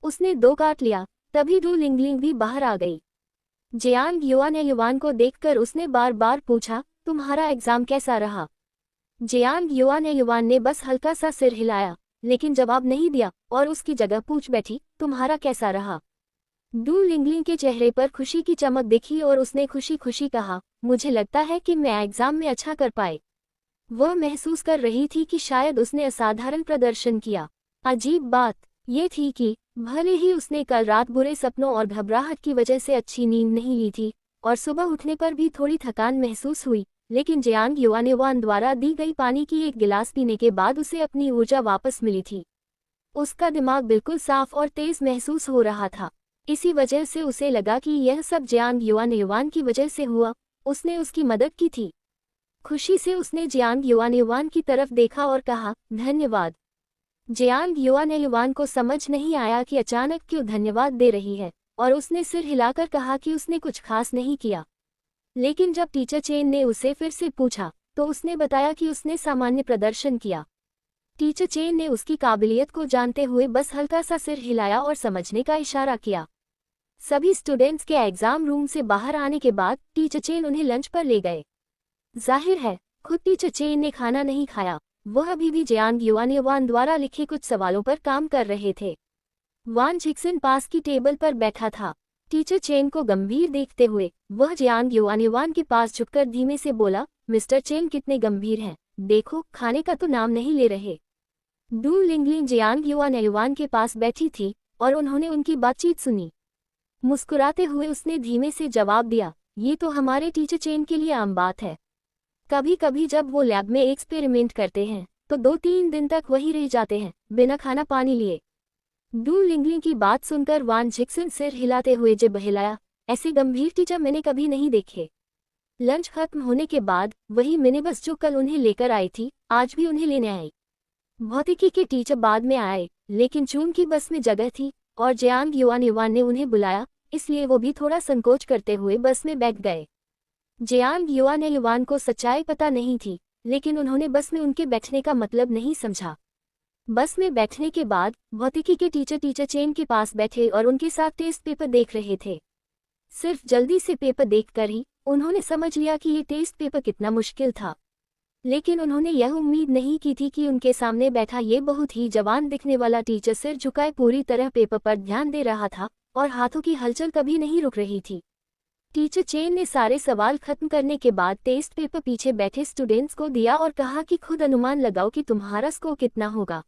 उसने 2 काट लिया, तभी डू लिंगलिंग भी बाहर आ गई। जियांग यूनिवान को देखकर उसने बार बार पूछा, तुम्हारा एग्जाम कैसा रहा? जियांग यूनिवान ने बस हल्का सा सिर हिलाया, लेकिन जवाब नहीं दिया और उसकी जगह पूछ बैठी, तुम्हारा कैसा रहा? डू लिंगलिंग के चेहरे पर खुशी की चमक दिखी और उसने खुशी खुशी कहा, मुझे लगता है कि मैं एग्जाम में अच्छा कर पाए। वह महसूस कर रही थी कि शायद उसने असाधारण प्रदर्शन किया। अजीब बात ये थी कि भले ही उसने कल रात बुरे सपनों और घबराहट की वजह से अच्छी नींद नहीं ली थी और सुबह उठने पर भी थोड़ी थकान महसूस हुई, लेकिन जियांग यूनिवान द्वारा दी गई पानी की एक गिलास पीने के बाद उसे अपनी ऊर्जा वापस मिली थी। उसका दिमाग बिल्कुल साफ और तेज महसूस हो रहा था। इसी वजह से उसे लगा कि यह सब जियांग यूनिवान की वजह से हुआ। उसने उसकी मदद की थी। खुशी से उसने जियांग यूनिवान की तरफ देखा और कहा, धन्यवाद। जियांग यूनिवान को समझ नहीं आया कि अचानक क्यों धन्यवाद दे रही है और उसने सिर हिलाकर कहा कि उसने कुछ खास नहीं किया। लेकिन जब टीचर चेन ने उसे फिर से पूछा तो उसने बताया कि उसने सामान्य प्रदर्शन किया। टीचर चेन ने उसकी काबिलियत को जानते हुए बस हल्का सा सिर हिलाया और समझने का इशारा किया। सभी स्टूडेंट्स के एग्जाम रूम से बाहर आने के बाद टीचर चेन उन्हें लंच पर ले गए। जाहिर है खुद टीचर चेन ने खाना नहीं खाया, वह अभी भी जियांग यूनिवान द्वारा लिखे कुछ सवालों पर काम कर रहे थे। वान झिक्सिन पास की टेबल पर बैठा था। टीचर चेन को गंभीर देखते हुए वह जियांग यूनिवान के पास झुककर धीमे से बोला, मिस्टर चेन कितने गंभीर हैं, देखो खाने का तो नाम नहीं ले रहे। डू लिंगलिंग जियांग यूनिवान के पास बैठी थी और उन्होंने उनकी बातचीत सुनी। मुस्कुराते हुए उसने धीमे से जवाब दिया, ये तो हमारे टीचर चेन के लिए आम बात है। कभी कभी जब वो लैब में एक्सपेरिमेंट करते हैं तो 2-3 दिन तक वही रह जाते हैं बिना खाना पानी लिए। डू लिंगलिंग की बात सुनकर वान झिक्सिन सिर हिलाते हुए जे बहलाया, ऐसे गंभीर टीचर मैंने कभी नहीं देखे। लंच खत्म होने के बाद वही मिनी बस जो कल उन्हें लेकर आई थी आज भी उन्हें लेने आई। भौतिकी के टीचर बाद में आए, लेकिन चूंकि बस में जगह थी और जियांग यूनिवान ने उन्हें बुलाया, इसलिए वो भी थोड़ा संकोच करते हुए बस में बैठ गए। जियांग यूनिवान को सच्चाई पता नहीं थी, लेकिन उन्होंने बस में उनके बैठने का मतलब नहीं समझा। बस में बैठने के बाद भौतिकी के टीचर चेन के पास बैठे और उनके साथ टेस्ट पेपर देख रहे थे। सिर्फ जल्दी से पेपर देखकर ही उन्होंने समझ लिया कि ये टेस्ट पेपर कितना मुश्किल था, लेकिन उन्होंने यह उम्मीद नहीं की थी कि उनके सामने बैठा ये बहुत ही जवान दिखने वाला टीचर सिर झुकाए पूरी तरह पेपर पर ध्यान दे रहा था और हाथों की हलचल कभी नहीं रुक रही थी। टीचर चेन ने सारे सवाल खत्म करने के बाद टेस्ट पेपर पीछे बैठे स्टूडेंट्स को दिया और कहा कि खुद अनुमान लगाओ कि तुम्हारा स्कोर कितना होगा।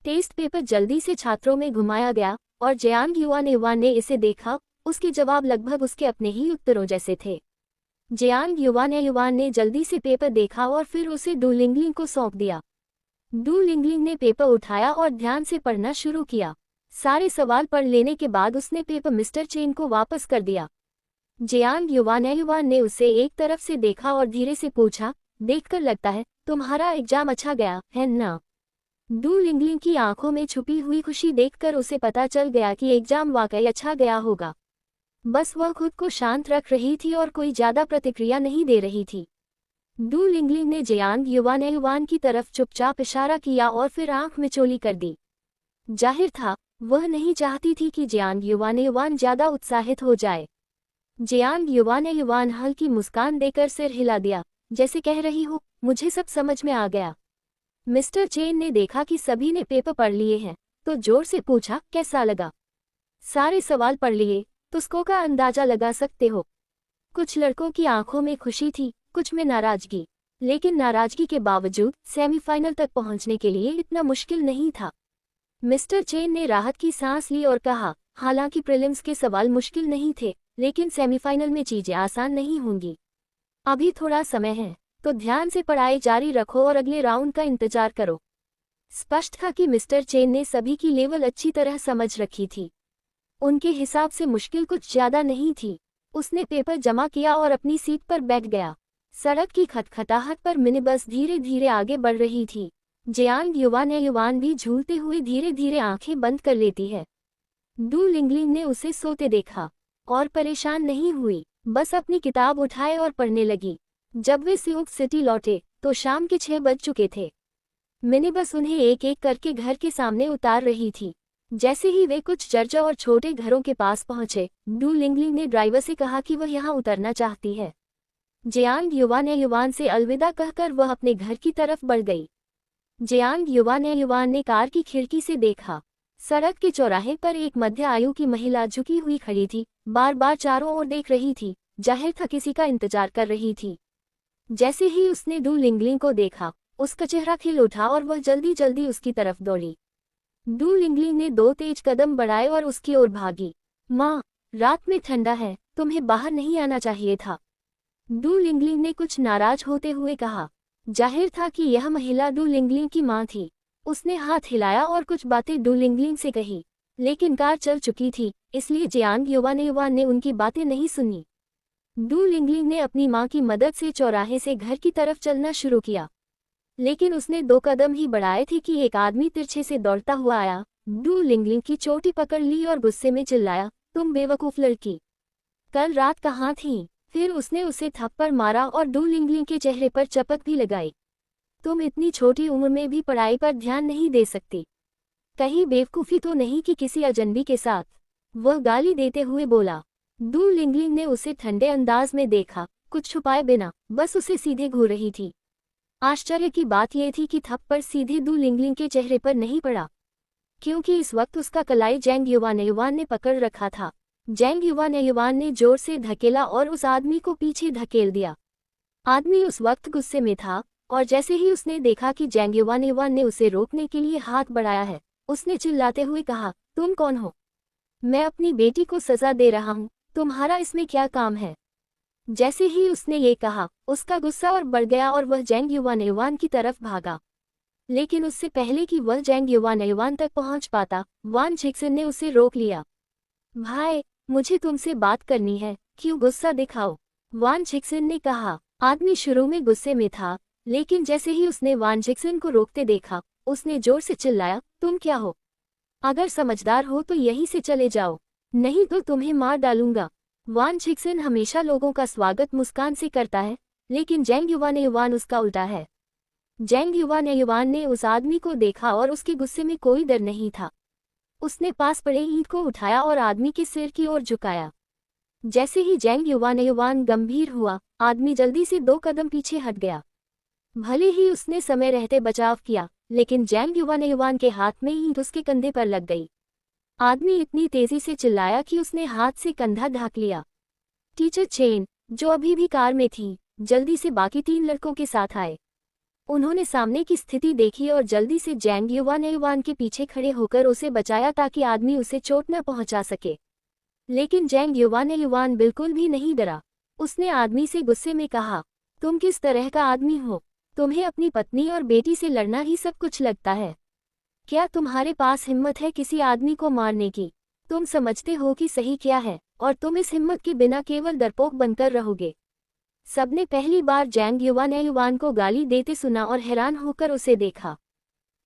टेस्ट पेपर जल्दी से छात्रों में घुमाया गया और जयांग युवान ने इसे देखा। उसके जवाब लगभग उसके अपने ही उत्तरों जैसे थे। जयांग युवान ने जल्दी से पेपर देखा और फिर उसे डू लिंगलिंग को सौंप दिया। डू लिंगलिंग ने पेपर उठाया और ध्यान से पढ़ना शुरू किया। सारे सवाल पढ़ लेने के बाद उसने पेपर मिस्टर चेन को वापस कर दिया। जयांग युवान ने उसे एक तरफ से देखा और धीरे से पूछा, देखकर लगता है तुम्हारा एग्जाम अच्छा गया है ना? डू लिंगलिंग की आंखों में छुपी हुई खुशी देखकर उसे पता चल गया कि एग्जाम वाकई अच्छा गया होगा। बस वह खुद को शांत रख रही थी और कोई ज्यादा प्रतिक्रिया नहीं दे रही थी। डू लिंगलिंग ने जयांग युवान की तरफ चुपचाप इशारा किया और फिर आंख मिचोली कर दी। जाहिर था वह नहीं चाहती थी कि जयांग युवान ज्यादा उत्साहित हो जाए। जयांग युवान हल्की मुस्कान देकर सिर हिला दिया, जैसे कह रही हो मुझे सब समझ में आ गया। मिस्टर चेन ने देखा कि सभी ने पेपर पढ़ लिए हैं, तो जोर से पूछा, कैसा लगा? सारे सवाल पढ़ लिए तो स्कोर का अंदाजा लगा सकते हो। कुछ लड़कों की आंखों में खुशी थी, कुछ में नाराजगी, लेकिन नाराजगी के बावजूद सेमीफाइनल तक पहुंचने के लिए इतना मुश्किल नहीं था। मिस्टर चेन ने राहत की सांस ली और कहा, हालांकि प्रीलिम्स के सवाल मुश्किल नहीं थे, लेकिन सेमीफाइनल में चीजें आसान नहीं होंगी। अभी थोड़ा समय है, तो ध्यान से पढ़ाई जारी रखो और अगले राउंड का इंतजार करो। स्पष्ट था कि मिस्टर चेन ने सभी की लेवल अच्छी तरह समझ रखी थी। उनके हिसाब से मुश्किल कुछ ज्यादा नहीं थी। उसने पेपर जमा किया और अपनी सीट पर बैठ गया। सड़क की खटखटाहट पर मिनी बस धीरे धीरे आगे बढ़ रही थी। जयांग युवान भी झूलते हुए धीरे धीरे आंखें बंद कर लेती है। डू लिंगलिंग ने उसे सोते देखा और परेशान नहीं हुई, बस अपनी किताब उठाए और पढ़ने लगी। जब वे सियोग सिटी लौटे तो शाम के 6 बज चुके थे। मिनी बस उन्हें एक एक करके घर के सामने उतार रही थी। जैसे ही वे कुछ चर्चा और छोटे घरों के पास पहुंचे, डू लिंगलिंग ने ड्राइवर से कहा कि वह यहां उतरना चाहती है। जयांग युवान से अलविदा कहकर वह अपने घर की तरफ बढ़ गई। जयांग युवान ने कार की खिड़की से देखा। सड़क के चौराहे पर एक मध्य आयु की महिला झुकी हुई खड़ी थी, बार बार चारों ओर देख रही थी, जाहिर था किसी का इंतजार कर रही थी। जैसे ही उसने डू लिंगलिंग को देखा, उसका चेहरा खिल उठा और वह जल्दी जल्दी उसकी तरफ दौड़ी। डू लिंगलिंग ने 2 तेज कदम बढ़ाए और उसकी ओर भागी। माँ, रात में ठंडा है, तुम्हें बाहर नहीं आना चाहिए था। डू लिंगलिंग ने कुछ नाराज होते हुए कहा। जाहिर था कि यह महिला डू लिंगलिंग की माँ थी। उसने हाथ हिलाया और कुछ बातें डू लिंगलिंग से कही, लेकिन कार चल चुकी थी, इसलिए जयांग युवान ने उनकी बातें नहीं सुनी। डू लिंगलिंग ने अपनी माँ की मदद से चौराहे से घर की तरफ चलना शुरू किया, लेकिन उसने 2 कदम ही बढ़ाए थे कि एक आदमी तिरछे से दौड़ता हुआ आया। डू लिंगलिंग की चोटी पकड़ ली और गुस्से में चिल्लाया, तुम बेवकूफ लड़की, कल रात कहाँ थी? फिर उसने उसे थप्पड़ मारा और डू लिंगलिंग के चेहरे पर चपत भी लगाई। तुम इतनी छोटी उम्र में भी पढ़ाई पर ध्यान नहीं दे सकती, कहीं बेवकूफ़ी तो नहीं कि किसी अजनबी के साथ? वह गाली देते हुए बोला। डू लिंगलिंग ने उसे ठंडे अंदाज में देखा, कुछ छुपाए बिना, बस उसे सीधे घूर रही थी। आश्चर्य की बात यह थी कि थप्पड़ सीधे डू लिंगलिंग के चेहरे पर नहीं पड़ा, क्योंकि इस वक्त उसका कलाई जैंग युवान ने पकड़ रखा था। जैंग युवान ने जोर से धकेला और उस आदमी को पीछे धकेल दिया। आदमी उस वक्त गुस्से में था और जैसे ही उसने देखा कि जैंग युवान ने उसे रोकने के लिए हाथ बढ़ाया है, उसने चिल्लाते हुए कहा, तुम कौन हो? मैं अपनी बेटी को सजा दे रहा हूँ, तुम्हारा इसमें क्या काम है? जैसे ही उसने ये कहा, उसका गुस्सा और बढ़ गया और वह जैंग युवान की तरफ भागा। लेकिन उससे पहले कि वह जैंग युवान तक पहुंच पाता, वान झिक्सन ने उसे रोक लिया। भाई, मुझे तुमसे बात करनी है, क्यों गुस्सा दिखाओ? वान झिक्सन ने कहा। आदमी शुरू में गुस्से में था, लेकिन जैसे ही उसने वान झिक्सन को रोकते देखा, उसने जोर से चिल्लाया, तुम क्या हो? अगर समझदार हो तो यहीं से चले जाओ, नहीं तो तुम्हें मार डालूंगा। वान झिक्सन हमेशा लोगों का स्वागत मुस्कान से करता है, लेकिन जैंग युवान उसका उल्टा है। जैंग युवान ने उस आदमी को देखा और उसके गुस्से में कोई डर नहीं था। उसने पास पड़े ईंट को उठाया और आदमी के सिर की ओर झुकाया। जैसे ही जैंग युवान गंभीर हुआ, आदमी जल्दी से 2 कदम पीछे हट गया। भले ही उसने समय रहते बचाव किया, लेकिन जैंग युवान के हाथ में ईंट उसके कंधे पर लग गई। आदमी इतनी तेजी से चिल्लाया कि उसने हाथ से कंधा ढक लिया। टीचर चेन, जो अभी भी कार में थी, जल्दी से बाकी 3 लड़कों के साथ आए। उन्होंने सामने की स्थिति देखी और जल्दी से जैंग युवान के पीछे खड़े होकर उसे बचाया ताकि आदमी उसे चोट न पहुंचा सके। लेकिन जैंग युवान बिल्कुल भी नहीं डरा। उसने आदमी से गुस्से में कहा, तुम किस तरह का आदमी हो? तुम्हें अपनी पत्नी और बेटी से लड़ना ही सब कुछ लगता है। क्या तुम्हारे पास हिम्मत है किसी आदमी को मारने की? तुम समझते हो कि सही क्या है, और तुम इस हिम्मत के बिना केवल डरपोक बनकर रहोगे। सबने पहली बार जैंग युवान को गाली देते सुना और हैरान होकर उसे देखा।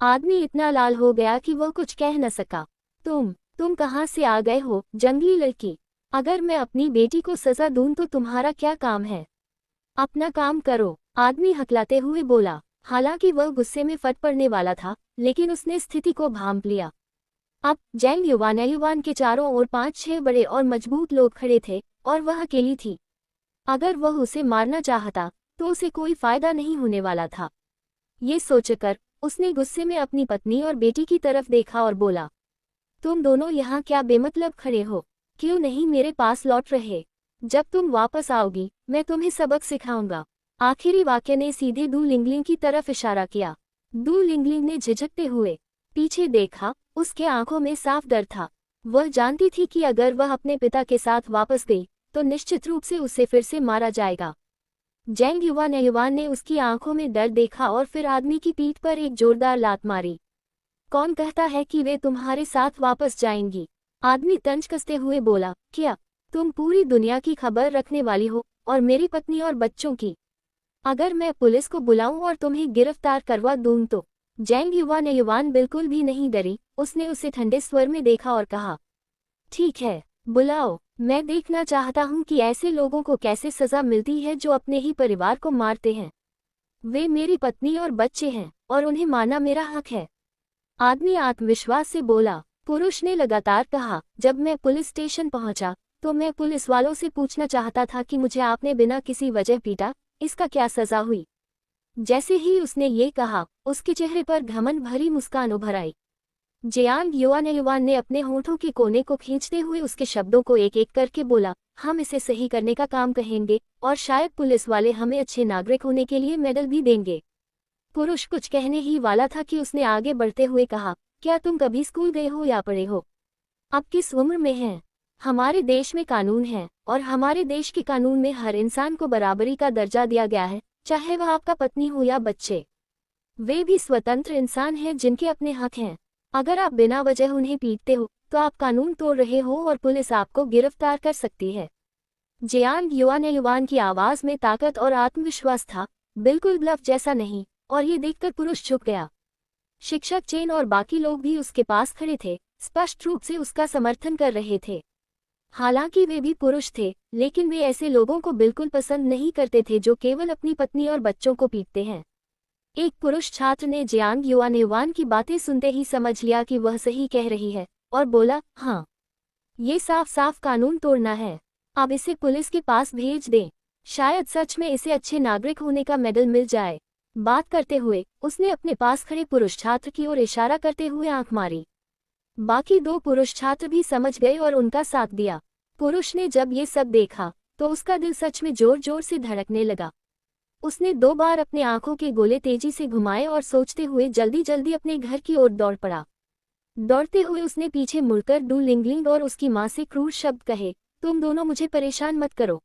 आदमी इतना लाल हो गया कि वह कुछ कह न सका। तुम कहाँ से आ गए हो, जंगली लड़की? अगर मैं अपनी बेटी को सजा दूं तो तुम्हारा क्या काम है? अपना काम करो, आदमी हकलाते हुए बोला। हालांकि वह गुस्से में फट पड़ने वाला था, लेकिन उसने स्थिति को भांप लिया। अब जैंग युवान के चारों ओर 5-6 बड़े और मजबूत लोग खड़े थे और वह अकेली थी। अगर वह उसे मारना चाहता तो उसे कोई फायदा नहीं होने वाला था। ये सोचकर उसने गुस्से में अपनी पत्नी और बेटी की तरफ देखा और बोला, तुम दोनों यहाँ क्या बेमतलब खड़े हो? क्यों नहीं मेरे पास लौट रहे? जब तुम वापस आओगी मैं तुम्हें सबक सिखाऊंगा। आखिरी वाक्य ने सीधे दू लिंगलिंग की तरफ इशारा किया। दू लिंगलिंग ने झिझकते हुए पीछे देखा। उसके आंखों में साफ डर था। वह जानती थी कि अगर वह अपने पिता के साथ वापस गई तो निश्चित रूप से उसे फिर से मारा जाएगा। जैंग युवान ने उसकी आंखों में डर देखा और फिर आदमी की पीठ पर एक जोरदार लात मारी। कौन कहता है कि वे तुम्हारे साथ वापस जाएंगी? आदमी तंज कसते हुए बोला, क्या तुम पूरी दुनिया की खबर रखने वाली हो, और मेरी पत्नी और बच्चों की? अगर मैं पुलिस को बुलाऊं और तुम्हें गिरफ्तार करवा दूं तो? जैंग युवान बिल्कुल भी नहीं डरी। उसने उसे ठंडे स्वर में देखा और कहा, ठीक है, बुलाओ। मैं देखना चाहता हूं कि ऐसे लोगों को कैसे सजा मिलती है जो अपने ही परिवार को मारते हैं। वे मेरी पत्नी और बच्चे हैं और उन्हें मारना मेरा हक है। आदमी आत्मविश्वास से बोला। पुरुष ने लगातार कहा, जब मैं पुलिस स्टेशन पहुंचा तो मैं पुलिस वालों से पूछना चाहता था कि मुझे आपने बिना किसी वजह पीटा, इसका क्या सजा हुई? जैसे ही उसने ये कहा, उसके चेहरे पर घमंड भरी मुस्कान उभर आई। जैंग युवान ने अपने होठों के कोने को खींचते हुए उसके शब्दों को एक एक करके बोला, हम इसे सही करने का काम कहेंगे और शायद पुलिस वाले हमें अच्छे नागरिक होने के लिए मेडल भी देंगे। पुरुष कुछ कहने ही वाला था कि उसने आगे बढ़ते हुए कहा, क्या तुम कभी स्कूल गए हो या पढ़े हो? अब किस उम्र में हैं? हमारे देश में कानून है और हमारे देश के कानून में हर इंसान को बराबरी का दर्जा दिया गया है, चाहे वह आपका पत्नी हो या बच्चे। वे भी स्वतंत्र इंसान हैं जिनके अपने हक हैं। अगर आप बिना वजह उन्हें पीटते हो तो आप कानून तोड़ रहे हो और पुलिस आपको गिरफ्तार कर सकती है। जैंग युवान की आवाज में ताकत और आत्मविश्वास था, बिल्कुल ब्लफ जैसा नहीं, और ये देखकर पुरुष झुक गया। शिक्षक चेन और बाकी लोग भी उसके पास खड़े थे, स्पष्ट रूप से उसका समर्थन कर रहे थे। हालांकि वे भी पुरुष थे, लेकिन वे ऐसे लोगों को बिल्कुल पसंद नहीं करते थे जो केवल अपनी पत्नी और बच्चों को पीटते हैं। एक पुरुष छात्र ने जैंग युवान की बातें सुनते ही समझ लिया कि वह सही कह रही है और बोला, हाँ, ये साफ साफ कानून तोड़ना है। अब इसे पुलिस के पास भेज दें। शायद सच में इसे अच्छे नागरिक होने का मेडल मिल जाए। बात करते हुए उसने अपने पास खड़े पुरुष छात्र की ओर इशारा करते हुए आंख मारी। बाकी 2 पुरुष छात्र भी समझ गए और उनका साथ दिया। पुरुष ने जब ये सब देखा तो उसका दिल सच में जोर जोर से धड़कने लगा। उसने 2 बार अपने आंखों के गोले तेजी से घुमाए और सोचते हुए जल्दी जल्दी अपने घर की ओर दौड़ पड़ा। दौड़ते हुए उसने पीछे मुड़कर दू लिंगलिंग और उसकी मां से क्रूर शब्द कहे, तुम दोनों मुझे परेशान मत करो,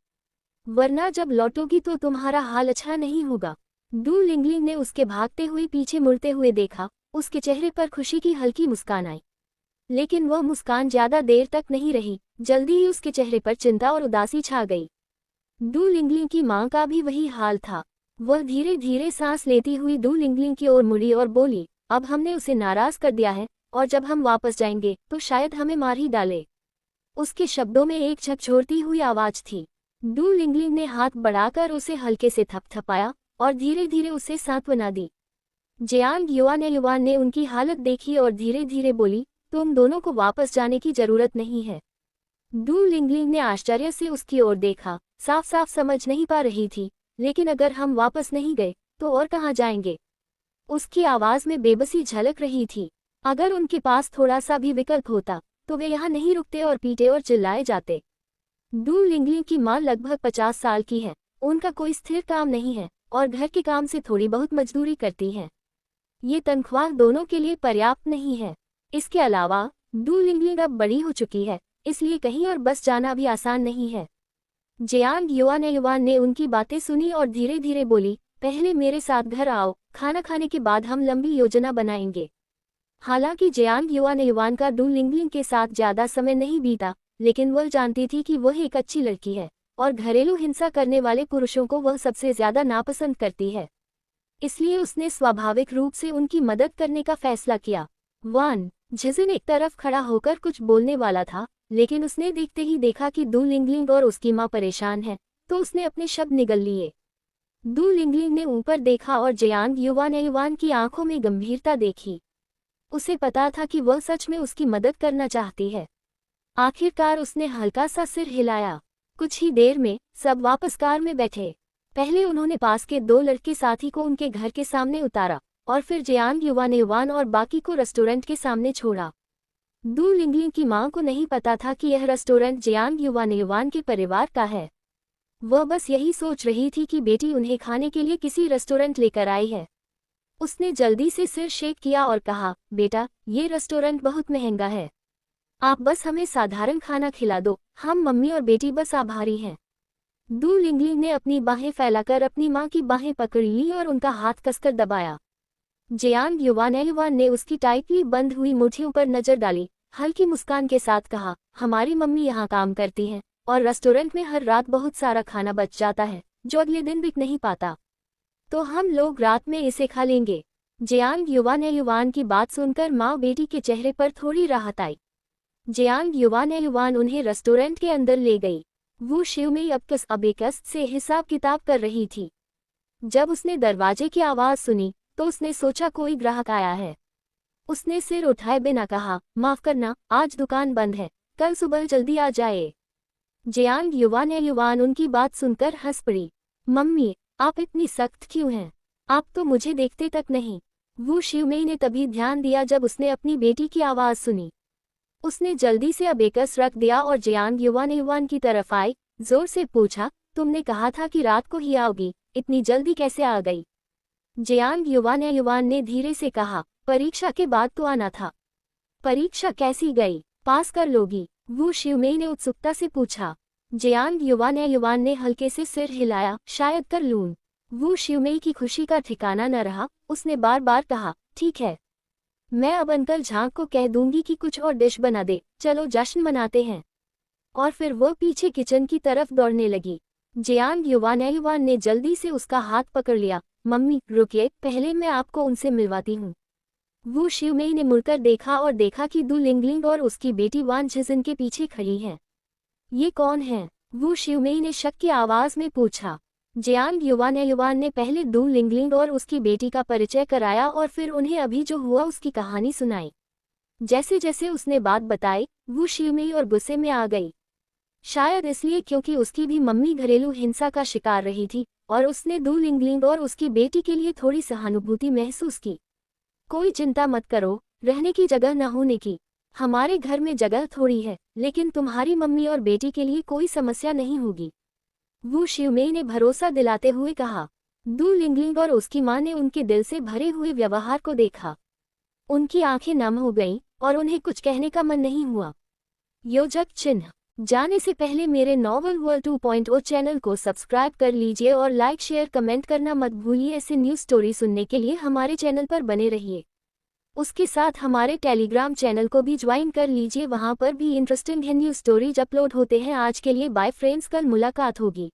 वरना जब लौटोगी तो तुम्हारा हाल अच्छा नहीं होगा। दू लिंगलिंग ने उसके भागते हुए पीछे मुड़ते हुए देखा। उसके चेहरे पर खुशी की हल्की मुस्कान आई, लेकिन वह मुस्कान ज्यादा देर तक नहीं रही। जल्दी ही उसके चेहरे पर चिंता और उदासी छा गई। दू लिंगलिंग की मां का भी वही हाल था। वह धीरे धीरे सांस लेती हुई दू लिंगलिंग की ओर मुड़ी और बोली, अब हमने उसे नाराज कर दिया है और जब हम वापस जाएंगे तो शायद हमें मार ही डाले। उसके शब्दों में एक झकझोरती हुई आवाज थी। दू लिंगलिंग ने हाथ बढ़ाकर उसे हल्के से थपथपाया और धीरे धीरे उसे सांत्वना दी। जैंग युवान ने उनकी हालत देखी और धीरे धीरे बोली, तुम दोनों को वापस जाने की जरूरत नहीं है। दू लिंगलिंग ने आश्चर्य से उसकी ओर देखा, साफ साफ समझ नहीं पा रही थी, लेकिन अगर हम वापस नहीं गए तो और कहाँ जाएंगे? उसकी आवाज में बेबसी झलक रही थी। अगर उनके पास थोड़ा सा भी विकल्प होता तो वे यहाँ नहीं रुकते और पीटे और चिल्लाए जाते। डू लिंगलिंग की माँ लगभग 50 साल की है। उनका कोई स्थिर काम नहीं है और घर के काम से थोड़ी बहुत मजदूरी करती हैं। ये तनख्वाह दोनों के लिए पर्याप्त नहीं है। इसके अलावा डू लिंगलिंग अब बड़ी हो चुकी है, इसलिए कहीं और बस जाना भी आसान नहीं है। जियांग युआन ने उनकी बातें सुनी और धीरे धीरे बोली, पहले मेरे साथ घर आओ, खाना खाने के बाद हम लंबी योजना बनाएंगे। हालांकि जियांग युआन का डू लिंगलिंग के साथ ज्यादा समय नहीं बीता, लेकिन वह जानती थी कि वह एक अच्छी लड़की है और घरेलू हिंसा करने वाले पुरुषों को वह सबसे ज्यादा नापसंद करती है। इसलिए उसने स्वाभाविक रूप से उनकी मदद करने का फैसला किया। वान झिजिन एक तरफ खड़ा होकर कुछ बोलने वाला था, लेकिन उसने देखते ही देखा कि डू लिंगलिंग और उसकी माँ परेशान है, तो उसने अपने शब्द निगल लिए। डू लिंगलिंग ने ऊपर देखा और जियांग युआन की आंखों में गंभीरता देखी। उसे पता था कि वह सच में उसकी मदद करना चाहती है। आखिरकार उसने हल्का सा सिर हिलाया। कुछ ही देर में सब वापस कार में बैठे। पहले उन्होंने पास के 2 लड़के साथी को उनके घर के सामने उतारा और फिर जियांग युआन और बाकी को रेस्टोरेंट के सामने छोड़ा। डू लिंगलिंग की मां को नहीं पता था कि यह रेस्टोरेंट जियांग युआन के परिवार का है। वह बस यही सोच रही थी कि बेटी उन्हें खाने के लिए किसी रेस्टोरेंट लेकर आई है। उसने जल्दी से सिर शेक किया और कहा, बेटा, ये रेस्टोरेंट बहुत महंगा है। आप बस हमें साधारण खाना खिला दो, हम मम्मी और बेटी बस आभारी हैं। डू लिंगलिंग ने अपनी बाहें फैलाकर अपनी मां की बाहें पकड़ ली और उनका हाथ कसकर दबाया। जियांग युआन ने उसकी टाइटली बंद हुई मुट्ठियों पर नजर डाली, हल्की मुस्कान के साथ कहा, हमारी मम्मी यहाँ काम करती हैं और रेस्टोरेंट में हर रात बहुत सारा खाना बच जाता है जो अगले दिन बिक नहीं पाता, तो हम लोग रात में इसे खा लेंगे। जियांग युआन की बात सुनकर माँ बेटी के चेहरे पर थोड़ी राहत आई। जियांग युआन उन्हें रेस्टोरेंट के अंदर ले गई। वो शिवमेई अबेकस से हिसाब किताब कर रही थी। जब उसने दरवाजे की आवाज सुनी तो उसने सोचा कोई ग्राहक आया है। उसने सिर उठाए बिना कहा, माफ करना, आज दुकान बंद है, कल सुबह जल्दी आ जाए। जियांग युआन उनकी बात सुनकर हंस पड़ी। मम्मी, आप इतनी सख्त क्यों हैं? आप तो मुझे देखते तक नहीं। वो शिवमेई ने तभी ध्यान दिया जब उसने अपनी बेटी की आवाज सुनी। उसने जल्दी से अबेकस रख दिया और जियांग युआन की तरफ आई, जोर से पूछा, तुमने कहा था कि रात को ही आओगी, इतनी जल्दी कैसे आ गई? जियांग युआन ने धीरे से कहा, परीक्षा के बाद तो आना था। परीक्षा कैसी गई, पास कर लोगी? वो शिवमेई ने उत्सुकता से पूछा। जियांग युआन ने हल्के से सिर हिलाया, शायद कर लूं। वो शिवमेई की खुशी का ठिकाना न रहा। उसने बार बार कहा, ठीक है, मैं अब अंकल झांग को कह दूंगी कि कुछ और डिश बना दे, चलो जश्न मनाते हैं। और फिर वो पीछे किचन की तरफ दौड़ने लगी। जियांग युआन ने जल्दी से उसका हाथ पकड़ लिया। मम्मी रुकिए, पहले मैं आपको उनसे मिलवाती हूँ। वो शिवमेई ने मुड़कर देखा और देखा कि डू लिंगलिंग और उसकी बेटी वान झिजिन के पीछे खड़ी हैं। ये कौन है? वो शिवमेई ने शक की आवाज में पूछा। जियांग युआन ने पहले डू लिंगलिंग और उसकी बेटी का परिचय कराया और फिर उन्हें अभी जो हुआ उसकी कहानी सुनाई। जैसे जैसे उसने बात बताई, वो शिवमेई और गुस्से में आ गई। शायद इसलिए क्योंकि उसकी भी मम्मी घरेलू हिंसा का शिकार रही थी और उसने डू लिंगलिंग और उसकी बेटी के लिए थोड़ी सहानुभूति महसूस की। कोई चिंता मत करो, रहने की जगह न होने की। हमारे घर में जगह थोड़ी है, लेकिन तुम्हारी मम्मी और बेटी के लिए कोई समस्या नहीं होगी। वो शिवमेई ने भरोसा दिलाते हुए कहा। डू लिंगलिंग और उसकी मां ने उनके दिल से भरे हुए व्यवहार को देखा। उनकी आंखें नम हो गईं और उन्हें कुछ कहने का मन नहीं हुआ। योजक चिन्ह जाने से पहले मेरे नॉवल वर्ल्ड 2.0 चैनल को सब्सक्राइब कर लीजिए और लाइक शेयर कमेंट करना मत भूलिए। ऐसे न्यूज़ स्टोरी सुनने के लिए हमारे चैनल पर बने रहिए। उसके साथ हमारे टेलीग्राम चैनल को भी ज्वाइन कर लीजिए, वहां पर भी इंटरेस्टिंग है न्यूज़ स्टोरीज अपलोड होते हैं। आज के लिए बाय फ्रेंड्स, कल मुलाकात होगी।